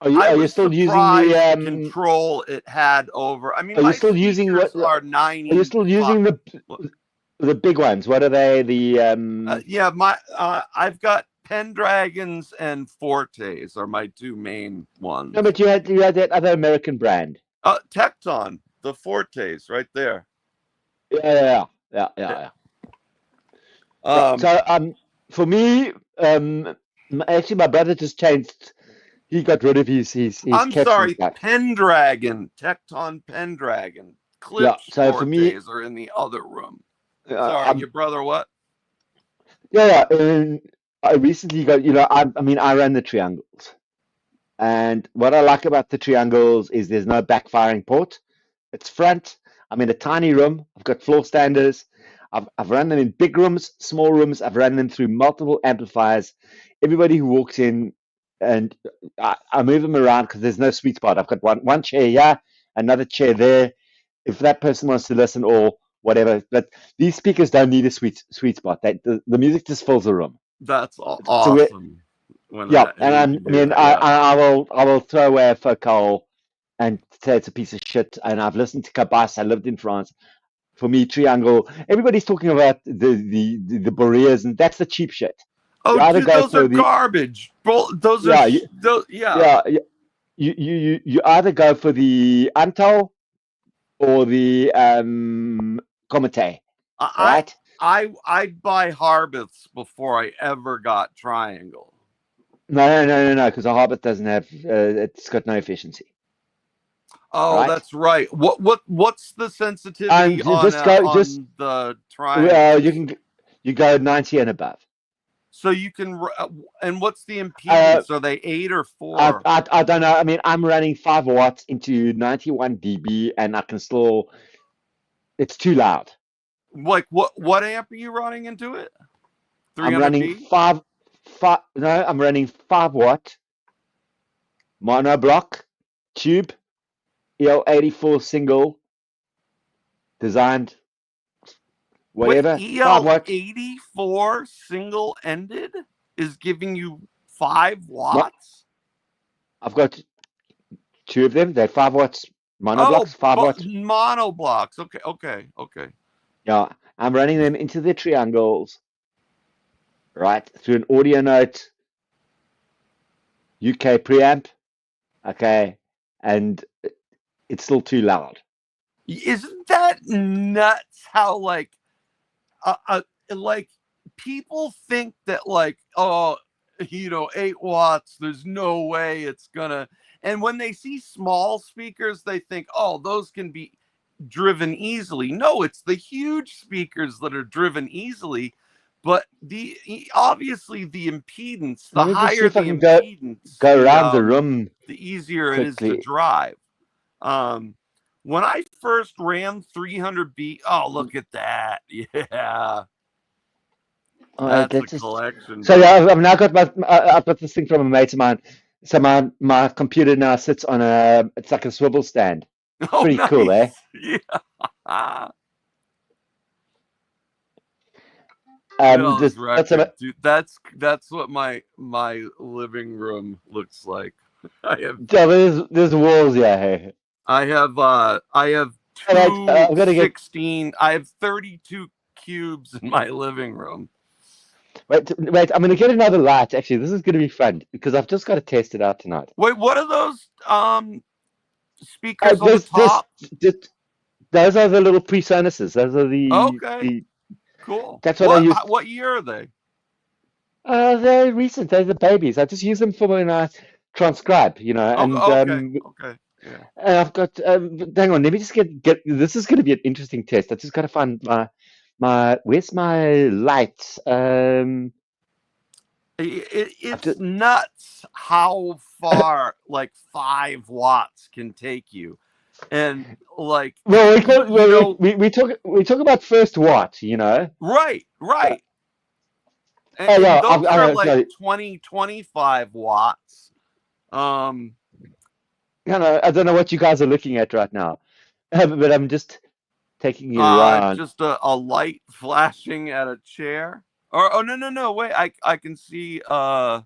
I you was still using surprised the the control it had over. I mean, Are you my still using speakers are Are you still using 95. the big ones? What are they? Yeah, I've got Pendragons and Fortes are my 2 main ones. No, but you had that other American brand. Tecton, the Fortes, right there. Yeah. So for me, actually, my brother just changed. He got rid of his I'm caps and sorry, stuff. Pendragon, Tecton Pendragon. Yeah. Clips So for me, Fortes are in the other room. Sorry, your brother what? yeah. And I recently got. I ran the triangles, and what I like about the triangles is there's no backfiring port. It's front. I'm in a tiny room. I've got floor standers. I've run them in big rooms, small rooms. I've run them through multiple amplifiers. Everybody who walks in, and I move them around because there's no sweet spot. I've got one chair here, another chair there. If that person wants to listen or whatever, but these speakers don't need a sweet spot. The music just fills the room. That's So awesome. yeah, When you can do that, yeah. I will throw away a focal and say it's a piece of shit. And I've listened to Cabas. I lived in France. For me, Triangle. Everybody's talking about the Boreas, and that's the cheap shit. Oh, dude, those are garbage. Those are yeah. You either go for the Antal or the Comite, right? I'd buy Harbiths before I ever got Triangle. No, because a Hobbit doesn't have. It's got no efficiency. Oh, right? That's right. What's the sensitivity on the Triangle? You go 90 and above. So you can, and what's the impedance? Are they 8 or 4? I don't know. I mean, I'm running 5 watts into 91 dB, and I can still. It's too loud. Like what amp are you running into it? 300B? I'm running 5. No, I'm running 5 watt mono block tube EL84 single designed. Whatever. Wait, EL84 single ended is giving you 5 watts? I've got 2 of them. They're 5 watts monoblocks, 5 watts. Monoblocks. Okay. Yeah, I'm running them into the triangles, right, through an audio note UK preamp, okay, and it's still too loud. Isn't that nuts? How like people think that 8 watts, there's no way it's gonna. And when they see small speakers, they think, oh, those can be driven easily. No, it's the huge speakers that are driven easily. But obviously the impedance, the Let me just see higher if I the can impedance, go around the room the easier it is to quickly. drive. When I first ran 300B, oh, look at that. Yeah. That's a collection. So yeah, I've now got I've got this thing from a mate of mine. So my computer now sits on it's like a swivel stand. Oh, Pretty nice. cool, eh? Yeah. Dude, that's what my living room looks like. There's walls, yeah. Hey. I have I'm gonna get 16. I have 32 cubes in my living room. wait. I'm gonna get another light. Actually, this is gonna be fun because I've just got to test it out tonight. Wait, what are those speakers on the top? Those are the little PreSonuses. Those are Okay. Cool. That's what I use. What year are they? They're recent. They're the babies. I just use them for when I transcribe, Okay. Yeah. And I've got. Hang on. Let me just get. This is going to be an interesting test. I just got to find my. Where's my lights? It's nuts how far 5 watts can take you, and we talk about first watt, Right. And, yeah, those are 20-25 watts. I don't know what you guys are looking at right now, but I'm just taking you around. Just a light flashing at a chair. Or no, wait, I can see I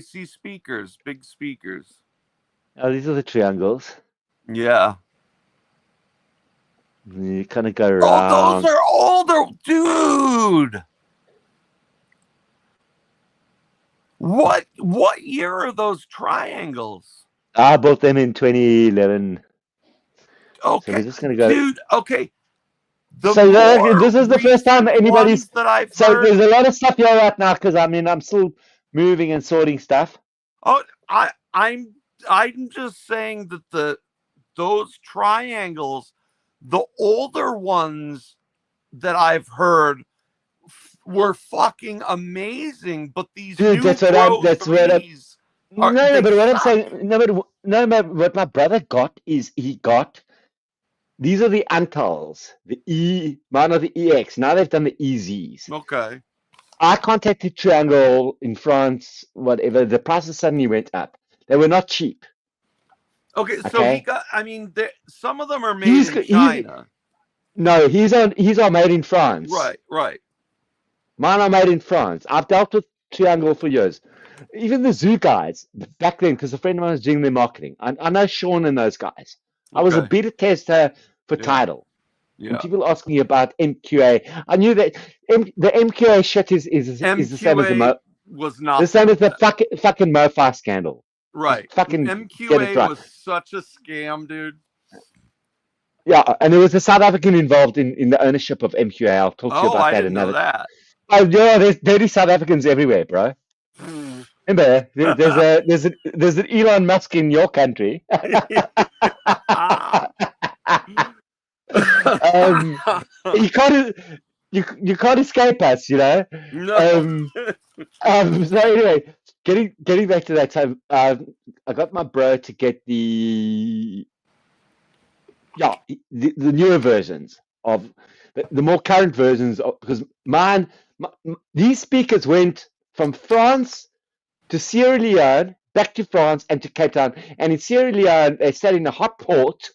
see speakers, big speakers. Oh, these are the triangles. Yeah. You kind of go around. Oh, those are older, dude. What year are those triangles? I bought them in 2011. Okay, so we're just gonna go. Dude. Okay. This is the first time anybody's. That I've heard. There's a lot of stuff here right now because I'm still moving and sorting stuff. Oh, I'm just saying that those triangles, the older ones that I've heard were fucking amazing, but these Dude, but what my brother got is these are the Antals, mine are the EX. Now they've done the EZs. Okay. I contacted Triangle in France, whatever. The prices suddenly went up. They were not cheap. Okay, so he got. I mean, some of them are made in China. No, he's are made in France. Right. Mine are made in France. I've dealt with Triangle for years. Even the Zoo guys back then, because a friend of mine was doing their marketing. I know Sean and those guys. Okay. I was a beta tester for Tidal. Yeah. And people ask me about MQA. I knew that the MQA shit is the same as the same as the fucking MoFi scandal. Right. Fucking MQA was such a scam, dude. Yeah, and there was a South African involved in the ownership of MQA. I'll talk to you about that another. That. Oh yeah, there's dirty South Africans everywhere, bro. Remember, there's an Elon Musk in your country. You can't escape us, No. So anyway, getting back to that time, I got my bro to get the newer versions of the more current versions because these speakers went from France to Sierra Leone, back to France and to Cape Town, and in Sierra Leone they stayed in a hot port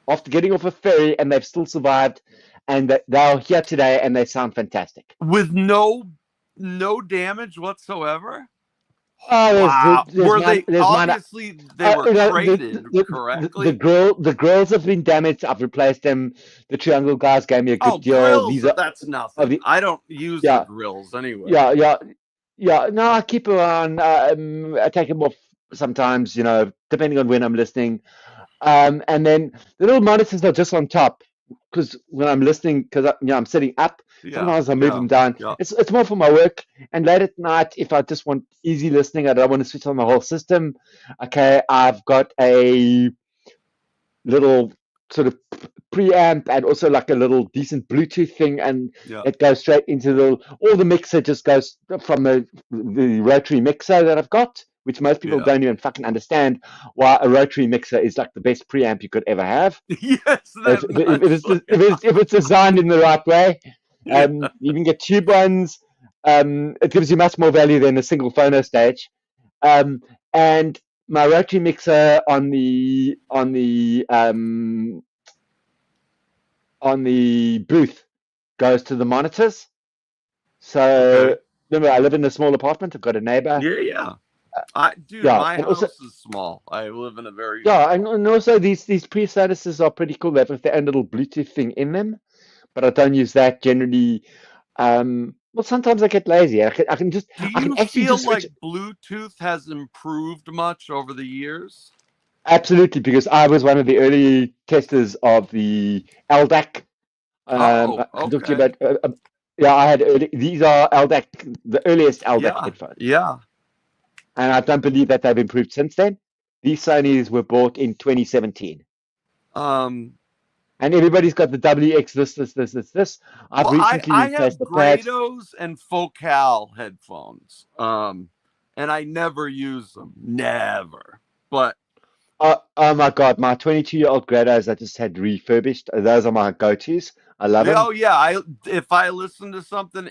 after getting off a ferry, and they've still survived, and they're here today, and they sound fantastic with no damage whatsoever. Oh, Wow. there's Were mine. they There's mine. obviously they were You know, traded correctly? the grills have been damaged. I've replaced them. The Triangle guys gave me a Oh, good deal. grills, These are that's of nothing. the I don't use the yeah grills anyway. yeah. Yeah, no, I keep them on. I take them off sometimes, depending on when I'm listening. And then the little monitors are just on top because when I'm listening, because I'm sitting up, Yeah, sometimes I move yeah, them down. yeah, It's more for my work. And late at night, if I just want easy listening, I don't want to switch on the whole system. Okay, I've got a little sort of preamp and also like a little decent Bluetooth thing, and yeah, it goes straight into all the mixer just goes from the rotary mixer that I've got, which most people yeah. don't even fucking understand why a rotary mixer is like the best preamp you could ever have. Yes, If, that if, if, nuts. it's, if it's designed in the right way, Yeah. you can get tube ones. It gives you much more value than a single phono stage. Um, and my rotary mixer on the booth goes to the monitors. So Okay. remember, I live in a small apartment. I've got a neighbor. Yeah, yeah. Dude, Yeah, my and also house is small. I live in a very yeah, small. and also these pre-statuses are pretty cool. They have their own little Bluetooth thing in them, but I don't use that generally. Well, sometimes I get lazy. Do I can you actually feel just switch like Bluetooth has improved much over the years? absolutely because I was one of the early testers of the LDAC. Oh, I can talk to you okay. about. Yeah, I had these are LDAC, the earliest LDAC Yeah, headphones, yeah. and I don't believe that they've improved since then. These Sonys were bought in 2017, Um, and everybody's got the WX this. I've well, recently I have replaced the pads. Grados and Focal headphones. And I never use them. Never. But Oh my God, my 22-year-old Grados I just had refurbished. Those are my go-tos. I love them. oh yeah, I if I listen to something,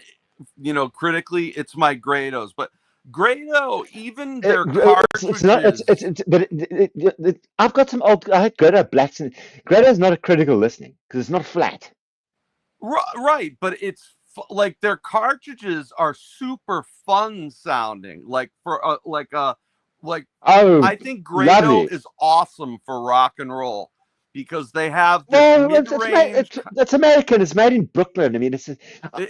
critically, it's my Grados. But Grado, even their It's not. cartridges. But I've got some old. I had Greta Blacks, and Greta is not a critical listening because it's not flat. Right, but it's like their cartridges are super fun sounding. Like for like Oh, I think Grado lovely. is awesome for rock and roll because they have this Well, mid-range. it's American. It's made in Brooklyn. I mean, It's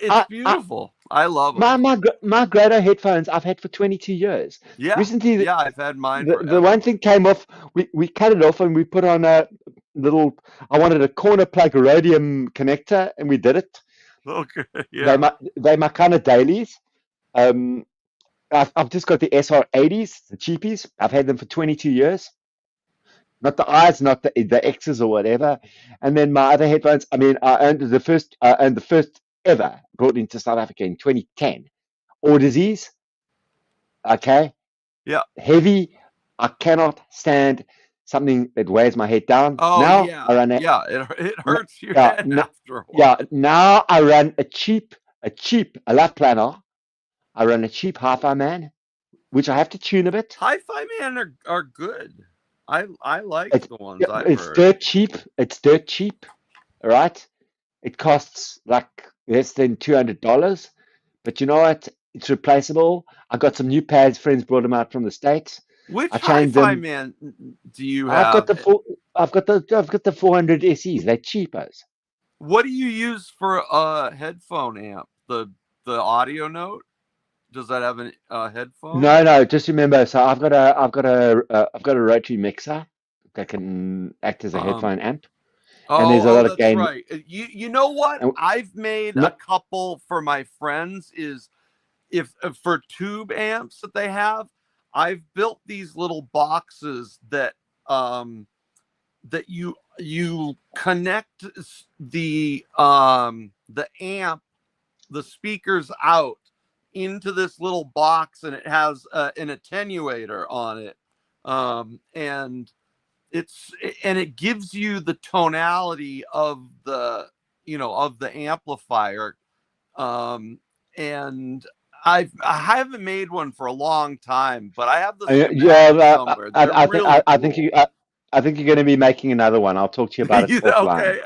I beautiful. I love them. my Greta headphones I've had for 22 years. Yeah, Recently, yeah. I've had mine the forever. one thing came off. We cut it off and we put on a little. I wanted a corner plug rhodium connector, and we did it. Okay, yeah. They my kind of dailies. Um, I've just got the SR80s, the cheapies. I've had them for 22 years. Not the I's, not the X's or whatever. And then my other headphones. I mean, I owned the first ever brought into South Africa in 2010. Audisies, okay, Yeah. heavy. I cannot stand something that weighs my head down. Oh Now yeah, I run a yeah. It hurts your yeah, head after a yeah. while. Now I run a lap planner. I run a cheap Hi-Fi Man, which I have to tune a bit. Hi-Fi Man are good. I like It's the ones I've it's heard. dirt cheap. It's dirt cheap. All right. It costs like less than $200, but you know what? It's replaceable. I got some new pads. Friends brought them out from the States. Which I changed Hi-Fi them. Man do you I've got have? the full. I've got the 400 SEs. They're cheapos. What do you use for a headphone amp? The audio note? Does that have a headphone? No. Just remember. So I've got a rotary mixer that can act as a Um. headphone amp, and there's a Oh, lot of that's gain. right. You know what? And I've made a no, couple for my friends. Is if for tube amps that they have, I've built these little boxes um that you connect the amp, the speakers out into this little box, and it has an attenuator on it, and it gives you the tonality of the amplifier, and I haven't made one for a long time, but I have the schematics somewhere. They're really I think cool. I think you're going to be making another one. I'll talk to you about it offline. Okay,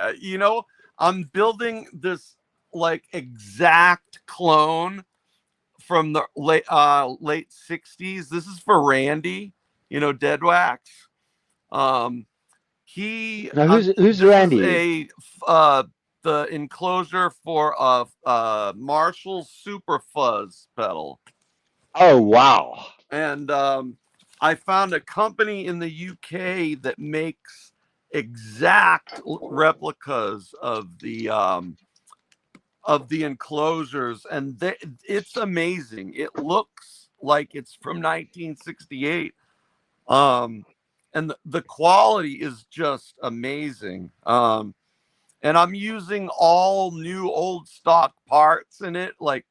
I'm building this like exact clone from the late 60s. This is for Randy, Dead Wax. He Now, who's this Randy? is the enclosure for a Marshall Super Fuzz pedal. Oh wow! And I found a company in the UK that makes exact replicas of the enclosures, and it's amazing. It looks like it's from 1968. And the quality is just amazing. And I'm using all new old stock parts in it, like,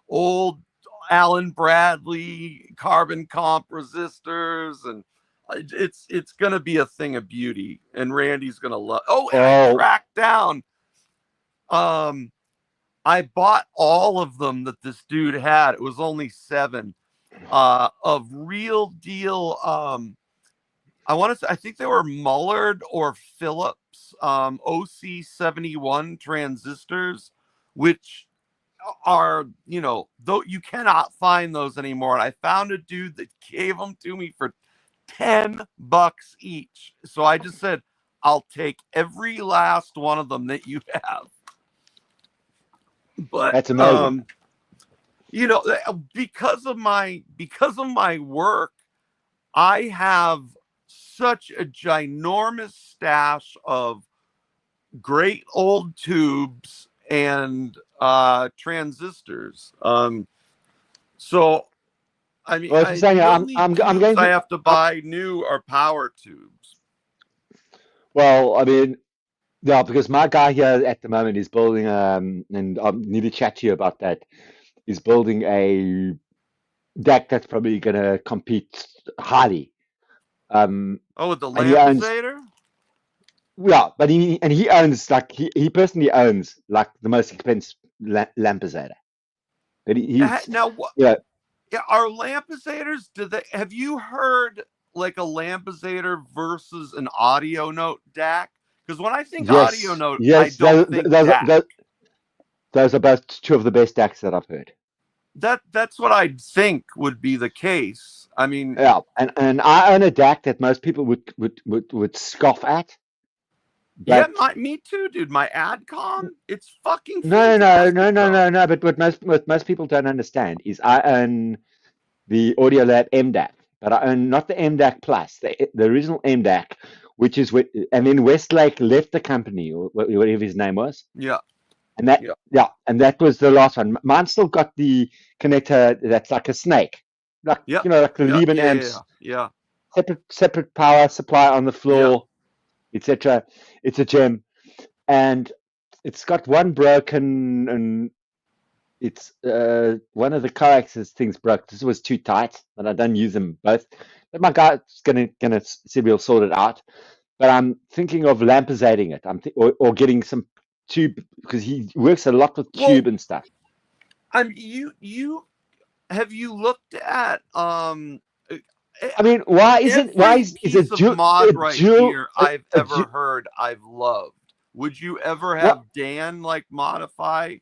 old Allen Bradley carbon comp resistors, and it's gonna be a thing of beauty, and Randy's gonna love. Oh, and I tracked down. I bought all of them that this dude had. It was only 7 of real deal. I think they were Mullard or Phillips OC71 transistors, which are, though you cannot find those anymore. And I found a dude that gave them to me for $10 each. So I just said, I'll take every last one of them that you have. But that's amazing. because of my work, I have such a ginormous stash of great old tubes and transistors. So I mean, Well, I'm going to... I have to buy new are power tubes. Well, I mean, yeah, because my guy here at the moment is building, and I need to chat to you about that. He's building a deck that's probably going to compete highly. With the Lampesator? Yeah, but he owns, like, he personally owns, like, the most expensive Lampesator. But he's now what? Yeah, are Lampesators? Have you heard like a Lampesator versus an Audio Note DAC? Because when I think Audio Note, I don't think DAC. Those are both 2 of the best DACs that I've heard. That's what I think would be the case. I mean, yeah, and I own a DAC that most people would scoff at. But me too, dude. My Adcom, it's fucking no. But what most people don't understand is I own the Audiolab MDAC, but I own not the MDAC Plus, the original MDAC, which is and then Westlake left the company, or whatever his name was. Yeah. And that was the last one. Mine still got the connector that's like a snake, like like the Lieben amps. Yeah. Separate power supply on the floor, etc. It's a gem, and it's got one broken, and it's one of the coaxes things broke. This was too tight, and I don't use them both. But my guy's gonna see we'll sort it out. But I'm thinking of lampesating it. Or getting some tube, because he works a lot with tube and stuff. You have you looked at I mean, why is a mod right here I've ever heard I've loved? Would you ever have Dan like modify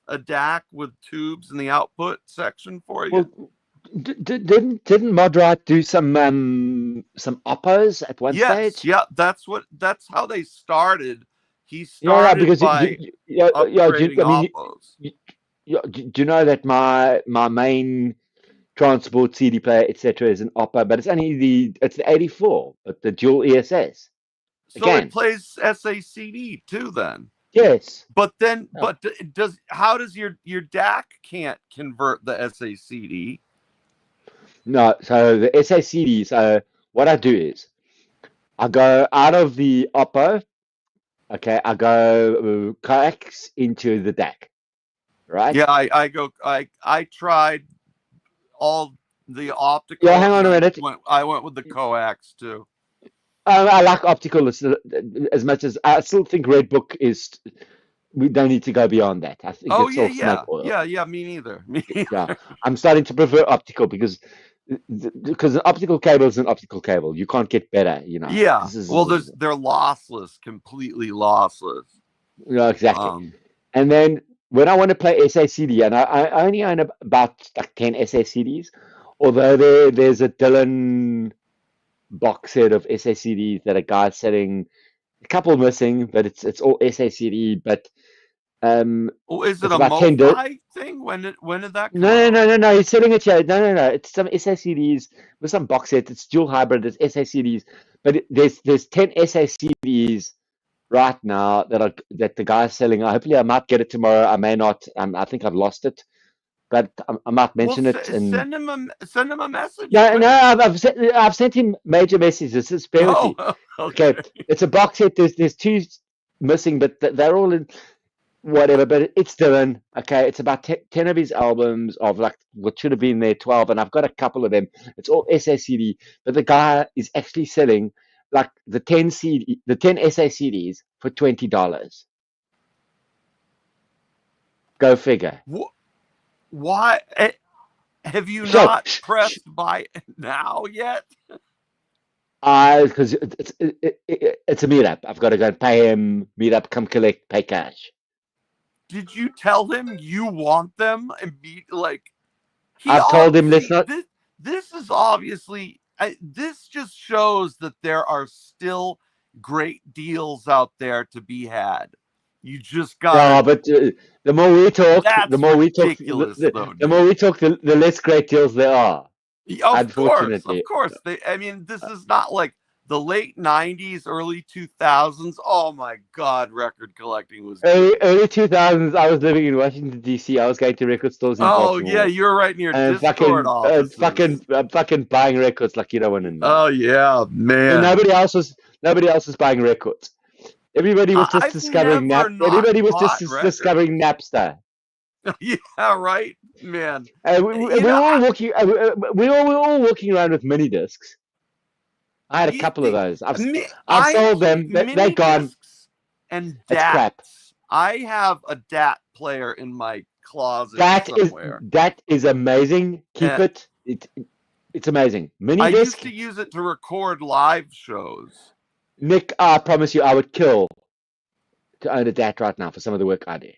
a DAC with tubes in the output section for you? Well, didn't Modrite do some oppos at one stage? Yeah, that's how they started. He started by upgrading oppos. Do you know that my main transport CD player, etc., is an oppo, but it's the 84, but the dual ESS. So it plays SACD too, then. Yes. But then, how does your DAC can't convert the SACD? No, so the SACD. So what I do is I go out of the oppo. Okay, I go coax into the DAC. Right? Yeah, I tried all the optical. Yeah, hang on a minute. I went with the coax too. I like optical as much as I still think Redbook is. We don't need to go beyond that. I think it's all smoke oil. Yeah. Me neither. Yeah, I'm starting to prefer optical because an optical cable is an optical cable. You can't get better, Yeah. They're lossless, completely lossless. Yeah, exactly. And then when I want to play SACD, and I only own about like 10 SACDs, although there's a Dylan box set of SACDs that a guy's selling, a couple missing, but it's all SACD. But Oh, is it it's a about 10. MoFi thing? When did that come No, out? no, no, no, no. He's selling it here. No, no, no. It's some SACDs with some box set. It's dual hybrid. It's SACDs, but there's 10 SACDs right now that the guy's selling. Hopefully, I might get it tomorrow. I may not. I think I've lost it, but I might Well, mention it. And send him a message. no, no, Quick. I've sent him major messages. Just bear with me. Oh, Okay, okay. it's a box set. There's two missing, but they're all in whatever. But it's Dylan. Okay, it's about 10 of his albums of like what should have been there 12, and I've got a couple of them. It's all SACD, but the guy is actually selling like the 10 SACDs for $20. Go figure. Why have you So, not pressed buy now yet? because it's a meetup. I've got to go and pay him. Meetup, come collect, pay cash. Did you tell him you want them and be like? I've told him let's not. This is obviously. This just shows that there are still great deals out there to be had. You just got. Yeah, but the more we talk, That's the more we talk, ridiculous, though, the more we talk, the less great deals there are. Of course, Unfortunately. of course. I mean, this is not like the late '90s, early 2000s. Oh my God, record collecting was good. Early 2000s, I was living in Washington, D.C. I was going to record stores in Oh Baltimore. yeah, you're right near And Discord offices. fucking buying records like you don't want to know. Oh yeah, man. And nobody else was buying records. Everybody was just I've discovering never not Everybody was bought just records. discovering Napster. Yeah, right, man. We're all walking. We're all walking around with mini discs. I had a couple of those. I've sold them. They're gone. And That's crap. DATs. I have a DAT player in my closet That somewhere. is amazing. Keep it. It's amazing. Mini I disc. used to use it to record live shows. Nick, I promise you, I would kill to own a DAT right now for some of the work I do.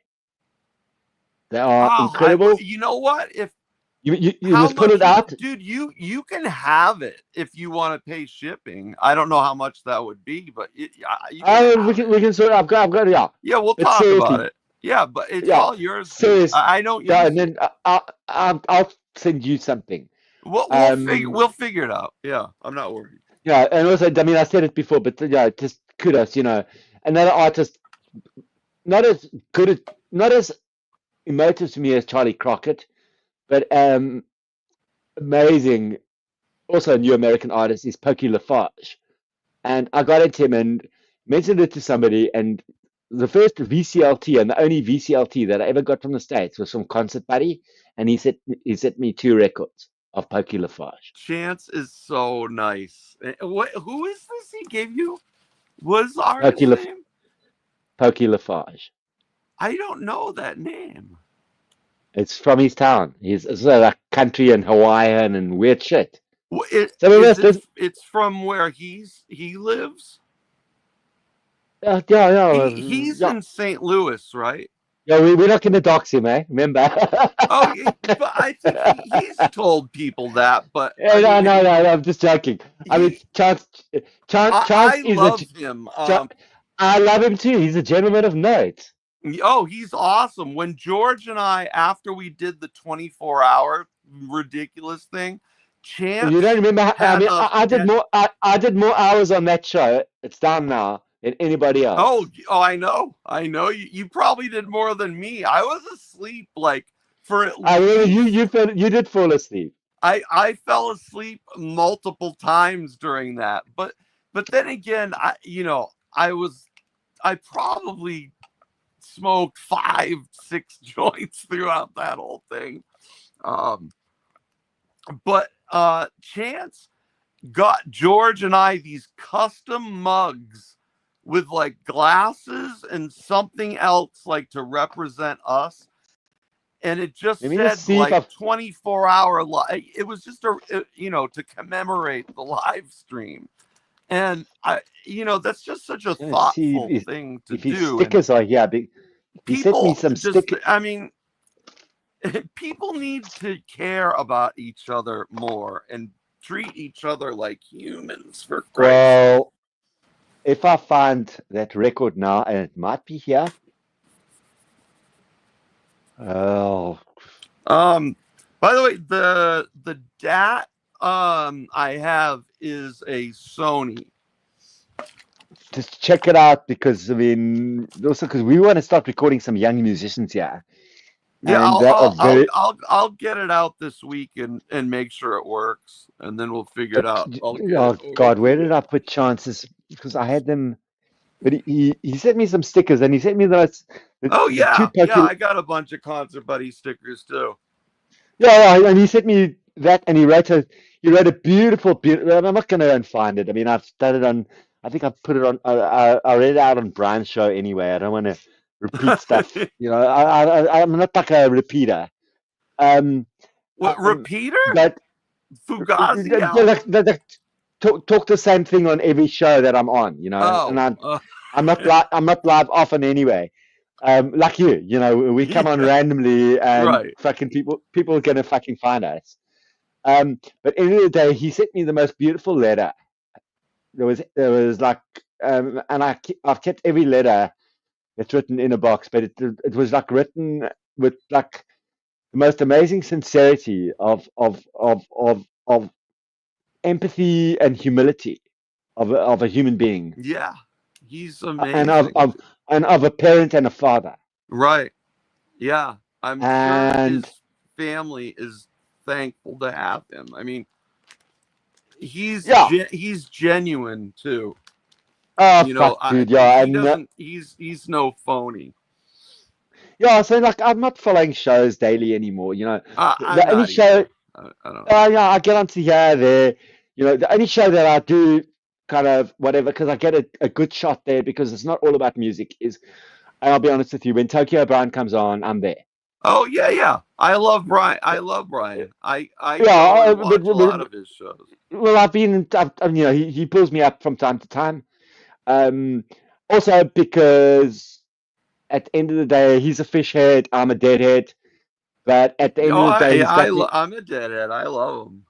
They are incredible. You know what? If you just pull it out, dude. You can have it if you want to pay shipping. I don't know how much that would be, but we can sort. I've got yeah. Yeah, we'll talk about it. Yeah, but it's all yours. Seriously, I don't. Yeah, and then I'll send you something. We'll figure it out. Yeah, I'm not worried. Yeah, and also, I mean, I said it before, but yeah, just kudos. Another artist, not as good, not as emotive to me as Charlie Crockett, but amazing. Also, a new American artist is Pokey Lafarge, and I got into him and mentioned it to somebody, and the first VCLT and the only VCLT that I ever got from the States was from Concert Buddy, and he sent me 2 records of Pokey Lafarge. Chance is so nice. Who is this he gave you? What is the artist's name? Pokey Lafarge. I don't know that name. It's from his town. He's like country and Hawaiian and weird shit. It's from where he lives? Yeah. He's in St. Louis, right? Yeah, we're not going to dox him, eh? Remember? But I think he's told people that. But no, I'm just joking. I mean, Chance I is love him. I love him too. He's a gentleman of note. Oh, he's awesome. When George and I, after we did the 24-hour ridiculous thing, Chance. You don't remember? I did more hours on that show. It's down now. Than anybody else. Oh, I know. You probably did more than me. I was asleep like for at least. You did fall asleep. I fell asleep multiple times during that. But then again, I probably smoked 5-6 joints throughout that whole thing. But Chance got George and I these custom mugs with like glasses and something else like to represent us, and it just said like 24-hour live. It was just to commemorate the live stream, and that's just such a thoughtful thing to do. Stickers are He sent me People some just, stickers. I mean, people need to care about each other more and treat each other like humans, for Christ's sake. Well, if I find that record now, and it might be here. Oh, By the way, the DAT I have is a Sony. just check it out because I mean, also because we want to start recording some young musicians here, Yeah, and that are very. I'll get it out this week and make sure it works, and then we'll figure it out. I'll get Oh it over God, to where you. did I put chances? Because I had them, but he sent me some stickers, and he sent me Oh the two yeah, popular. I got a bunch of Concert Buddy stickers too. Yeah, and he sent me that, and he wrote a beautiful. I'm not going to go and find it. I mean, I've done it on. I think I've put it on. I read it out on Brian's show anyway. I don't want to repeat stuff. You know, I'm not like a repeater. Um, What, repeater? but Fugazi like, album? talk the same thing on every show that I'm on. You know, and Oh, I'm not live often anyway. Like you know, we come on yeah, randomly and right. fucking people are gonna fucking find us. But at the end of the day, he sent me the most beautiful letter. There was like, and I've kept every letter that's written in a box, but it was like written with like the most amazing sincerity of empathy and humility of a human being, Yeah, he's and of amazing. of and of a parent and a father. Right. Yeah, I'm sure And his family is thankful to have him. I mean, yeah, he's genuine too. oh You know, fuck, dude, yeah, he and doesn't. He's no phony. yeah. So like, I'm not following shows daily anymore. You know, I'm the only not show, either. I don't either. yeah, I get onto here, there. You know, the only show that I do kind of whatever because I get a good shot there because it's not all about music. Is and I'll be honest with you, when Tokyo Brown comes on, I'm there. Oh yeah, yeah. I love Brian. I love Brian. I Yeah, go and watch a lot of his shows. well, you know, he pulls me up from time to time. Um, Also because at the end of the day, he's a fish head, I'm a deadhead. But at the end Oh, of the day, he's got me. I'm a deadhead. I love him.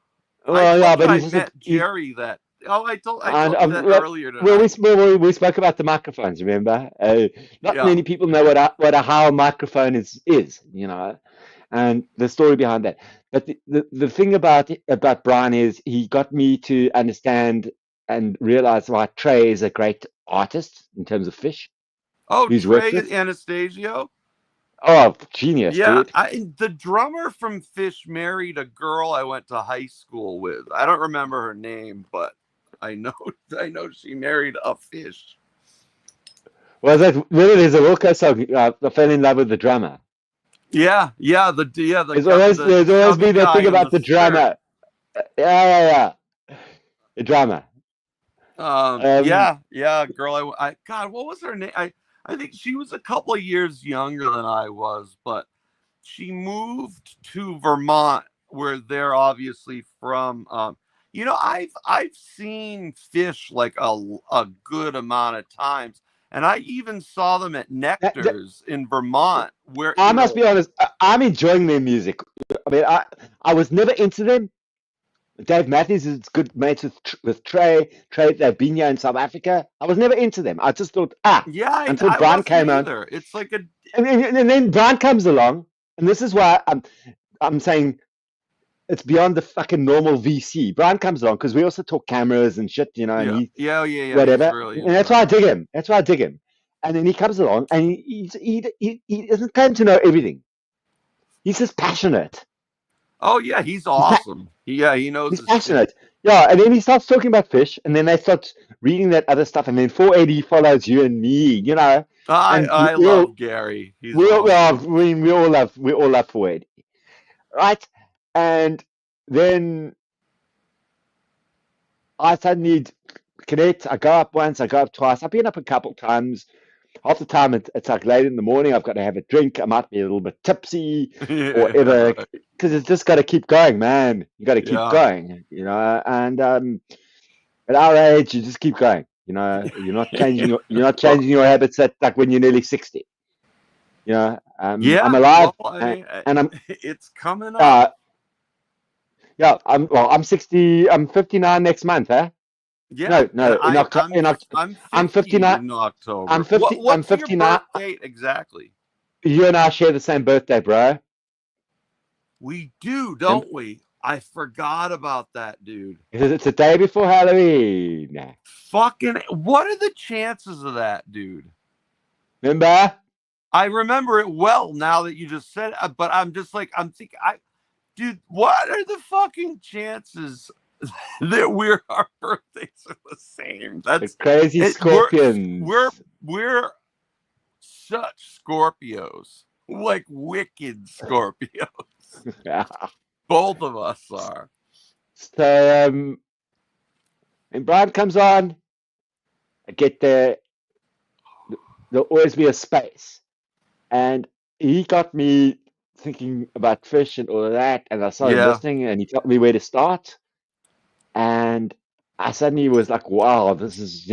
I Well, yeah, told you but I he's also met Jerry. That I and told you that well, earlier tonight. we spoke about the microphones. Remember, not Yeah. many people know what a how a microphone is. You know, and the story behind that. But the thing about Brian is he got me to understand and realize why Trey is a great artist in terms of fish Oh, he's worked Trey with. Anastasio. Oh, genius, Yeah, dude. the drummer from Fish married a girl I went to high school with. I don't remember her name, but I know I know she married a fish. Was that really? There's a Wilco song. I fell in love with the drummer. Yeah, the There's always chubby been that guy thing in about the the skirt. drummer. Yeah. The drummer. Um, Yeah, girl. God, what was her name? I think she was a couple of years younger than I was, but she moved to Vermont, where they're obviously from. You know, I've seen Fish like a good amount of times, and I even saw them at that- that- Nectar's in Vermont, where I must be honest. I'm enjoying their music. I mean, I was never into them. Dave Matthews is good mates with Trey. Trey, they've been here in South Africa. I was never into them. I just thought, yeah, until I Brian wasn't came on. either. It's like a And then Brian comes along. And this is why I'm saying it's beyond the fucking normal VC. Brian comes along because we also talk cameras and shit, you know, and yeah. He's whatever. really And that's why I interesting. dig him. That's why I dig him. And then he comes along and he doesn't claim to know everything. He's just passionate. Oh yeah, he's He's pa- awesome. Yeah, he knows he's his shit. passionate. Yeah, and then he starts talking about fish, and then they start reading that other stuff, and then 480 follows you and me, you know, and I love Gary. He's awesome. we all love 480, right? And then I suddenly connect. I go up once, I go up twice. I've been up a couple times. Half the time it's like late in the morning. I've got to have a drink. I might be a little bit tipsy or Yeah, whatever right. because it's just got to keep going, man. You got to keep Yeah. going, you know. And at our age, you just keep going. You know, you're not changing your Well, habits at like when you're nearly 60. You know, Yeah, I'm alive, well, I and, mean, and I'm it's coming up. yeah, I'm 60. I'm 59 next month, huh? Yeah, No, and in October. I'm I'm 50 59. in I'm October. 50. I'm What's your 59. birth date exactly? You and I share the same birthday, bro. We do, Remember? don't we? I forgot about that, dude. Because it's the day before Halloween. Fucking, what are the chances of that, dude? Remember? I remember it well now that you just said it, but I'm just like, I'm thinking, dude, what are the fucking chances that our birthdays are the same? The That's crazy it. We're scorpions. we're such Scorpios, like wicked Scorpios. Yeah. Both of us are. So, when Brian comes on, I get there. There'll always be a space. And he got me thinking about fish and all of that. And I started Yeah, listening and he told me where to start. And I suddenly was like, wow, this is,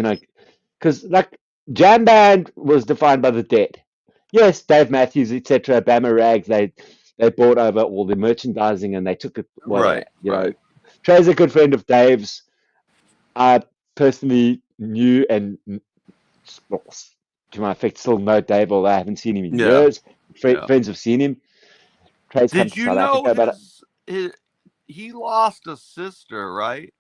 because like jam band was defined by the Dead. Yes, Dave Matthews, etc., Bama Rags, they brought over all the merchandising and they took it, whatever. right, right. Trey's a good friend of Dave's. I personally knew and well, to my effect still know Dave, although I haven't seen him in Yeah, years. yeah. Friends have seen him. Trey's come Did to you South know Africa, but his he lost a sister, right?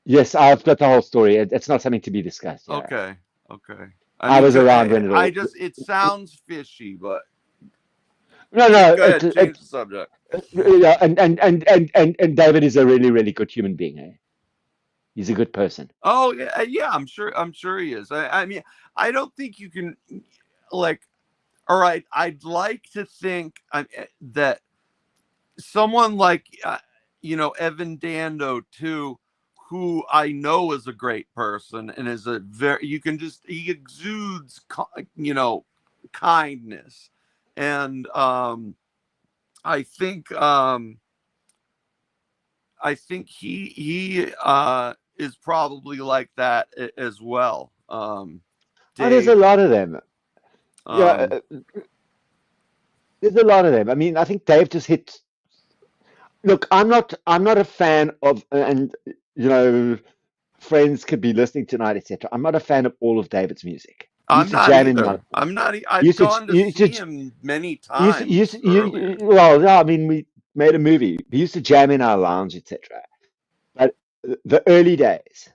yes, I've got the whole story. It's not something to be discussed. Yeah, Okay, okay. I I mean, was around when it I all. just it sounds fishy, but No, no, go ahead, change the subject. yeah, and David is a really, really good human being. Eh? He's a good person. Oh yeah, yeah. I'm sure he is. I mean, I don't think you can like. All right, I'd like to think that someone like Evan Dando too, who I know is a great person and is a very he exudes kindness, and I think he is probably like that as well. Oh, there's a Dave. lot of them. Yeah, Um, there's a lot of them. I mean, I think Dave just hit. Look, I'm not a fan of, and you know, friends could be listening tonight, etc. I'm not a fan of all of David's music. He used I'm to not jam in my. either. I'm not. He I've used to. gone to He used to. see him many He used to, he used times to, earlier. well, yeah, I mean, we made a movie. He used to jam in our lounge, etc. But the early days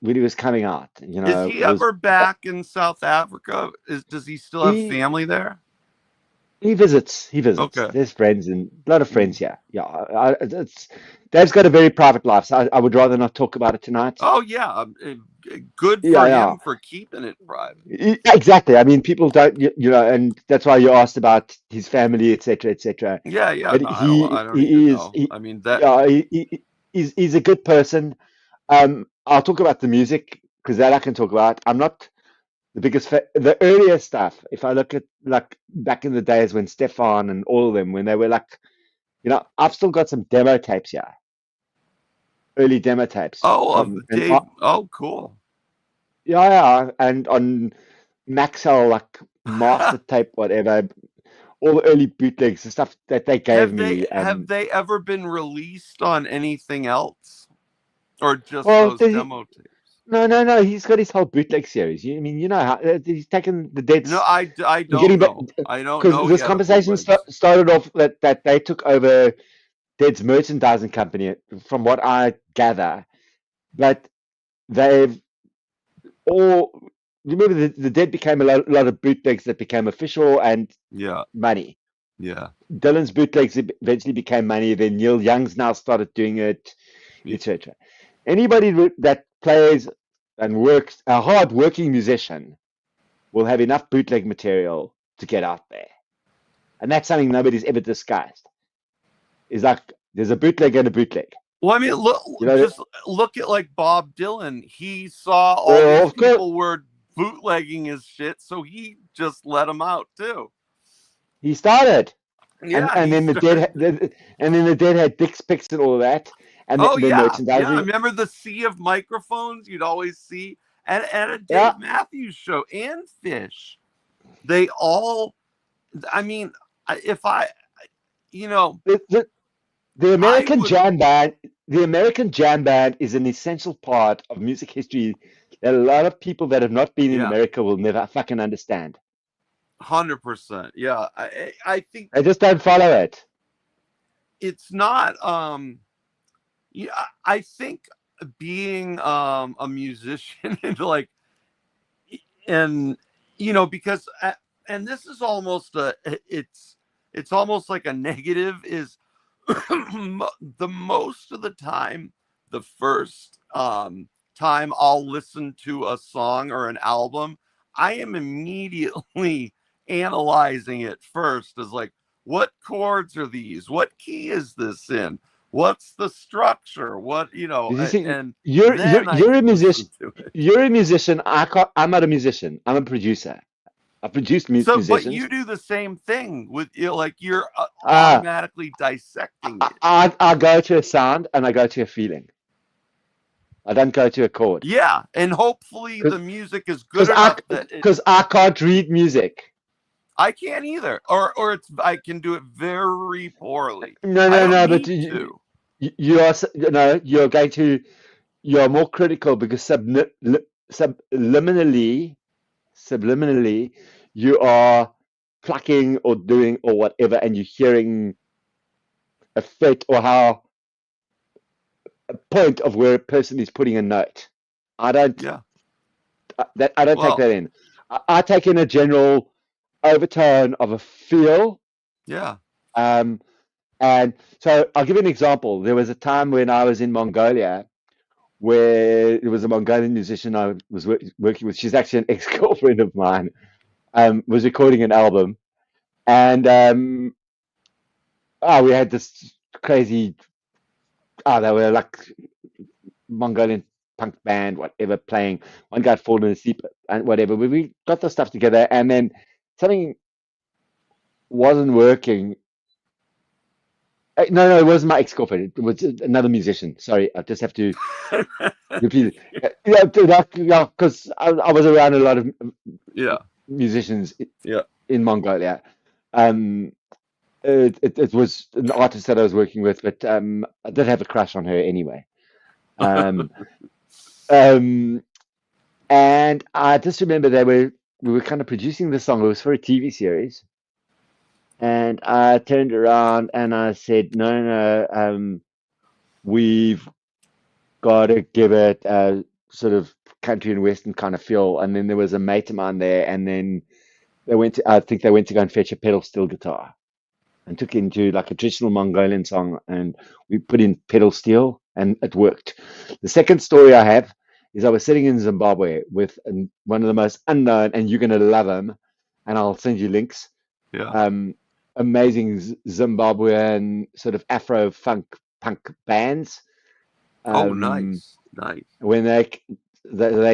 when he was coming out, Is he was ever back in South Africa? Does he still have he family there? he visits. He visits. Okay. There's friends and a lot of Mm. friends here. Yeah, it's Dave's got a very private life, so I would rather not talk about it tonight. Oh yeah, good Yeah, for yeah. him for keeping it private. Exactly. I mean, people don't, and that's why you asked about his family, etc., etc. Yeah, yeah. But No, he I don't need to he is know. I mean that. yeah, he's a good person. I'll talk about the music because that I can talk about. I'm not the biggest the earlier stuff. If I look at like back in the days when Stefan and all of them, when they were like, I've still got some demo tapes here, early demo tapes Oh, from of Dave. Oh, cool. yeah, yeah, and on Maxell like master tape, whatever, all the early bootlegs, the stuff that they gave me. Have they ever been released on anything else, or just Well, those demo tapes? no, no, no. He's got his whole bootleg series. I mean, you know how he's taken the No, Dead's. I He's don't getting back know. I don't because know this yet of conversation bootlegs. started off that they took over Dead's merchandising company, from what I gather. But they've all remember the Dead became a lot of bootlegs that became official and Yeah, money. yeah. Dylan's bootlegs eventually became money. Then Neil Young's now started doing it, etc. Anybody that plays and works, a hard working musician, will have enough bootleg material to get out there. And that's something nobody's ever discussed. Is like there's a bootleg and a bootleg. Well, I mean, You know, just look at like Bob Dylan. He saw all well, these of course, people were bootlegging his shit, so he just let them out too. he started, and Yeah, and he then started. and then the Dead had Dick's picks and all of that, and Oh the yeah, yeah. I merchandising. remember the sea of microphones you'd always see at a Yeah, Dave Matthews show and Fish. they all. I mean, if I, you know, The I American would. jam band, the American jam band is an essential part of music history that a lot of people that have not been in Yeah, America will never fucking understand. 100%. Yeah, I think They just don't follow it. it's not. Yeah, I think being a musician and like and because and this is almost it's almost like a negative is the most of the time the first time I'll listen to a song or an album, I am immediately analyzing it first as like, what chords are these, what key is this in, what's the structure, what You see, and you're you're then I you're a can musician. listen to it. You're a musician. I'm not a musician. I'm a producer. I produce So, but musicians. you do the same thing with like you're Uh, automatically dissecting I, it. I go to a sound and I go to a feeling. I don't go to a chord Yeah, and hopefully the because music is good because I enough that it. because I can't read music. I can't either, or it's I can do it very poorly. No, I no, don't no. But need to. you are you're going to you're more critical because subliminally you are plucking or doing or whatever, and you're hearing a fit or how a point of where a person is putting a note. I don't Yeah. I don't take Well. that in. I take in a general overtone of a feel. Yeah. Um, and so I'll give you an example. There was a time when I was in Mongolia where there was a Mongolian musician I was working with. She's actually an ex-girlfriend of mine. Was recording an album, and we had this crazy. They were like Mongolian punk band, whatever, playing. One guy had fallen asleep and whatever. We got the stuff together, and then something wasn't working. No, it wasn't my ex-girlfriend. It was another musician. Sorry, I just have to repeat it. Yeah, because I was around a lot of Yeah. musicians Yeah. in Mongolia. Um, it was an artist that I was working with, but I did have a crush on her anyway. Um, um, and I just remember we were kind of producing the song. It was for a TV series, and I turned around and I said, "No, no, we've got to give it a sort of country and western kind of feel." And then there was a mate of mine there, and then I think they went to go and fetch a pedal steel guitar and took it into like a traditional Mongolian song, and we put in pedal steel, and it worked. The second story I have is I was sitting in Zimbabwe with one of the most unknown, and you're gonna love him, and I'll send you links. Yeah. Um, Amazing Zimbabwean sort of Afro funk punk bands. Oh, Um, nice. Nice. when they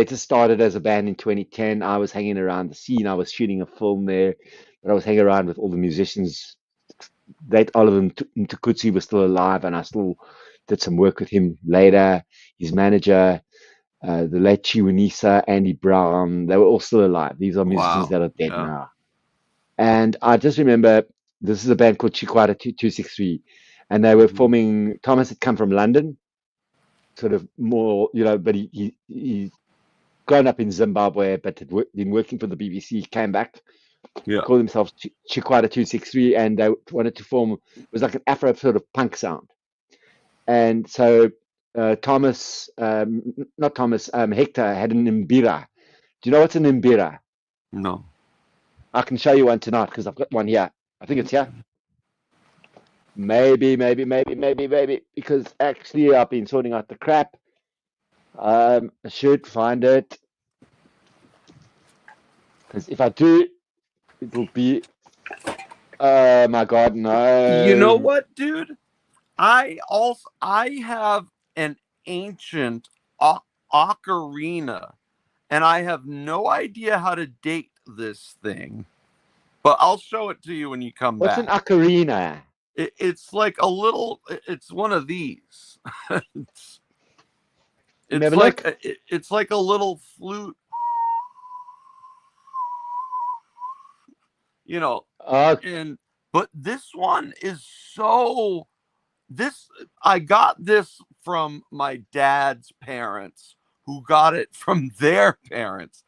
just started as a band in 2010, I was hanging around the scene. I was shooting a film there, but I was hanging around with all the musicians. That Oliver Ntukutsi was still alive, and I still did some work with him later. His manager, the late Chiwinisa, Andy Brown, they were all still alive. These are musicians Wow. that are dead Yeah. now. And I just remember this is a band called Chikwata 263, and they were Mhm. forming. Thomas had come from London, sort of more, but he grown up in Zimbabwe, but had been working for the BBC, came back, Yeah. called themselves Chikwata 263, and they wanted to form, it was like an Afro sort of punk sound. And so Thomas, not Thomas, Hector had an imbira. Do you know what's an imbira? No. I can show you one tonight because I've got one here. I think it's here. Maybe, because actually I've been sorting out the crap. I should find it because if I do, it'll be. Oh my God, You know no! what, dude? I have an ancient ocarina, and I have no idea how to date this thing, but I'll show it to you when you come What's an back. ocarina? It's like a little. It's one of these. it's Let me have it's a like look. it's like a little flute. you know, Oh, but this one is so this I got this from my dad's parents who got it from their parents.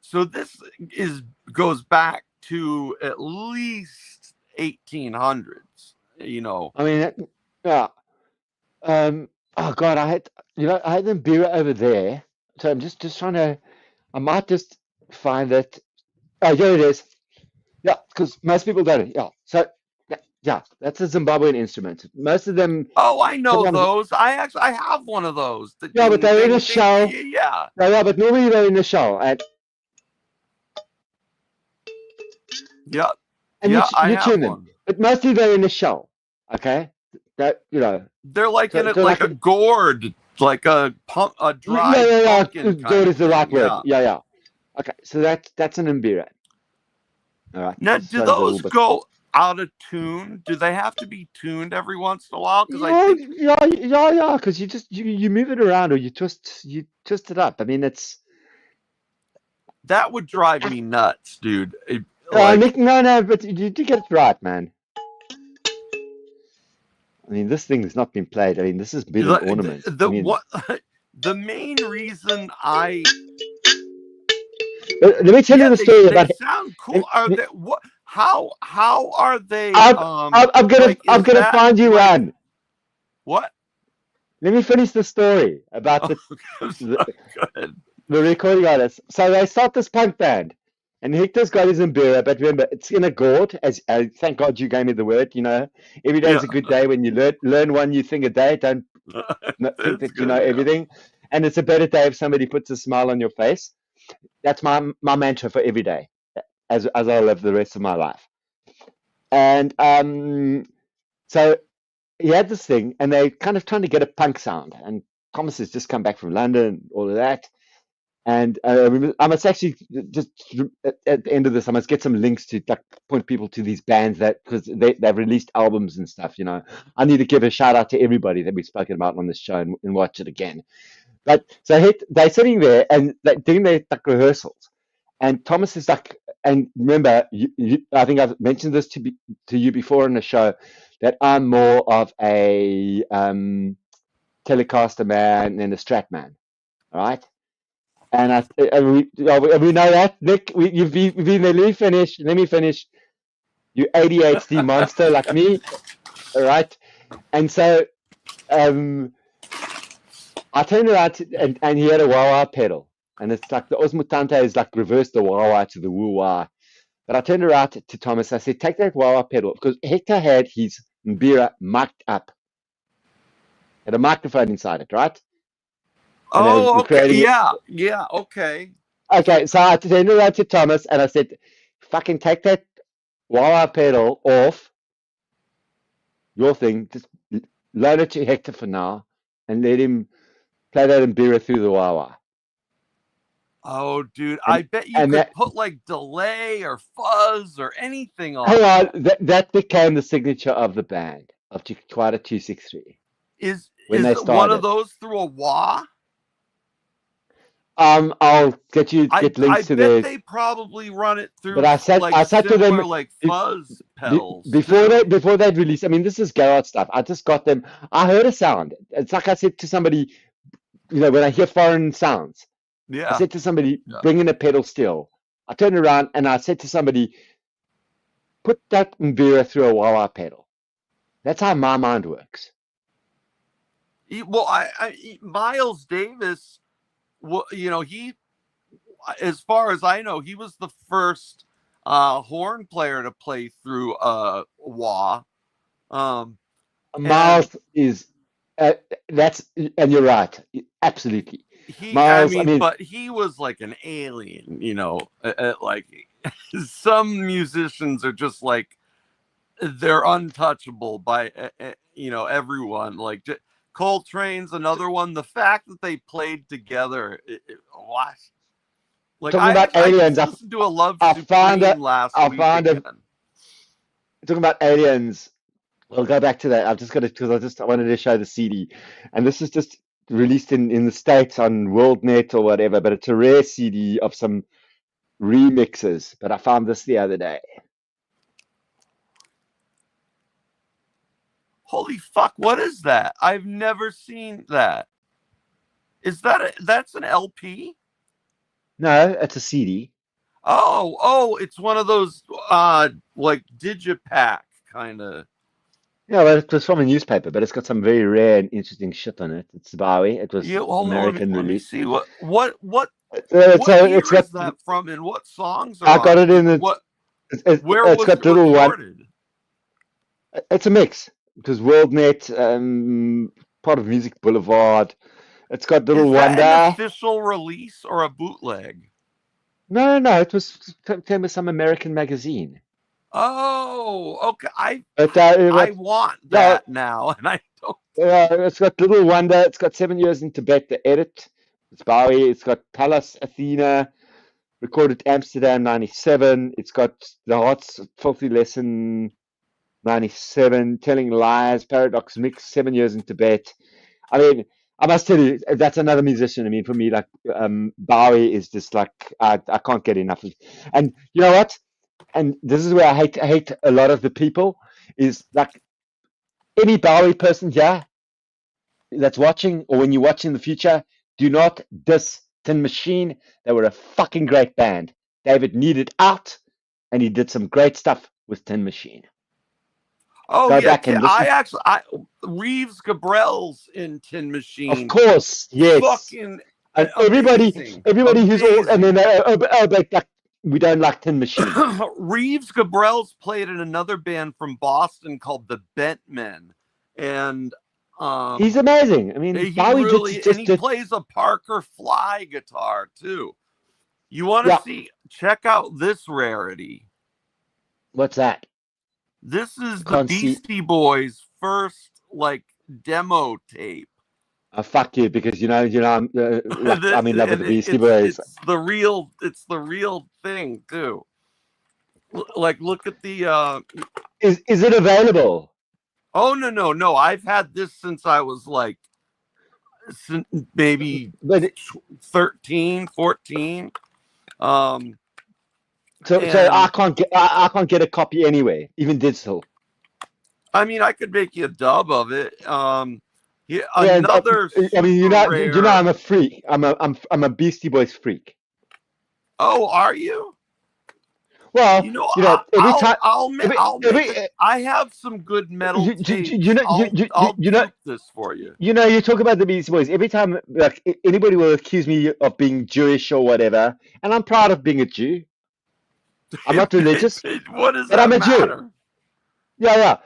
So this is goes back to at least 1800s, you know. I mean, yeah. Oh God, I had them beer over there. So I'm just trying to. I might just find it. Oh, here it is. Yeah, because most people don't. Yeah. So yeah, that's a Zimbabwean instrument. Most of them Oh, I know sometimes. those. I have one of those. The Yeah, but ding they're in a ding ding. shell. Yeah. Yeah, but normally they're in a shell, Yeah. and Yeah, I you have tune them. one. But mostly they're in a shell. Okay, that They're like in So, it so like like a gourd, like a dried pumpkin good kind is of the right thing. word. Yeah. Yeah, yeah. Okay, so that's an imbira. All right, Now, this do one's a little those bit. go out of tune? Do they have to be tuned every once in a while? Because I Yeah, think yeah, yeah, yeah. Because you move it around or you twist it up. I mean, it's that would drive me nuts, dude. Nick. No, but you do get it right, man. I mean, this thing's not been played. I mean, this has been an ornament. I mean, what the main reason I let me tell you yeah the story they about. sound And cool. Are they what? How are they? I'm Is gonna that find you like one. what? Let me finish the story about Oh, the, good. the recording artist. So they start this punk band, and Hector's got his Imbira, but remember, it's in a gourd. As thank God you gave me the word. Every day Yeah, is a good day when you learn one new thing a day. Don't not think that's that you good. know Yeah. everything, and it's a better day if somebody puts a smile on your face. That's my mantra for every day, as I live the rest of my life. And so he had this thing, and they kind of trying to get a punk sound. And Thomas has just come back from London, all of that. And I must actually just at the end of this, I must get some links to like point people to these bands that because they've released albums and stuff. I need to give a shout out to everybody that we've spoken about on this show and watch it again. But so they're sitting there and they're doing their like rehearsals, and Thomas is like, and remember, I think I've mentioned this to you before in the show that I'm more of a Telecaster man than a Strat man, all right? And we know that, Nick. You've been there. Let me finish. You ADHD monster like me, all right? And so um, I turned around and he had a wah-wah pedal. And it's like the Osmutante is like reverse the wah-wah to the woo-wah. But I turned around to Thomas. I said, take that wah-wah pedal because Hector had his Mbira mic'd up. Had a microphone inside it, right? And they Oh, were okay. creating it. Yeah. Okay. Okay, so I turned around to Thomas and I said, fucking take that wah-wah pedal off your thing. Just loan it to Hector for now and let him play that Mbira through the wah-wah. Oh, dude, I And bet you and could that put like delay or fuzz or anything hang on that. on, that became the signature of the band of Quite a 263 when Is they one of started. those through a wah? I'll get I links to bet the. they probably run it But through I like said to them similar like fuzz pedals too. before they'd release. I mean, this is garage stuff. I just got them. I heard a sound. It's like I said to somebody, when I hear foreign sounds, I Yeah. said to somebody, Yeah. bring in a pedal steel. I turned around and I said to somebody, put that Mbira through a wah-wah pedal. That's how my mind works. Well, Miles Davis, he, as far as I know, he was the first horn player to play through wah. And Miles is that's and you're right, absolutely. I Miles, I mean, mean, but he was like an alien, like some musicians are just like they're untouchable by everyone. Like Coltrane's another one. The fact that they played together, what? Like talking I about I just aliens. listened to a Love I found Supreme a, last I week found a again. talking about aliens. We'll go back to that. I've just got it because I wanted to show the CD, and this is just released in the States on WorldNet or whatever. But it's a rare CD of some remixes. But I found this the other day. Holy fuck! What is that? I've never seen that. Is that that's an LP? No, it's a CD. Oh, it's one of those like digipack kind of. Yeah, well, it was from a newspaper, but it's got some very rare and interesting shit on it. It's Bowie. It was Yeah, hold on. American Let me release. see what year It's got. is that from, and what songs are I got on it it? in it. What? Where It's was got it little one. recorded? It's a mix because WorldNet, part of Music Boulevard. It's got Little Is that an Wonder. official release or a bootleg? No. It came with some American magazine. Oh, okay. But I want yeah, that now, and I don't. it's got Little Wonder. It's got 7 Years in Tibet. The edit. It's Bowie. It's got Palace Athena. Recorded Amsterdam '97. It's got The Heart's Filthy Lesson '97. Telling Lies. Paradox Mix. 7 Years in Tibet. I mean, I must tell you, that's another musician. I mean, for me, like Bowie is just like I can't get enough of. And you know what? And this is where I hate a lot of the people is like any Bowie person here that's watching, or when you watch in the future, do not diss Tin Machine. They were a fucking great band. David needed out, and he did some great stuff with Tin Machine. Oh Go yeah, back and listen. I Reeves Gabrel's in Tin Machine. Of course, yes. Fucking and amazing. everybody who's all, and Amazing. then but we don't like Tin Machine. Reeves Gabrel's played in another band from Boston called the Bentmen, and He's amazing. I mean, he Bowie really and he plays a Parker Fly guitar too. You want to see? Check out this rarity. What's that? This is the Beastie Boys' first like demo tape. Fuck you, because I'm I'm in love with the Beastie Boys. It's the real thing too. Like, look at the. Is it available? Oh no! I've had this since I was like, maybe 13, 14. So I can't get a copy anyway, even digital. I mean, I could make you a dub of it. Yeah, another. I mean, you know, I'm a freak. I'm a Beastie Boys freak. Oh, are you? Well, every time I have some good metal tapes. I'll dupe this for you. You talk about the Beastie Boys. Every time, like anybody will accuse me of being Jewish or whatever, and I'm proud of being a Jew. I'm not religious. What does but that I'm a matter? Jew. Yeah,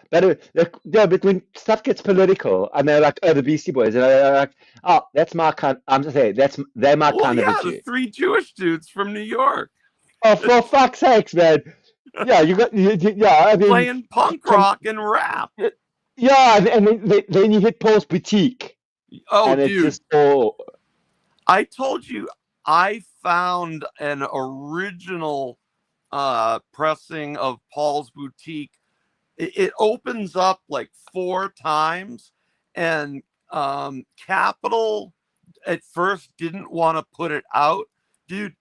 but when stuff gets political, and they're like, "Oh, the Beastie Boys," and they're like, "Oh, that's my kind." I'm just saying, they're my kind of a Jew. The three Jewish dudes from New York. Oh, for fuck's sakes, man! Yeah, I mean, playing punk rock and rap. Yeah, and then you hit Paul's Boutique. Oh, and dude! It's just, I told you I found an original pressing of Paul's Boutique. It opens up like 4 times, and Capitol at first didn't want to put it out. Dude,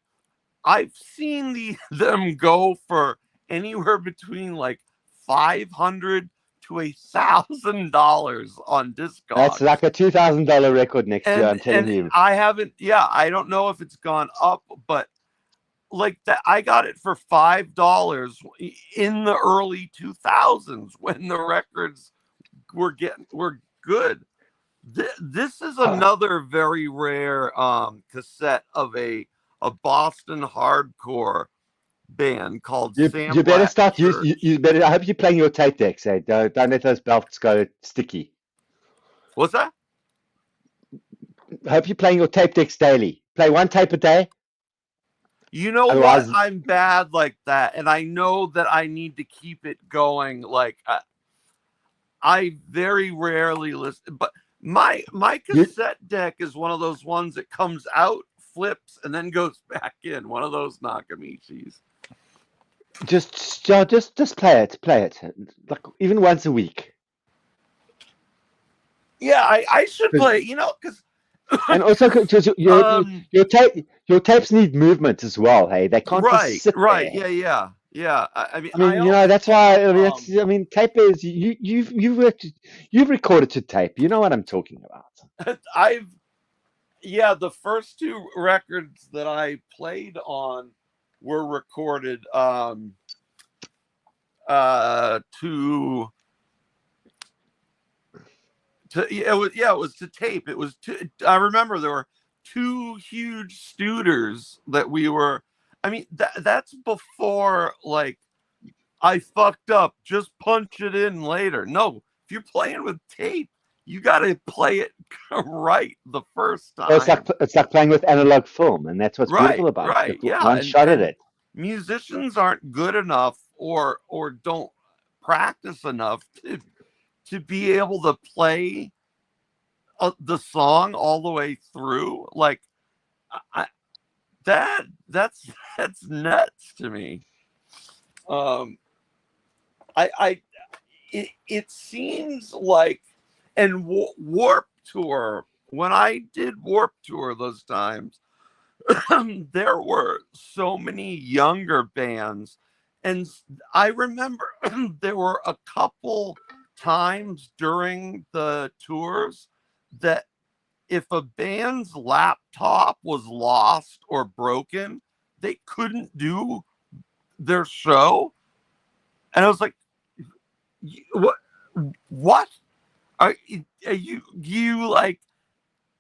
I've seen them go for anywhere between like $500 to $1,000 on Discogs. That's like a $2,000 record next year. I'm telling you. I haven't. Yeah, I don't know if it's gone up, but like that, I got it for $5 in the early 2000s when the records were good. This is another very rare cassette of a Boston hardcore band called Sam. You better start. You better. I hope you're playing your tape decks. Eh? Don't let those belts go sticky. What's that? I hope you're playing your tape decks daily. Play one tape a day. You know what? I'm bad like that, and I know that I need to keep it going. Like I very rarely listen, but my cassette deck is one of those ones that comes out, flips, and then goes back in. One of those Nakamichis. Just play it. Like even once a week. Yeah, I should play. Because. And also, your tapes need movement as well. Hey, they can't just sit right. there. Yeah. Yeah, I mean, I I mean, also that's why. I mean, tape is you've recorded to tape. You know what I'm talking about. I've yeah, the first two records that I played on were recorded to it was to tape. It was to I remember there were two huge Studers that we were I mean that's before like I fucked up, just punch it in later. No, if you're playing with tape, you got to play it right the first Well, time. it's like playing with analog film, and that's what's beautiful Right, about it. right. It's Yeah, one shot at and it. musicians aren't good enough or don't practice enough to be able to play the song all the way through. Like I, that's that's nuts to me. Um I it seems like and Warp Tour when I did Warp Tour those times there were so many younger bands and I remember there were a couple times during the tours that if a band's laptop was lost or broken they couldn't do their show and I was like what are you like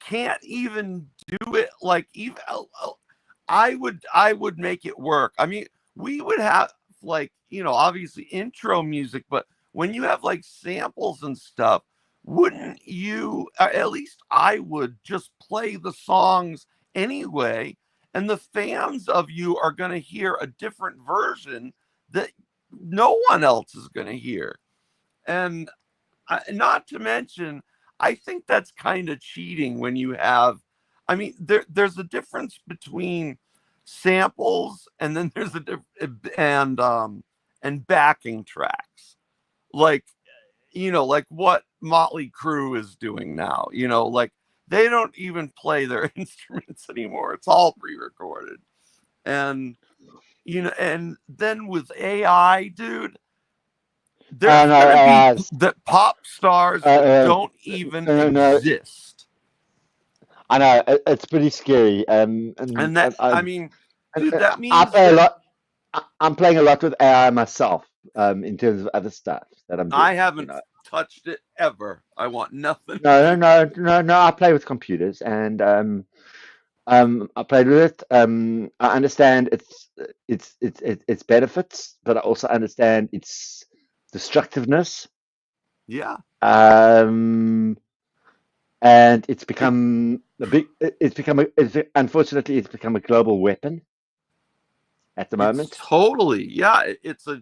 can't even do it like even I would make it work. I mean, we would have like, obviously intro music, but when you have like samples and stuff, wouldn't you at least I would just play the songs anyway, and the fans of you are going to hear a different version that no one else is going to hear. And not to mention, I think that's kind of cheating when you have. I mean, there's a difference between samples and then there's and backing tracks, like like what Motley Crue is doing now. Like they don't even play their instruments anymore. It's all pre-recorded, and and then with AI, dude there's No, going to be that pop stars that don't even no, exist. I know it's pretty scary. And that, I mean, dude, and that I means play a that lot. I'm playing a lot with AI myself. In terms of other stuff that I'm I doing. haven't touched it ever. I want nothing to do. No. I play with computers, and I played with it. I understand its benefits, but I also understand its destructiveness. Yeah. And it's become a big. Unfortunately, it's become a global weapon at the It's moment. totally, yeah. It's a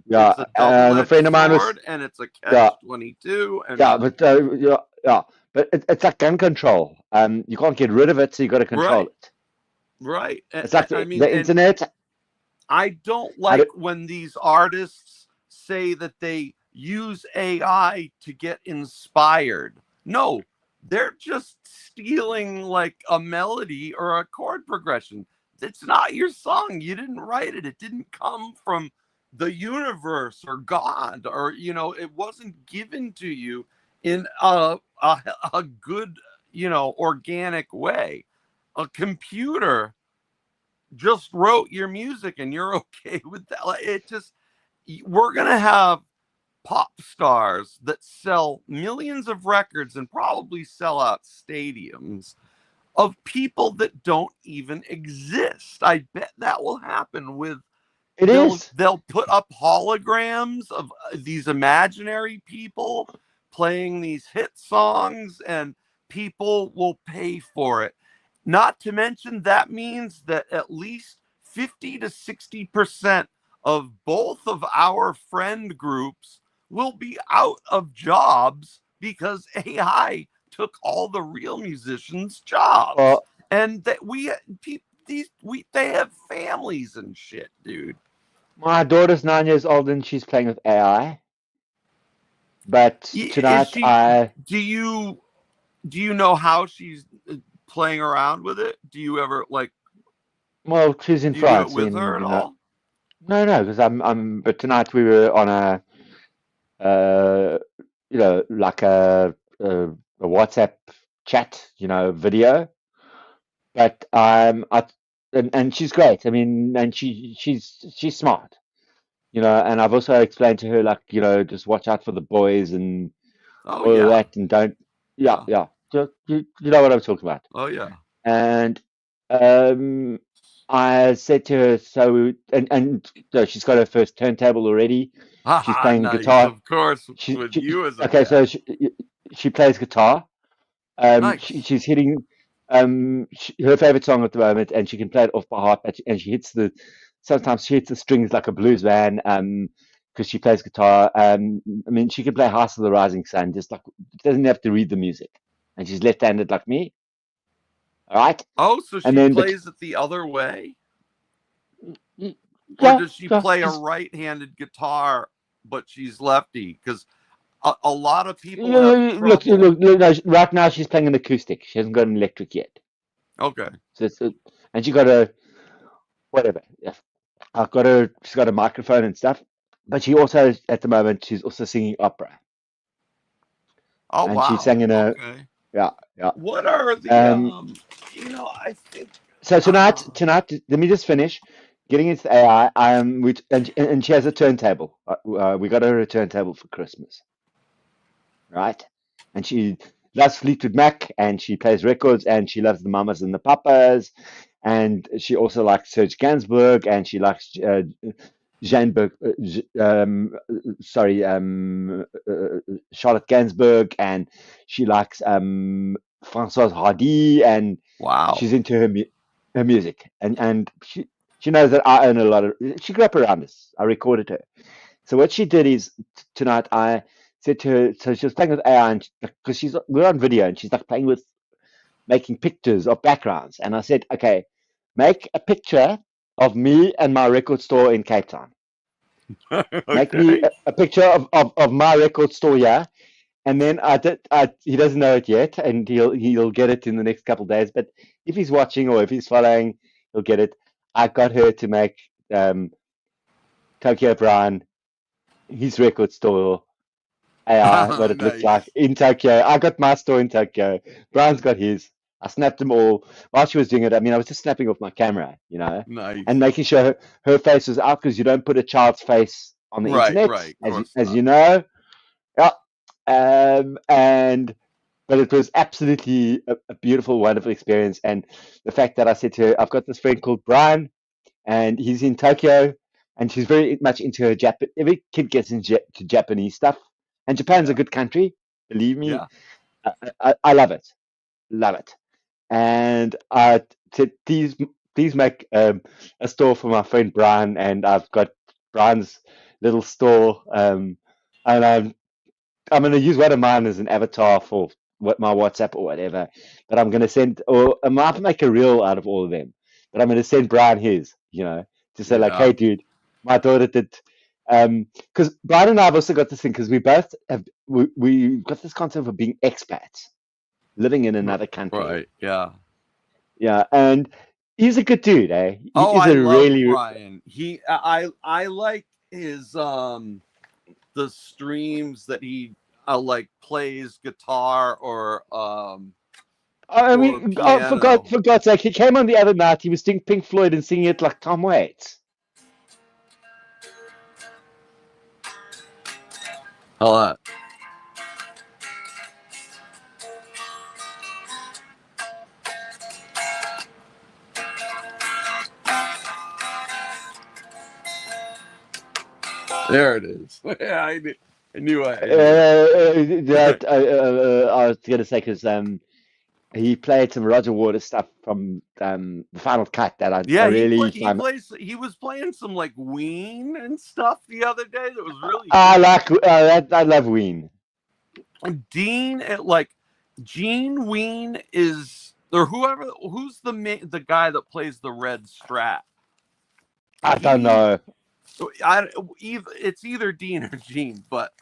A double-edged friend of mine was sword, and it's a yeah, catch-22. yeah, And but but it's like gun control. You can't get rid of it, so you got to control right, it. right. It's like I mean, the and internet. I don't I like don't, when these artists say that they use AI to get inspired. No, they're just stealing like a melody or a chord progression. It's not your song. You didn't write it. It didn't come from the universe or God, or it wasn't given to you in a good, organic way. A computer just wrote your music and you're okay with that. Like, we're going to have pop stars that sell millions of records and probably sell out stadiums of people that don't even exist. I bet that will happen with it they'll is. they'll put up holograms of these imaginary people playing these hit songs and people will pay for it. Not to mention that means that at least 50 to 60% of both of our friend groups will be out of jobs because AI took all the real musicians' jobs. Well, And that they have families and shit, dude. my daughter's 9 years old and she's playing with AI. But Is tonight, she? Do you know how she's playing around with it? Do you ever like? well, she's in Do you do it France, with her and at all? No, because but tonight we were on uh, like a WhatsApp chat, video. But and she's great. I mean, and she's smart, and I've also explained to her, like, just watch out for the boys and Oh all of yeah, that, and don't, yeah, yeah. yeah. Just, you know what I'm talking about. Oh yeah. And um, I said to her, so, and so she's got her first turntable already. She's Haha, playing nice. guitar. Of course, She, with she you as a okay, so band. she plays guitar. Nice. She's hitting her favorite song at the moment, and she can play it off by heart. And she hits sometimes she hits the strings like a blues man. Because she plays guitar. I mean, she can play House of the Rising Sun, just like, doesn't have to read the music, and she's left-handed like me. All right, Oh, so and she then but plays it the other way? Or yeah, does she yeah, play a she's right-handed guitar, but she's lefty? Because a lot of people have trouble. look, no, right now she's playing an acoustic. She hasn't got an electric yet. Okay. So and she got a whatever. Yeah, I've got her. She's got a microphone and stuff. But she also, at the moment, she's also singing opera, Oh and she wow. sang in a Okay. yeah, yeah. What are the Um, I think so uh, tonight, let me just finish getting into the AI. And she has a turntable. We got her a turntable for Christmas, right? And she loves Fleetwood Mac, and she plays records, and she loves the Mamas and the Papas, and she also likes Serge Gainsbourg, and she likes Jeanne sorry, Charlotte Gainsbourg, and she likes Françoise Hardy, and wow. she's into her music, and she knows that I own a lot of. She grew up around us. I recorded her. So what she did is tonight I said to her, so she was playing with AI, and because we're on video, and she's like playing with making pictures of backgrounds, and I said, okay, make a picture of me and my record store in Cape Town. Make me Okay. a picture of my record store here. And then he doesn't know it yet, and he'll get it in the next couple of days. But if he's watching or if he's following, he'll get it. I got her to make um, Tokyo Brown his record store AI, what it looks like Nice. in Tokyo. I got my store in Tokyo. Brian's got his. I snapped them all while she was doing it. I mean, I was just snapping off my camera, and Nice. making sure her face was out, because you don't put a child's face on the Right, internet, right. Of course as not. you know. Yeah. And but it was absolutely a beautiful, wonderful experience. And the fact that I said to her, I've got this friend called Brian, and he's in Tokyo, and she's very much into her Japan. Every kid gets into Japanese stuff, and Japan's a Yeah. good country. Believe me, Yeah. I love it, love it. And I said, please make a store for my friend Brian, and I've got Brian's little store, and I'm going to use one of mine as an avatar for my WhatsApp or whatever. But I'm going to send, or I might make a reel out of all of them. But I'm going to send Brian his, to say, like, Yeah. hey, dude, my daughter did. Because Brian and I have also got this thing, because we both we got this concept of being expats, living in another country. Right. Yeah. Yeah, and he's a good dude, eh? He Oh, is I a love really, Brian. I like his the streams that he like plays guitar I or mean, piano. For God's sake, he came on the other night. He was singing Pink Floyd and singing it like Tom Waits. Hold on. There it is. Yeah, I knew I had it. I was going to say, because he played some Roger Waters stuff from the Final Cut that I Yeah, really he find. plays he was playing some like Ween and stuff the other day that was really I good. like that. I love Ween. And Dean like Gene Ween is or who's the guy that plays the red strat. I don't He know. it's either Dean or Gene, but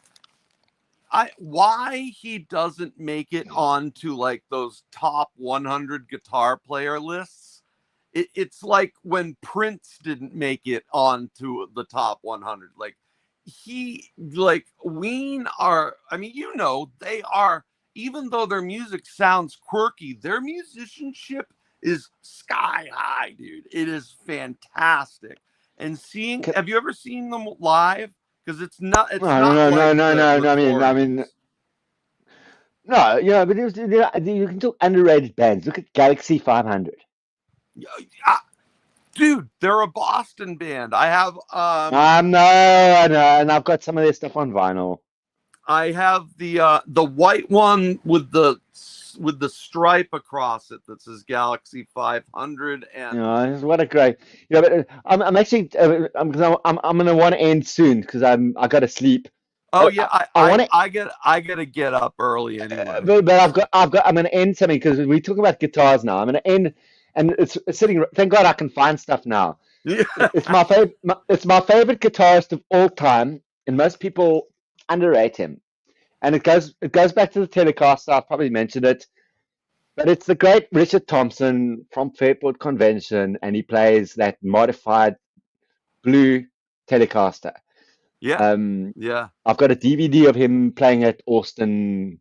why he doesn't make it onto like those top 100 guitar player lists it's like when Prince didn't make it onto the top 100. Like Ween are, I mean, they are, even though their music sounds quirky, their musicianship is sky high, dude. It is fantastic. And have you ever seen them live? Because it's not like the No. I mean, recordings. no, but you can talk underrated bands. Look at Galaxy 500. Dude, they're a Boston band. I have No, and I've got some of their stuff on vinyl. I have the white one with the stripe across it that says Galaxy 500, and What a great. But I'm actually I'm gonna want to end soon because I got to sleep. I want to. I gotta get up early anyway. But I'm gonna end something because we talk about guitars now. I'm gonna end, and it's sitting. Thank God I can find stuff now. It's my favorite. It's my favorite guitarist of all time, and most people underrate him. And it goes back to the Telecaster. I've probably mentioned it, but it's the great Richard Thompson from Fairport Convention, and he plays that modified blue Telecaster. Yeah. I've got a DVD of him playing at Austin,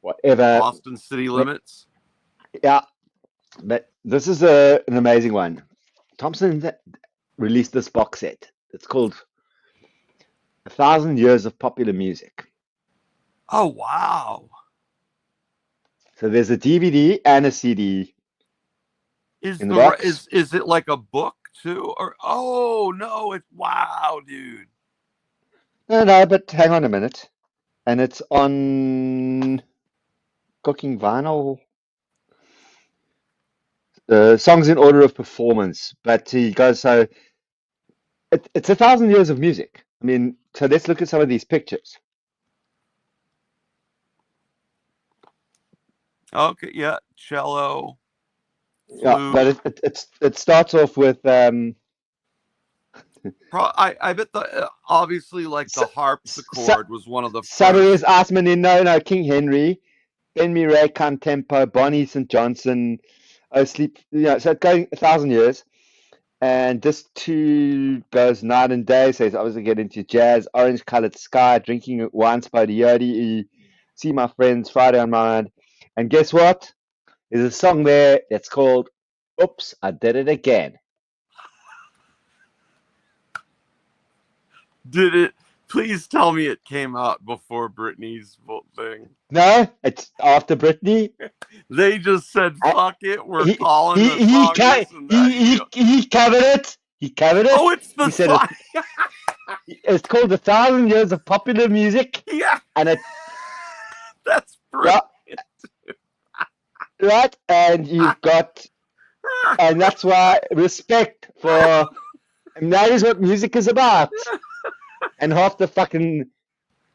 whatever. Austin City Limits. Yeah, but this is an amazing one. Thompson released this box set. It's called 1,000 Years of Popular Music. Oh, wow. So there's a DVD and a CD. Is it like a book too? Or no, wow, dude. No, but hang on a minute. And it's on Cooking Vinyl. Songs in order of performance. But he goes, so it's 1,000 years of music. I mean, so let's look at some of these pictures. Okay, yeah, cello. Flute. Yeah, but it starts off with I bet obviously like the harpsichord was one of the first. Samuel's Asman King Henry, Ben Murray, Contempo, Bonnie St. Johnson, Oh Sleep. So it's going 1,000 years, and this too goes night and day. So it's obviously get into jazz, Orange Colored Sky, Drinking Wine, Spodiodi, See My Friends, Friday on My Mind, and guess what? There's a song there that's called "Oops, I Did It Again." Did it? Please tell me it came out before Britney's thing. No, it's after Britney. They just said, "Fuck it, we're calling the song this and that." He covered it. He covered it. Oh, it's the song. It's called 1,000 Years of Popular Music. Yeah, and that's brilliant. Right, and you've got, and that's why respect for, and that is what music is about. And half the fucking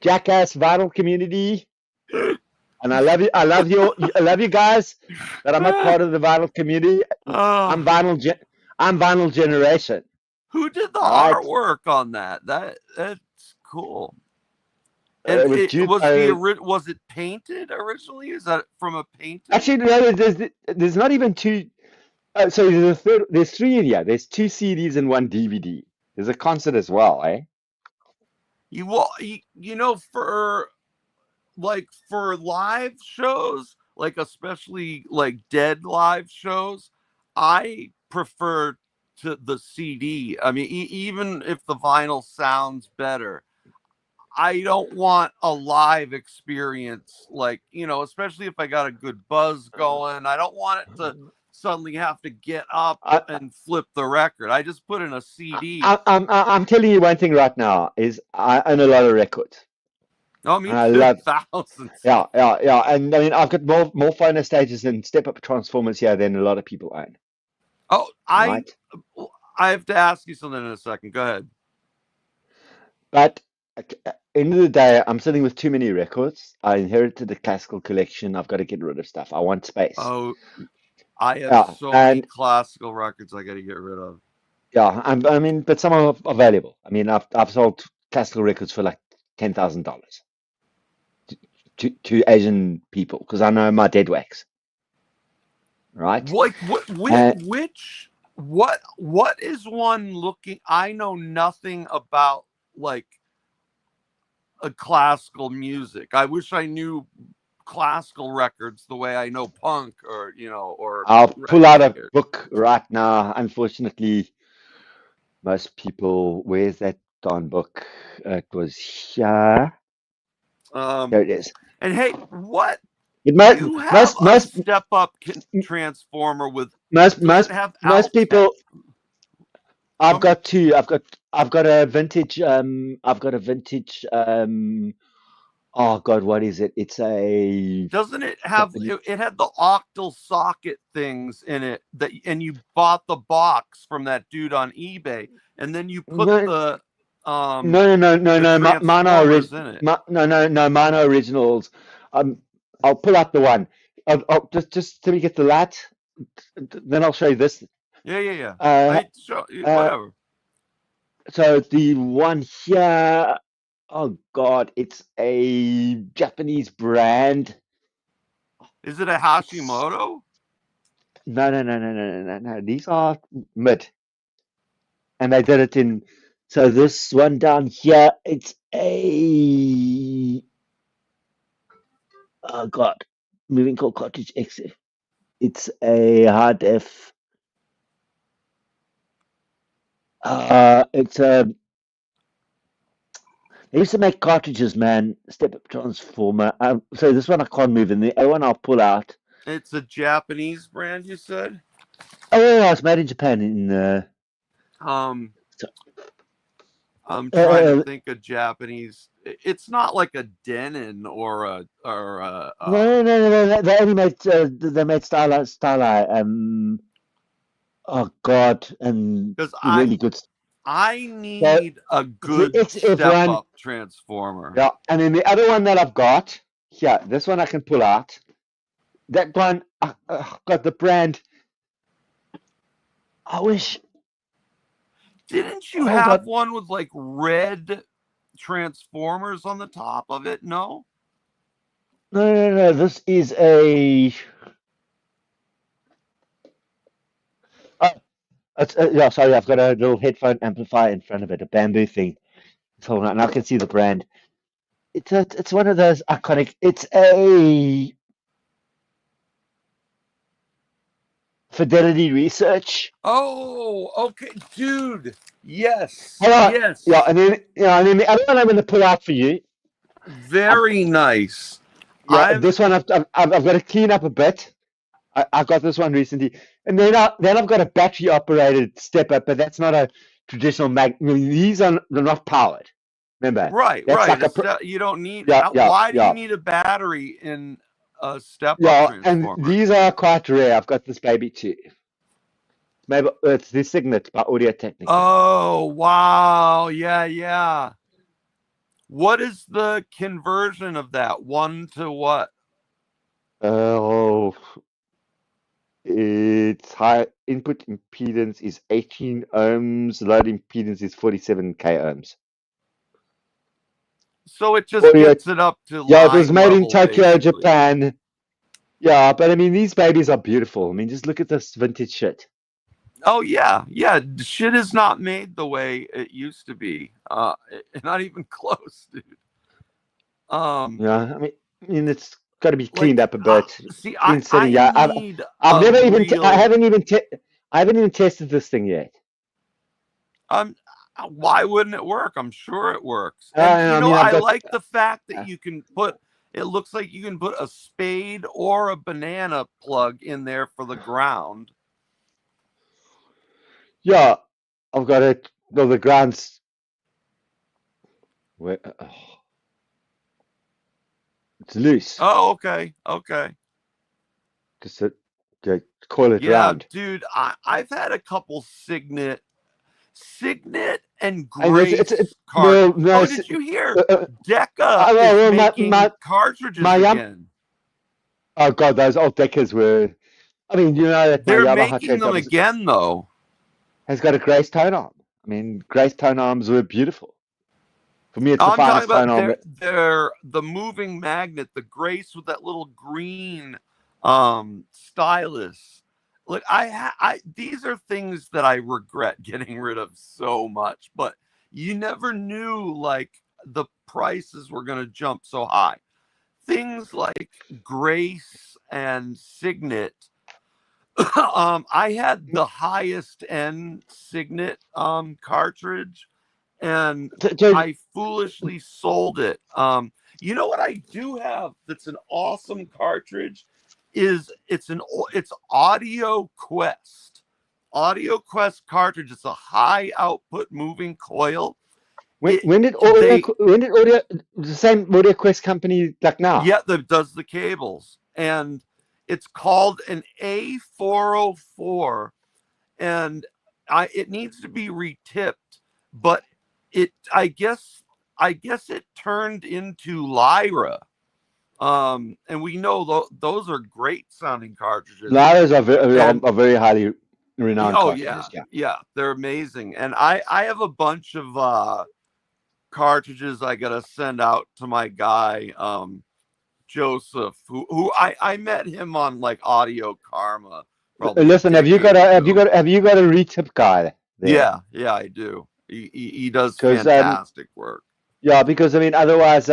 jackass vinyl community. And I love you guys, but I'm not part of the vinyl community. I'm vinyl generation. Who did the artwork on that? That's cool. And was it painted originally? Is that from a painting? Actually, no. There's not even two. So there's three in here. There's 2 CDs and 1 DVD. There's a concert as well, eh? For live shows, like especially like dead live shows, I prefer the CD. I mean, even if the vinyl sounds better, I don't want a live experience, especially if I got a good buzz going. I don't want it to suddenly have to get up and flip the record. I just put in a CD. I'm telling you one thing right now is I own a lot of records. Oh, me too. Thousands. Yeah. And I mean, I've got more phono stages and step-up transformers here than a lot of people own. Oh, I have to ask you something in a second. Go ahead. But at the end of the day, I'm sitting with too many records. I inherited a classical collection. I've got to get rid of stuff. I want space. Oh, I have so many classical records I got to get rid of. Yeah, I mean, but some are valuable. I mean, I've sold classical records for like $10,000 to Asian people because I know my dead wax. Right? Which what is one looking? I know nothing about like a classical music. I wish I knew classical records the way I know punk or or I'll pull out a reggae. book right now. Unfortunately, most people, where's that darn book? It was here. Um, There it is. and hey, what But you have most a most step up transformer with? most Does it most have most Altec? people. Tell I've me. got two. I've got a vintage. I've got a vintage. Oh God, what is it? It's a Doesn't it have Japanese. it had the octal socket things in it that and you bought the box from that dude on eBay and then you put No, the no. Mine are transformers in it. no. Mine are originals. I'll pull out the one. I'll just till we get the light. Then I'll show you this. Yeah. Uh, I show uh. whatever. So the one here. Oh God, it's a Japanese brand. Is it a It's Hashimoto? no. These are mid, and they did it in. So this one down here, it's a oh God, moving called Cottage X. It's a hard def. It's a. They used to make cartridges, man. Step up transformer. So this one I can't move, and the other one I'll pull out. It's a Japanese brand, you said? Oh, yeah, it's made in Japan. Um, So- I'm uh, trying to uh, think of Japanese. It's not like a Denon or a no. They only made they made Starlight. Oh God, and because really good. I So need a the good XF step one, up transformer. yeah, and then the other one that I've got, yeah, this one I can pull out. That one, got the brand. I wish. Didn't you Hold have on. one with like red transformers on the top of it? No? No. This is a. Oh, yeah. Sorry, I've got a little headphone amplifier in front of it, a bamboo thing. Hold on, and I can see the brand. It's one of those iconic. It's a Fidelity Research. Oh, okay, dude. Hold on. Yeah, Yes. and then the other one I'm going to pull out for you. I've, Very nice. yeah, I'm this one I've got to clean up a bit. I got this one recently, and then I've got a battery operated step up, but that's not a traditional mag. I mean, they're not powered. Remember, right, that's right. like A step you don't need yeah, why do you need a battery in a step up and transformer? these are quite rare. I've got this baby too. Maybe it's the Signet by Audio Technica. Oh, wow. Yeah. What is the conversion of that? One to what? Oh, its high input impedance is 18 ohms. Load impedance is 47k ohms. So it just Audio, gets it up to yeah, it was line made in level, Tokyo, basically. Japan. Yeah, but I mean, these babies are beautiful. I mean, just look at this vintage shit. Oh yeah. Shit is not made the way it used to be. Not even close, dude. Um, Yeah, I mean, it's got to be cleaned like up a bit. see, It's been sitting. I Yeah, need I've a never even, real I haven't even tested this thing yet. um why wouldn't it work? I'm sure it works. And I mean, I've I got, like the fact that you can put it looks like you can put a spade or a banana plug in there for the ground. yeah, I've got it. Well, the ground's, where, it's loose. Oh, okay. Just to coil it Yeah, around. dude, I've had a couple Signet and And Grace cart. no, Oh, did you hear? uh, uh, Decca is well, making my cartridges again. oh God, those old Deckers were. I mean, you know that my They're Yamaha making Trent them again, though. has got a Grace tone arm. I mean, Grace tone arms were beautiful. For me, it's the I'm talking finest tone about arm. they're the moving magnet, the Grace with that little green stylus. look, I these are things that I regret getting rid of so much, but you never knew like the prices were going to jump so high. Things like Grace and Signet. I had the highest end Signet cartridge, and So, I foolishly sold it. You know what I do have that's an awesome cartridge is it's Audio Quest. Audio Quest cartridge. It's a high output moving coil. when It when did they audio the same audio quest company like now? Yeah, that does the cables, and it's called an A404, and it needs to be retipped, but I guess it turned into Lyra. And we know those are great sounding cartridges. Lyras And are very highly renowned oh yeah, cartridges. Yeah. yeah, they're amazing. And I have a bunch of cartridges I gotta send out to my guy, Joseph, who I met him on like Audio Karma probably a Listen, decade ago. have you got a retip guy there? Yeah, I do. He does Because fantastic work. yeah, because I mean, otherwise,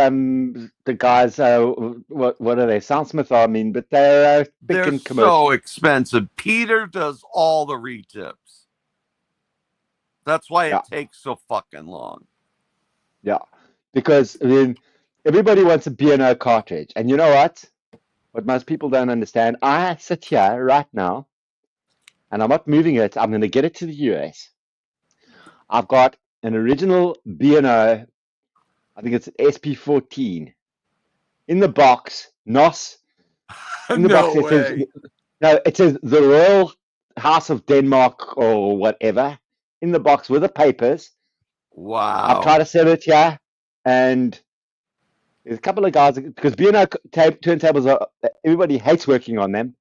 the guys, what are they? Soundsmith, I mean, but they're big They're and commercial. so expensive. Peter does all the retips. That's why Yeah, it takes so fucking long. yeah. Because I mean, everybody wants a B&O cartridge, and you know what? What most people don't understand, I sit here right now, and I'm not moving it. I'm going to get it to the US. I've got an original B&O. I think it's an SP14 in the box. NOS in the box. No It says way. no. It says the Royal House of Denmark or whatever in the box with the papers. I've tried Wow. to sell it here, and there's a couple of guys because B&O turntables are everybody hates working on them,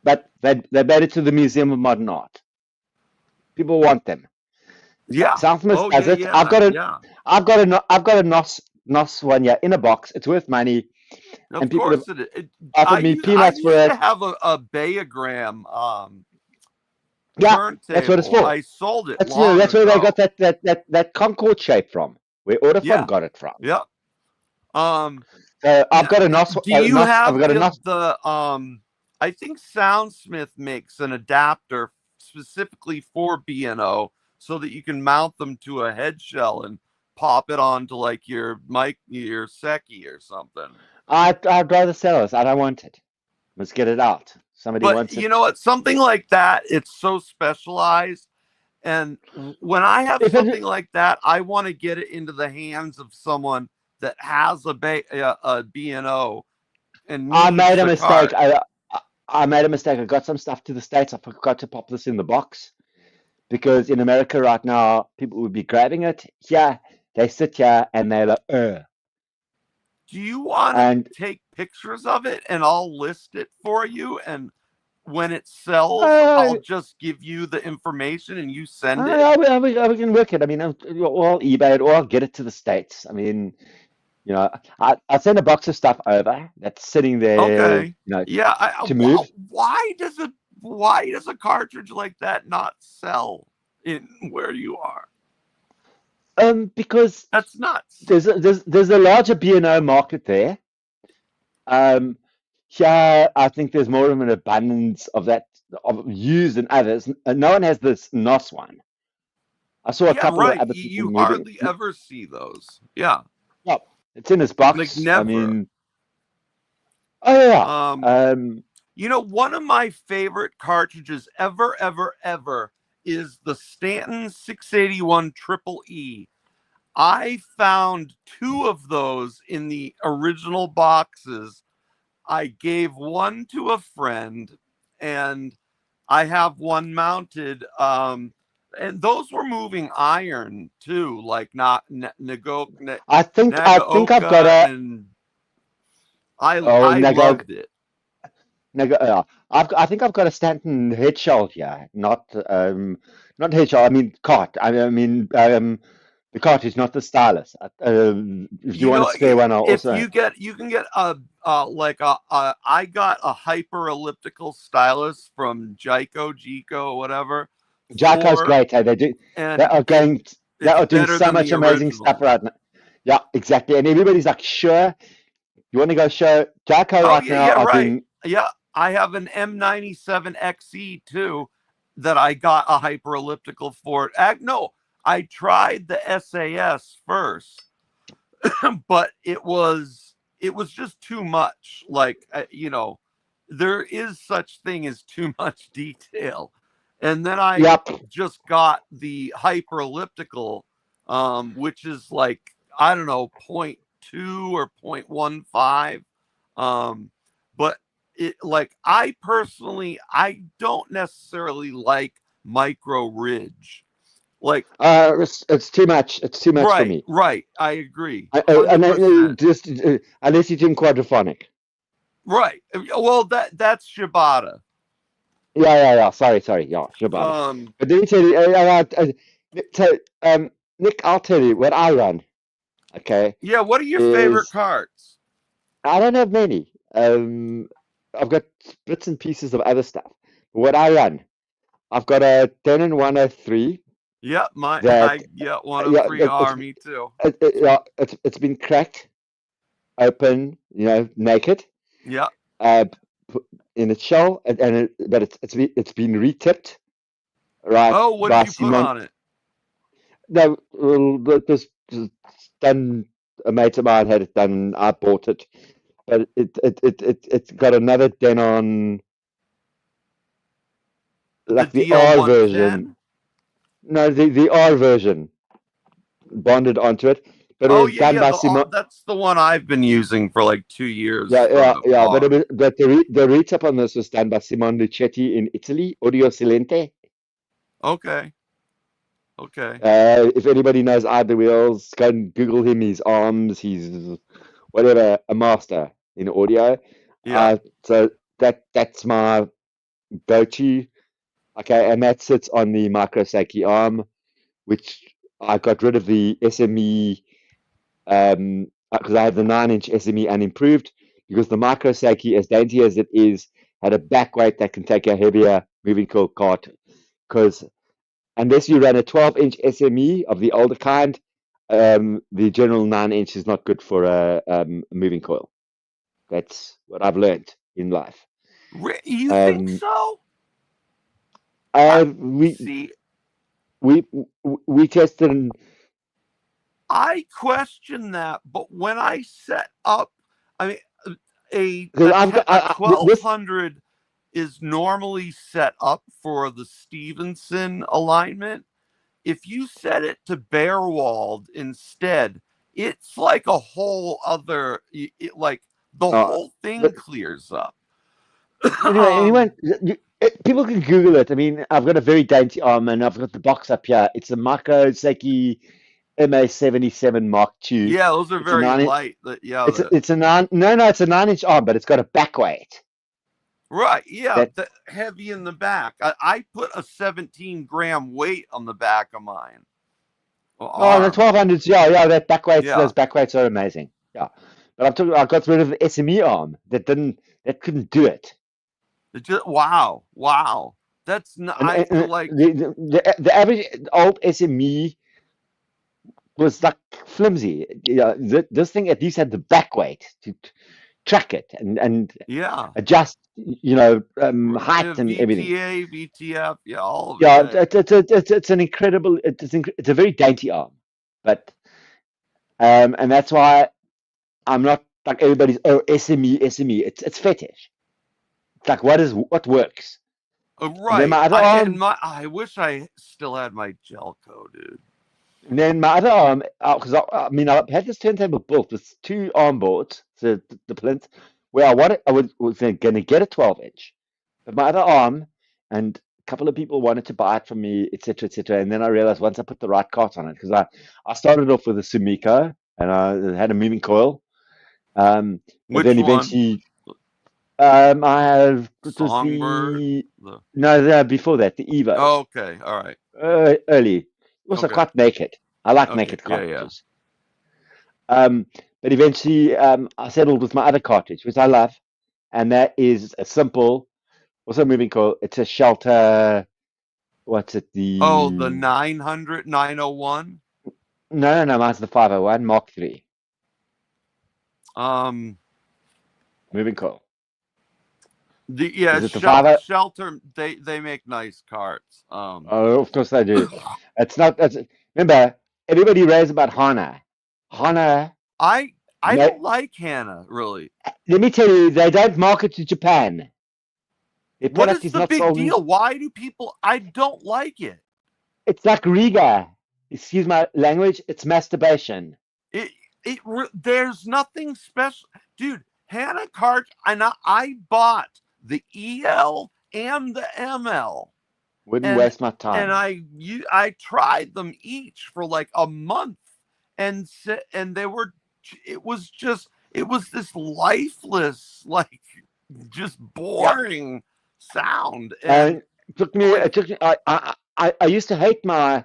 but they made it to the Museum of Modern Art. People want them. Yeah. Soundsmith Oh has yeah, it. yeah, yeah. I've got a NOS one, yeah, in a box. It's worth money, and Of people have course it is. offered me I peanuts for used to it. have a Bayogram Yeah, that's what it's turntable. for. I sold it That's, you know, long that's where they got ago. that Concord shape from, where Autofon Yeah. got it from. Yeah. Um So I've now, got do you I've have got a NOS. the I think Soundsmith makes an adapter specifically for B&O so that you can mount them to a head shell and pop it onto like your mic, your Seki or something. I'd rather sell this. I don't want it. Let's get it out. Somebody But wants you it. know what? Something like that, it's so specialized. And when I have If it, something like that, I want to get it into the hands of someone that has a B&O and I needs made a the mistake. card. I made a mistake. I got some stuff to the States. I forgot to pop this in the box because in America right now, people would be grabbing it. Yeah, they sit here and they're like, Do you want to and take pictures of it and I'll list it for you? And when it sells, uh, I'll just give you the information and you send it. we can work it. I mean, or I'll eBay it, or I'll get it to the States. I mean, you know, I send a box of stuff over that's sitting there, Okay. Yeah. to move. Why does a cartridge like that not sell in where you are? Because That's nuts. there's a larger B&O market there. Um, Here, I think there's more of an abundance of that of used than others. No one has this NOS one. I saw a Yeah, couple of right. other people You moving. hardly ever see those. Yeah. No, it's in this Like box. I never. mean, oh yeah. Um, one of my favorite cartridges ever is the Stanton 681 Triple E. I found two of those in the original boxes. I gave one to a friend, and I have one mounted. And those were moving iron too, like not I think I've got Nagaoka, a and oh I loved it. I think I've got a Stanton head shell here, not head shell. I mean cart. I mean The cartridge, not the stylus. If you want a spare one, I'll if also. you can get I got a hyper elliptical stylus from Jico, whatever. Jaico's great. Hey, they and are going. They it's are doing better so than much the amazing original. stuff right now. Yeah, exactly. And everybody's like, sure. You want to go show Jaico Oh right yeah, now? yeah, Are right. doing. Yeah, I have an M97XE too that I got a hyper elliptical for. No, I tried the SAS first, but it was just too much. Like there is such thing as too much detail, and then I Yep. just got the hyper elliptical, which is like I don't know 0.2 or 0.15, but it like I personally I don't necessarily like micro ridge. Like It's too much. It's too much for me. right. I agree, And 100%. just unless you're doing quadraphonic. Right. Well, that's Shibata. Yeah. Sorry. Yeah, Shibata. But let me tell you, Nick, I'll tell you what I run. Okay, Yeah. What are your favorite is cards? I don't have many. I've got bits and pieces of other stuff. But what I run, I've got a Denon 103 Yeah, that yeah, yeah, 103R, me too. yeah, it's been cracked open, naked, Yeah. in its shell, but it's been retipped, right, Oh, what did by you put Simon. on it? No, well, this done. A mate of mine had it done. I bought it, but it's got another Denon, The like the R version. DL110? No, the R version bonded onto it, but it Oh was yeah, done yeah. by Simon. That's the one I've been using for like 2 years Yeah, for yeah, the yeah. But R. the retip on this was done by Simon Lucetti in Italy, Audio Silente. Okay. Okay. If anybody knows Idle Wheels, go and Google him. His arms, he's whatever, a master in audio. Yeah. So that's my go-to. Okay, and that sits on the Micro Saki arm, which I got rid of the SME because I have the 9-inch SME unimproved because the Micro Saki, as dainty as it is, had a back weight that can take a heavier moving coil cart. Because unless you run a 12-inch SME of the older kind, the general 9-inch is not good for a moving coil. That's what I've learned in life. You think Um, so? we See, we tested. I question that, but when I set up, I mean, a Because a, I've te- got a this. 1200 is normally set up for the Stevenson alignment. If you set it to bare walled instead, it's like a whole other, like the whole thing But clears up. anyway, people can Google it. I mean, I've got a very dainty arm, and I've got the box up here. It's a Mako Seiki MA77 Mark II. Yeah, those are It's a very 9. light. It's a 9. No, it's a 9-inch arm, but it's got a back weight. Right, yeah, That the heavy in the back. I put a 17-gram weight on the back of mine. the Arm. 1200s. Yeah, that back weights. Yeah. Those back weights are amazing. Yeah, but I'm talking. I got rid of the SME arm that couldn't do it. Wow. That's not. And, I and like. the average old SME was like flimsy. Yeah, this thing at least had the back weight to track it and Yeah. adjust, height and everything. VTA, VTF, yeah, all of Yeah, it. it's an incredible. It's a very dainty arm, but and that's why I'm not like everybody's. Oh, SME. It's fetish. It's like what works. And then Right. my other arm. I wish I still had my Gelco, dude. And then my other arm, because I mean, I had this turntable built with 2 arm boards, the plinth, where was going to get a 12-inch. But my other arm, and a couple of people wanted to buy it from me, etc., etc. And then I realized once I put the right cart on it, because I started off with a Sumiko, and I had a moving coil. But Which then one? eventually, I have, it was Songbird. no, before that, the Evo. Oh, okay, all right. Early. Also Okay. quite naked. I like Okay, naked yeah, yeah. cartridges. But eventually, I settled with my other cartridge, which I love, and that is a simple, also moving coil. It's a Shelter. What's it? Oh, the The 900, 901. no, mine's the 501 Mark III Um, moving coil. yeah, Is it the 50? Shelter. They make nice carts. Oh, of course they do. It's not. That's, remember, everybody raves about Hana. Hana. I No, don't like Hannah really. let me tell you, they don't market to Japan. Their What product is is the not big sold in. deal? Why do people? I don't like it. It's like Riga. Excuse my language. It's masturbation. There's nothing special, dude. Hannah cart, and I bought the EL and the ML, Wouldn't and waste my time. I tried them each for like a month, and they were, it was this lifeless, like just boring sound, and And it took me. like It took me. I used to hate my.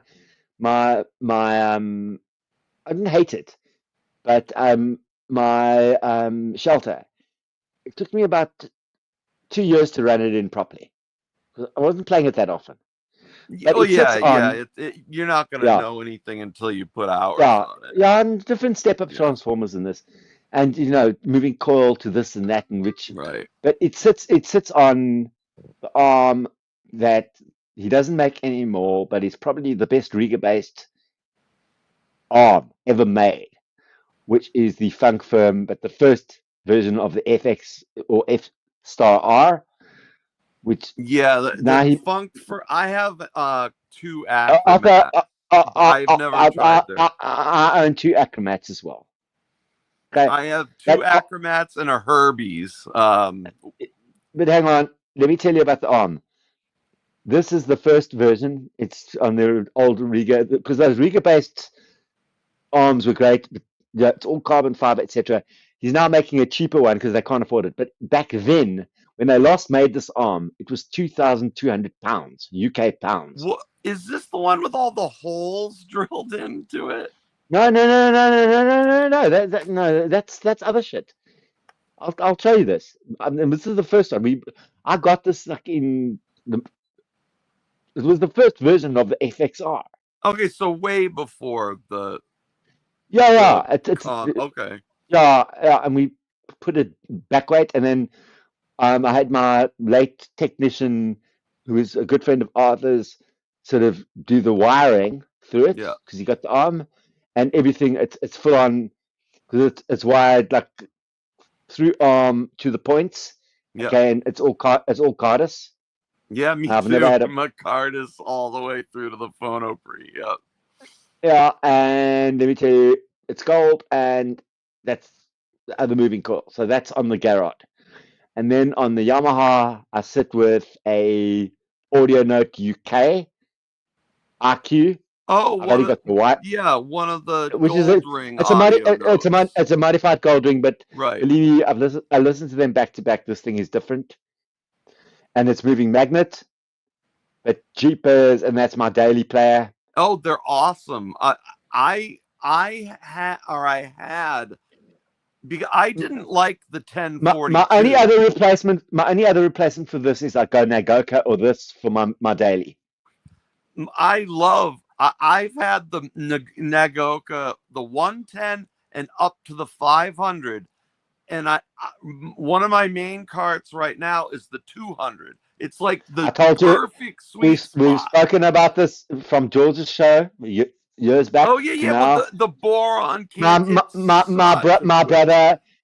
I didn't hate it, but my Shelter. It took me about 2 years to run it in properly. I wasn't playing it that often, but oh it sits yeah, on. you're not gonna Yeah, know anything until you put hours yeah, on it. yeah, and different step-up Yeah, transformers in this, and moving coil to this and that, and which, right. but it sits on the arm that he doesn't make anymore, but it's probably the best Riga-based arm ever made, which is the Funk Firm, but the first version of the FX or F Star R, which Yeah, now he Funk for I have two okay. Acromats. I've never tried their. I own two Acromats as well. Okay, I have two that Acromats and a Herbie's. but hang on, let me tell you about the arm. This is the first version. It's on their old Riga because those Riga-based arms were great. But yeah, it's all carbon fiber, etc. He's now making a cheaper one because they can't afford it. But back then, when they last made this arm, it was £2,200, UK pounds. What is this? The one with all the holes drilled into it? No. No, that's other shit. I'll show you this. And this is the first one. I got this like it was the first version of the FXR. Okay, so way before the Yeah, the yeah. It's con. Okay, yeah, and we put it backweight, and then I had my late technician, who is a good friend of Arthur's, sort of do the wiring through it yeah, because he got the arm and everything. It's full on because it's wired like through arm to the points. yeah, Okay, and it's all cardus. yeah. Me I've never too. had a My card is all the way through to the phono pre. Yeah. yeah, and let me tell you, it's gold, and that's the other moving coil. So that's on the Garrod. And then on the Yamaha, I sit with a Audio Note UK IQ. Oh, I've only got the white, one of the which is gold ring it's a audio notes. it's a modified gold ring, but Right. believe me, I listened to them back to back. This thing is different, and it's moving magnet, but jeepers, and that's my daily player. Oh, they're awesome. I had because I didn't like the My only 1042. other replacement for this is like go Nagoka or this for my daily. I've had the Nagoka, the 110 and up to the 500, and one of my main carts right now is the 200. It's like I the told you perfect sweet we've spot. spoken about this from George's show years back Oh yeah, to yeah. Well, now. the boron My kit. my It's my my, bro- such a good.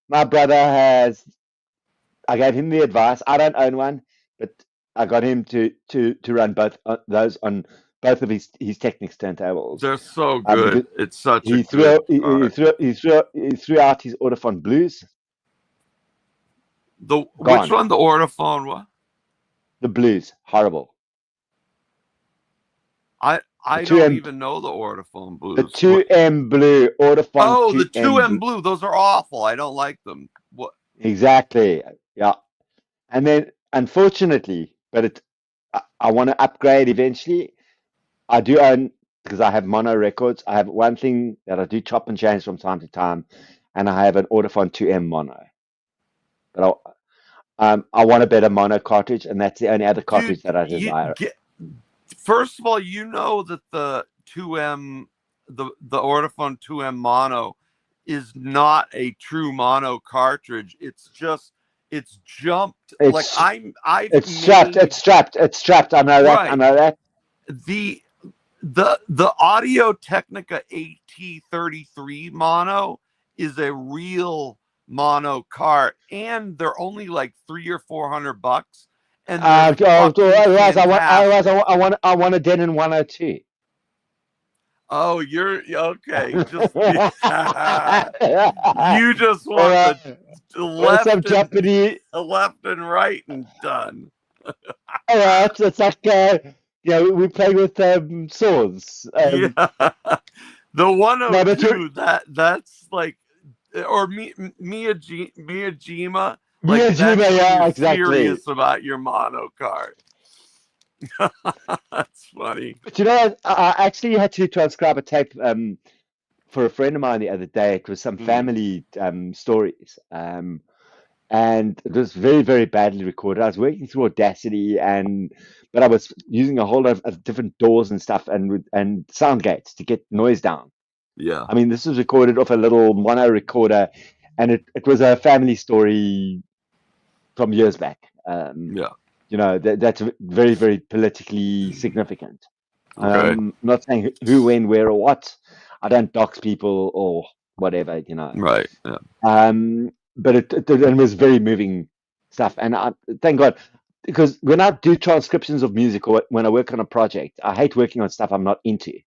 my brother has. I gave him the advice. I don't own one, but I got him to run both those on both of his Technics turntables. They're so good. Because It's such a he threw good out- cart. he threw out his Autophon Blues. Which Gone. one? The Ortophone? What? The Blues, horrible. I The don't 2M even know the Ortophone the blues. 2M Blue Autophon Oh, the 2M 2M Blue. blue. Those are awful. I don't like them. What? Exactly. Yeah. And then, unfortunately, but I want to upgrade eventually. I do own because I have mono records. I have one thing that I do chop and change from time to time, and I have an Audifon 2M mono. But I want a better mono cartridge, and that's the only other cartridge Dude, that I you desire. get first of all, you know that the 2M, the Ortofon 2M mono is not a true mono cartridge. It's jumped. Like It's I've it's strapped. made It's strapped. It's strapped. I know that. I right know that. the Audio Technica AT33 mono is a real mono cart, and they're only like $300 or $400, and they're fucking fantastic. I want a Denon 102. Oh, you're okay. Just you just want the Some Japanese. left and right and done. All right, it's like we play with swords. Yeah, the No, but 102 that's like, or Miyajima. Like Miyajima, that's when yeah, you're exactly. serious about your mono cart. That's funny. But you know, I actually had to transcribe a tape for a friend of mine the other day. It was some family stories. And it was very, very badly recorded. I was working through Audacity, but I was using a whole lot of different doors and stuff and sound gates to get noise down. Yeah. I mean, this was recorded off a little mono recorder, and it was a family story from years back. Yeah. You know, that's very, very politically significant. Okay. I'm not saying who, when, where, or what. I don't dox people or whatever, you know. Right. Yeah. But it was very moving stuff, and thank God, because when I do transcriptions of music or when I work on a project, I hate working on stuff I'm not into.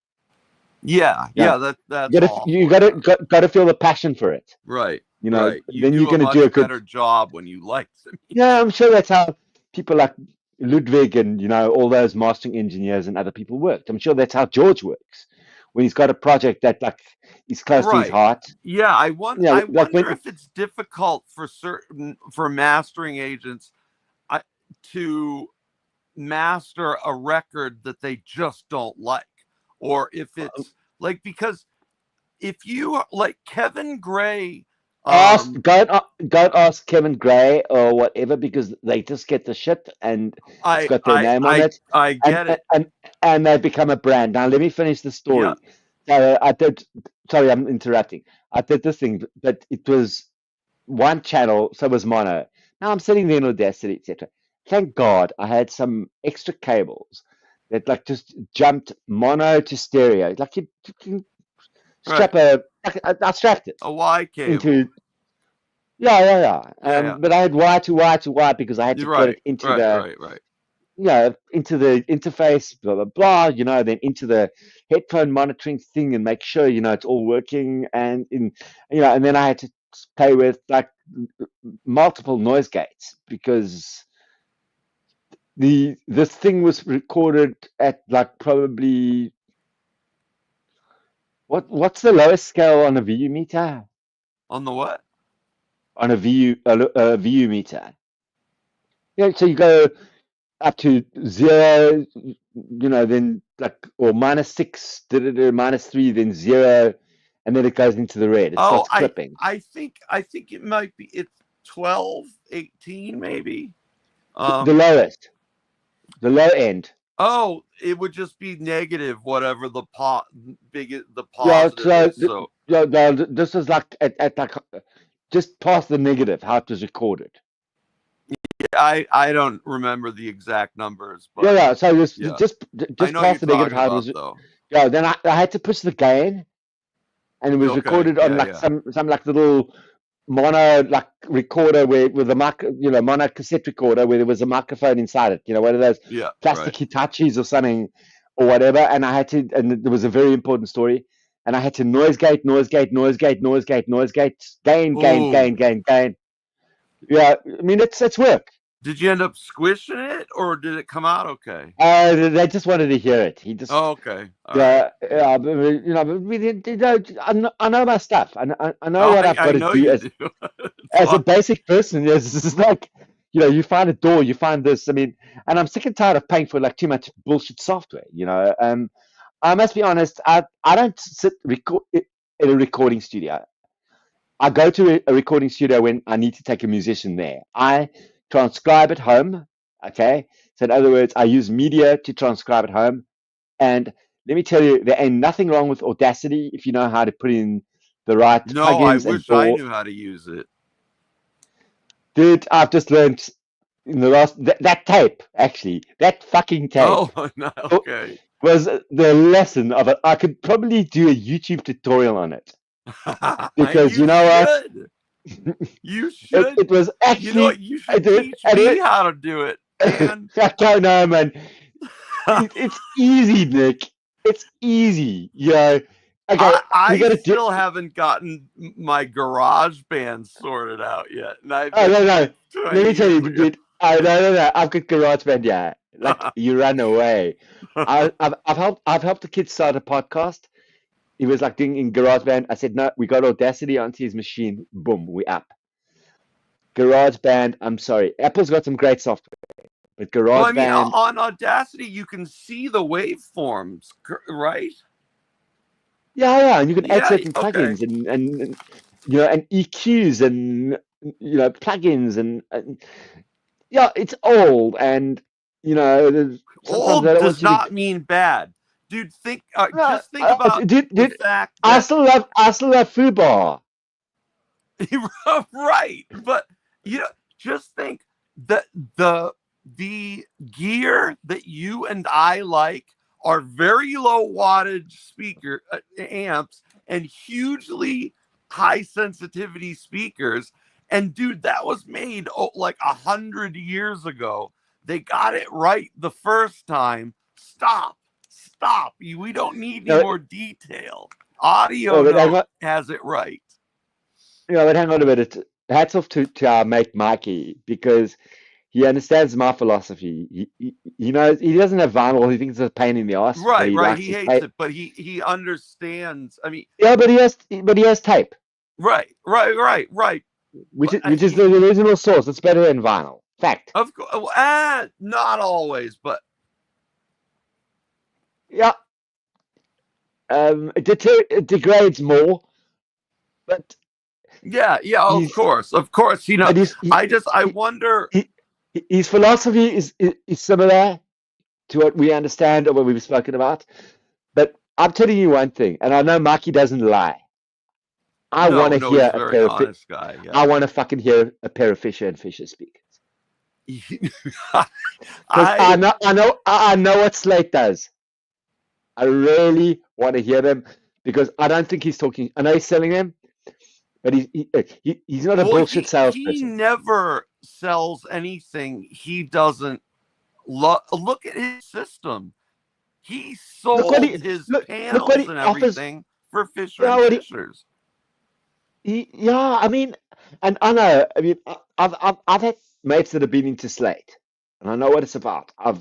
Yeah. Yeah, That's you gotta feel the passion for it. right. You know, right. You then do you're gonna a do a much good. better job when you like them. Yeah, I'm sure that's how people like Ludwig and all those mastering engineers and other people worked. I'm sure that's how George works when he's got a project that like is close to his heart. Yeah, I wonder Like if it's difficult for mastering agents to master a record that they just don't like, or if it's like, because if you like Kevin Gray, Don't ask Kevin Gray or whatever, because they just get the shit and it's got their name on it. I get it. And they become a brand. Now let me finish the story. Yeah. So sorry, I'm interrupting. I did this thing, but it was one channel, so it was mono. Now I'm sitting there in Audacity, etc. Thank God I had some extra cables that like just jumped mono to stereo. Like you can strap I strapped it A Y cable. into. Yeah. But I had wire to wire to wire because I had to put it into into the interface, blah blah blah. Then into the headphone monitoring thing and make sure it's all working. And and then I had to play with like multiple noise gates because this thing was recorded at like probably what's the lowest scale on a VU meter? On the what? On a VU meter. Yeah, so you go up to 0, then like, or -6, -3, then 0, and then it goes into the red. It starts clipping. I think it might be, it's 12, 18 maybe. The lowest, the low end. Oh, it would just be negative, whatever the positive is. So no, this is like at like just past the negative, how it was recorded. I don't remember the exact numbers, but yeah. So just past the negative, how it was. Though. Yeah, then I had to push the gain, and it was recorded on like some like little mono like recorder with a mono cassette recorder where there was a microphone inside it. One of those plastic Hitachis or something or whatever. And I had to, and there was a very important story. And I had to noise gate, gain. Yeah, I mean it's work. Did you end up squishing it, or did it come out okay? They just wanted to hear it. He just. Oh, okay. But, I know my stuff. I know what I've got to do as a basic person. It's like, you find a door, you find this. I mean, and I'm sick and tired of paying for like too much bullshit software. I must be honest. I don't sit record in a recording studio. I go to a recording studio when I need to take a musician there. I transcribe at home. Okay. So in other words, I use media to transcribe at home. And let me tell you, there ain't nothing wrong with Audacity if you know how to put in the right No, I plugins and wish I DAW. knew how to use it. Dude, I've just learned in the last that tape actually, that fucking tape Oh, no, okay. was the lesson of it. I could probably do a YouTube tutorial on it because You you know what? should. You It, should. it was You know actually what? You I should did teach I me did how to do it, man. I don't know, man. It's easy, Nick. It's easy. You know. Okay, we I gotta do. still haven't gotten my garage band sorted out yet. And I've Oh been no, like no. 20 Let me tell years you, ago. dude. Oh no, no, no. I've got GarageBand. Yeah, like you ran away. I've helped a kid start a podcast. He was like doing in GarageBand. I said, no, we got Audacity onto his machine. Boom, we up. GarageBand, I'm sorry. Apple's got some great software, but Well, I mean, GarageBand, on Audacity, you can see the waveforms, right? yeah, and you can add Yeah, certain okay. plugins and you know and EQs and you know plugins and yeah, it's old and you know sometimes they Old don't does want you to. not mean bad. Dude, No, just think about the dude, fact that I still love Fubar. right, but you know, just think that the gear that you and I like are very low wattage speaker amps and hugely high sensitivity speakers. And dude, that was made like 100 years ago. They got it right the first time. Stop. We don't need any No, more detail. Audio no, but hang Note on, has it right. no, but hang on a minute. Hats off to our mate Mikey because he understands my philosophy. He knows he doesn't have vinyl. He thinks it's a pain in the ass, but he Right. likes He his hates tape. it, but he understands. I mean, Yeah, but he has tape, right. But which is the original source. It's better than vinyl. Fact. of course, not always, but Yeah. It degrades more, but yeah. he's Of course. You know, but he's I he, wonder. he, his philosophy is similar to what we understand or what we've spoken about. But I'm telling you one thing, and I know Mikey doesn't lie. I want to No, he's hear a a very pair of honest guy. Yeah. I want to fucking hear a pair of Fisher and Fisher speakers because I I know what Slate does. I really want to hear them because I don't think he's talking. I know he's selling them, but he's not a well, bullshit he salesperson. never sells anything he doesn't look at his system. He Look what sold he his look what panels he and offers. everything for Fisher Yeah, and what Fishers. yeah. I mean, and I know. I mean, I've had mates that have been into Slate, and I know what it's about. I've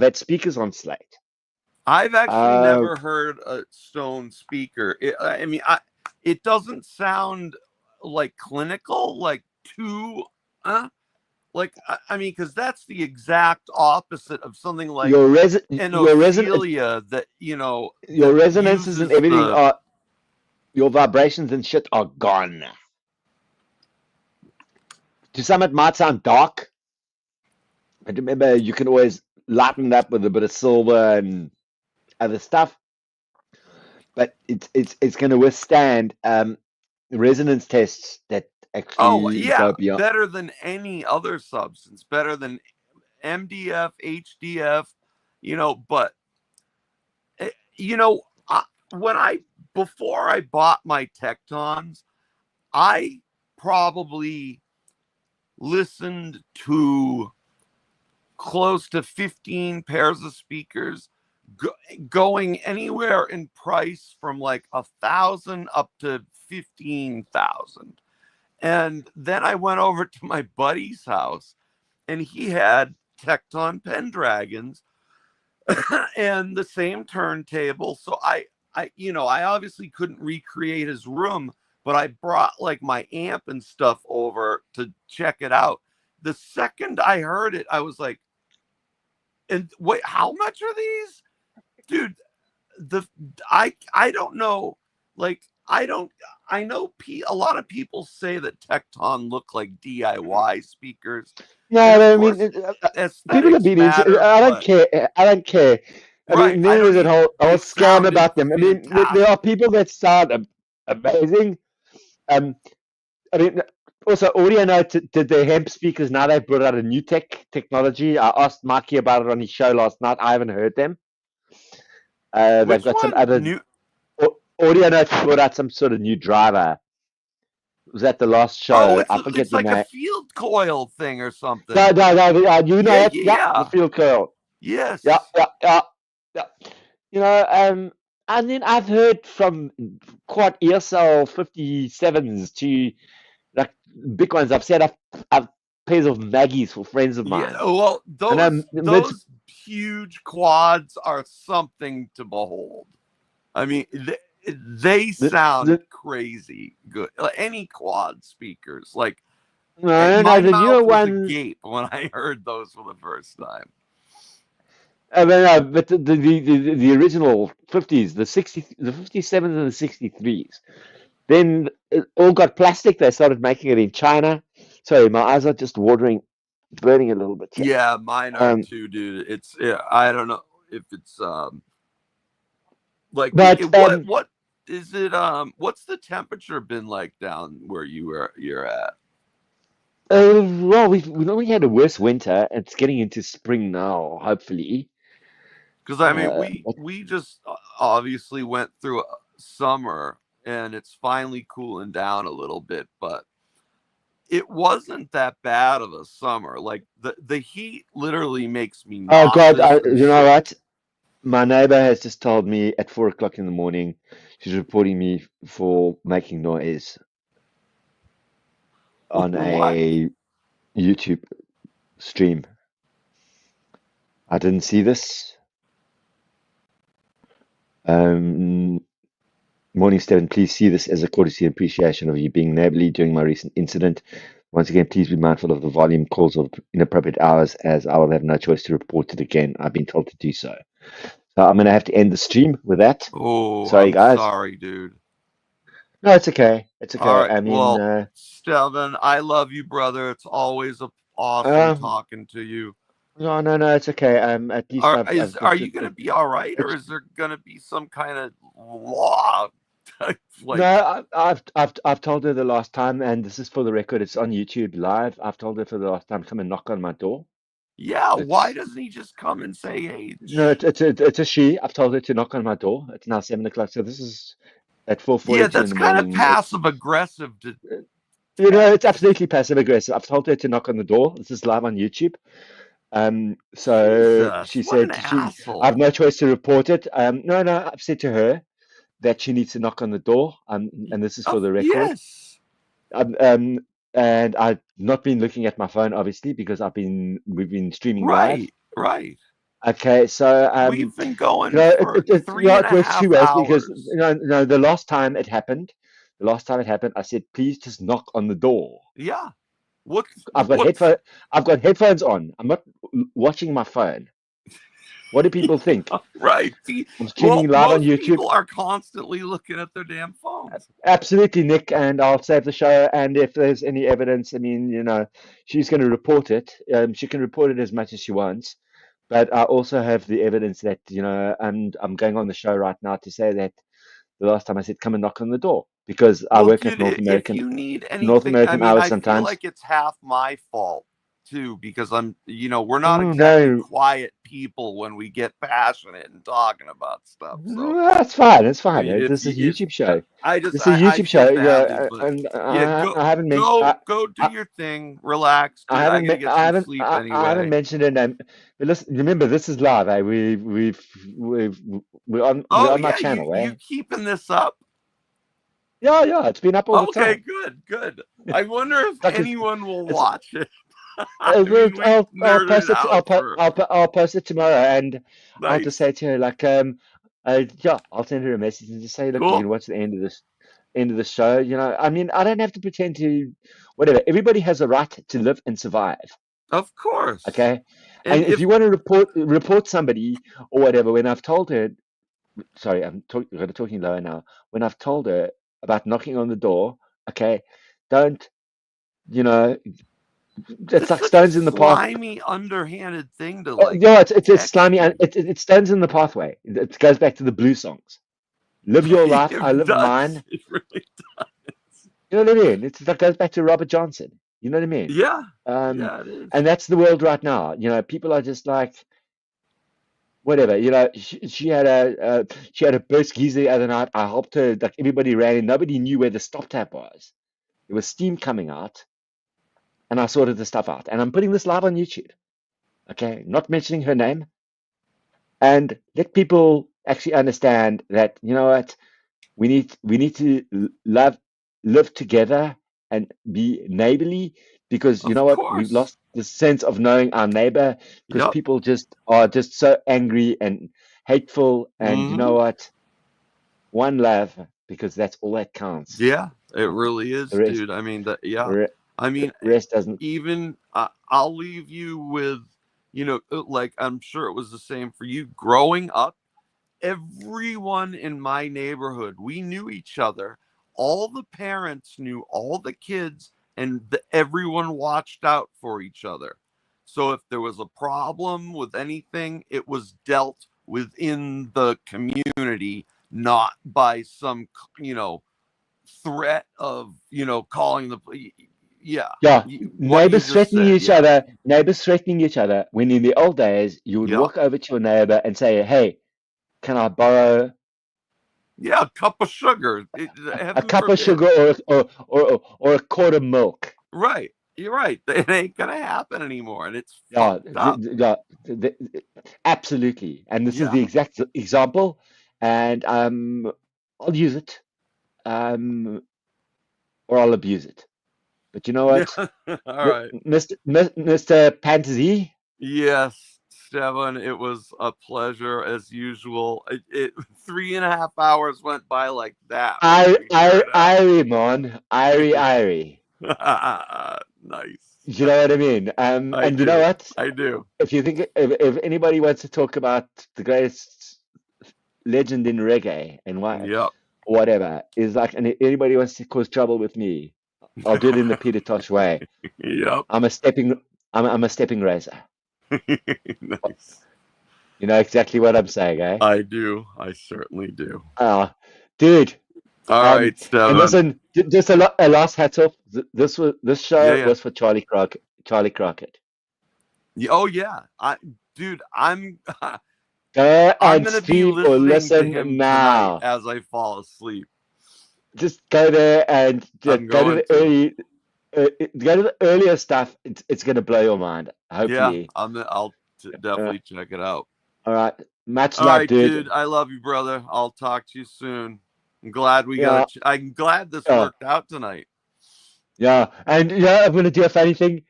had speakers on Slate. I've actually Uh, never heard a Stone speaker. It doesn't sound like clinical, like too, I mean, because that's the exact opposite of something like an your reson Ophelia that, your that resonances and uses everything the, are your vibrations and shit are gone. To some, it might sound dark, but remember, you can always lighten it up with a bit of silver and other stuff. But it's going to withstand resonance tests that oh, actually yeah, go beyond. better than any other substance, better than MDF, HDF, but you know, when before I bought my Tectons, I probably listened to close to 15 pairs of speakers, going anywhere in price from like 1,000 up to 15,000. And then I went over to my buddy's house, and he had Tecton Pendragons and the same turntable. So I obviously couldn't recreate his room, but I brought like my amp and stuff over to check it out. The second I heard it, I was like, and wait, how much are these? Dude, I don't know. Like I don't. I know a lot of people say that Tecton look like DIY speakers, No, and of I mean, course people have aesthetics been into. matter. I don't But care. I don't care. I right, mean, I then don't there's that need. whole They scam sounded about them. I mean, there are fantastic. people that sound amazing. I mean, also Audio Note did their hemp speakers. Now they brought out a new technology. I asked Mikey about it on his show last night. I haven't heard them. They've Which got some one? other New? Audio Note brought out some sort of new driver. It was at the last Oh, show. I forget it's the like a name. field coil thing or No, something. no, no. You know Yeah, it. yeah, Yeah, the yeah. field curl. Yeah, Yes. yeah, yeah, yeah. You know, and then I've heard from quad ESL 57s to like big ones. I've pairs of Maggies for friends of Yeah. mine. Well, I know mid. those huge quads are something to behold. I mean, they sound The, crazy good. Like, any quad speakers, like no, no, my the mouth newer was ones. agape when I heard those for the first time. I mean, but the original 50s, the 57s and the 63s. Then it all got plastic. They started making it in China. Sorry, my eyes are just watering, burning a little bit here. Yeah, mine are Um, too, dude. I don't know if it's like but what is it what's the temperature been like down where you're at? well, we only had a worse winter. It's getting into spring now, hopefully. Because I mean, But we just obviously went through a summer, and it's finally cooling down a little bit, but it wasn't that bad of a summer. Like the heat literally makes me oh God, nauseous and you know sick. what? My neighbor has just told me at 4 o'clock in the morning. She's reporting me for making noise on What? a YouTube stream. I didn't see this. Um, Morning, Stephen. Please see this as a courtesy and appreciation of you being neighborly during my recent incident. Once again, please be mindful of the volume calls of inappropriate hours, as I will have no choice to report it again. I've been told to do so. So I'm going to have to end the stream with that. Oh, Sorry, I'm guys. sorry, dude. No, it's okay. It's All okay. right. I mean, Well, Steven, I love you, brother. It's always awesome um, talking to you. no, no, no, it's okay. At least Are you gonna be all right, or it's, is there gonna be some kind of law? no, Like, I've told her the last time, and this is for the record. It's on YouTube live. I've told her for the last time, come and knock on my door. yeah, why It's doesn't he just come and say, hey, no, it's a she. I've told her to knock on my door. It's now 7 o'clock, so this is at yeah, 4:42 in that's the kind of morning. It's passive aggressive to you know, it's text. absolutely passive aggressive. I've told her to knock on the door. This is live on YouTube. So Jesus, she what an said I have asshole. no choice to report it. No, no, I've said to her that she needs to knock on the door. And this is for the record. Yes, Um, um, and I've not been looking at my phone, obviously, because we've been streaming live. right, right. Okay, so We've been you going know, for you three know, and it a works two half ways because hours. no, the last time it happened, I said, please just knock on the door. Yeah. What's I've got what's I've got headphones on. I'm not watching my phone. What do people think? right? I'm Well, streaming live on most YouTube. people are constantly looking at their damn phones. Absolutely, Nick, and I'll save the show. And if there's any evidence, I mean, you know, she's going to report it. She can report it as much as she wants. But I also have the evidence that, you know, and I'm going on the show right now to say that the last time I said, come and knock on the door because I Well, work at dude, if you need North anything, I American mean, hours I feel sometimes. like it's half my fault too, because we're not Oh, exactly no, quiet people when we get passionate and talking about stuff. So, that's fine. It's I fine. mean, This is a if YouTube show. Just This is a I YouTube show. feel badly, Yeah, but and yeah, I haven't mentioned. go do your thing, relax, I dude. I haven't, gotta get some sleep I haven't anyway. mentioned her name. But listen, remember, this is live. Eh? We've, we're Oh on my yeah, channel. you Eh? keeping this up? Yeah, yeah, it's been up all the Okay, time. good, good. I wonder if Like anyone will it's, watch it. I mean, we've I'll nerded post it it. out for I'll post it tomorrow, and I'll just nice, say to her like, yeah, I'll send her a message and just say, look, you cool. can watch the end of the show. You know, I mean, I don't have to pretend to, whatever. Everybody has a right to live and survive. Of course. Okay, and And if if you want to report somebody or whatever, when I've told her, sorry, I'm talking lower now. When I've told her about knocking on the door, okay, don't, you know, it's That's like such a stones in the path. slimy, underhanded thing to Oh, like yeah, it's text slimy and me. it stands in the pathway. It goes back to the blue songs. Live your life, I It live does. mine. It really does. You know what I mean? It goes back to Robert Johnson. You know what I mean? Yeah. Um, Yeah, it is. and that's the world right now. You know, people are just like whatever. You know, she had a burst geyser the other night. I helped her. Like everybody ran in. Nobody knew where the stop tap was. There was steam coming out, and I sorted the stuff out. And I'm putting this live on YouTube. Okay, not mentioning her name, and let people actually understand that you know what we need to live together and be neighborly because you Of know what we've course. lost the sense of knowing our neighbor because Yep. people just are just so angry and hateful and you know Hmm. what one love because that's all that counts. Yeah, it really The is, rest dude. I mean, that, yeah. the I mean, rest doesn't. even I'll leave you with, like I'm sure it was the same for you growing up. Everyone in my neighborhood, we knew each other. All the parents knew all the kids, and everyone watched out for each other. So if there was a problem with anything, it was dealt within the community, not by some, you know, threat of, calling the yeah, Yeah, what you just said. Yeah. neighbors threatening each other when in the old days you would Yep. walk over to your neighbor and say, hey, can I borrow Yeah, a cup of sugar. a Heaven cup of forbid. sugar or a quart of milk? Right. You're right. It ain't gonna happen anymore, and it's Yeah, fucked up. yeah, absolutely. And this is Yeah. the exact example, and I'll use it, um, or I'll abuse it. But you know Yeah. what, All right. Mr. Pantazi, Yes, Stefan, it was a pleasure as usual. It 3.5 hours went by like that when you figure it out. Irie, man, Irie. Nice. You know what I mean? I And you know do. what? I do. If you think if anybody wants to talk about the greatest legend in reggae and why Yep. whatever is like, and anybody wants to cause trouble with me, I'll do it in the Peter Tosh way. Yep. I'm a stepping, I'm a stepping razor. Nice. You know exactly what I'm saying, eh? I do. I certainly do. Ah, dude. All right, And Stefan. listen, just a last hats off. This Yeah, show yeah. was for Charlie Crockett. Charlie Crockett. Oh yeah. Dude, Go I'm and gonna be stream or listening to listen him tonight now. as I fall asleep. Just go there and I'm go to going the to. go to the earlier stuff. It's gonna blow your mind. Yeah, Hopefully. I'll Uh, definitely check it out. all right. Much All love, right, dude. dude. I love you, brother. I'll talk to you soon. I'm glad we got Yeah. I'm glad this Yeah. worked out tonight. Yeah. And yeah, I'm gonna do a funny thing.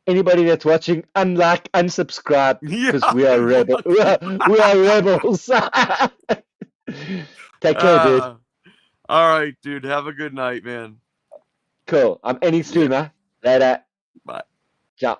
Anybody that's watching, unlike, unsubscribe, Yeah, because we are rebel. fuck We are rebels. Take care, dude. Ah, all right, dude. Have a good night, man. Cool. I'm ending Yeah. streamer. Later. Bye. Ciao.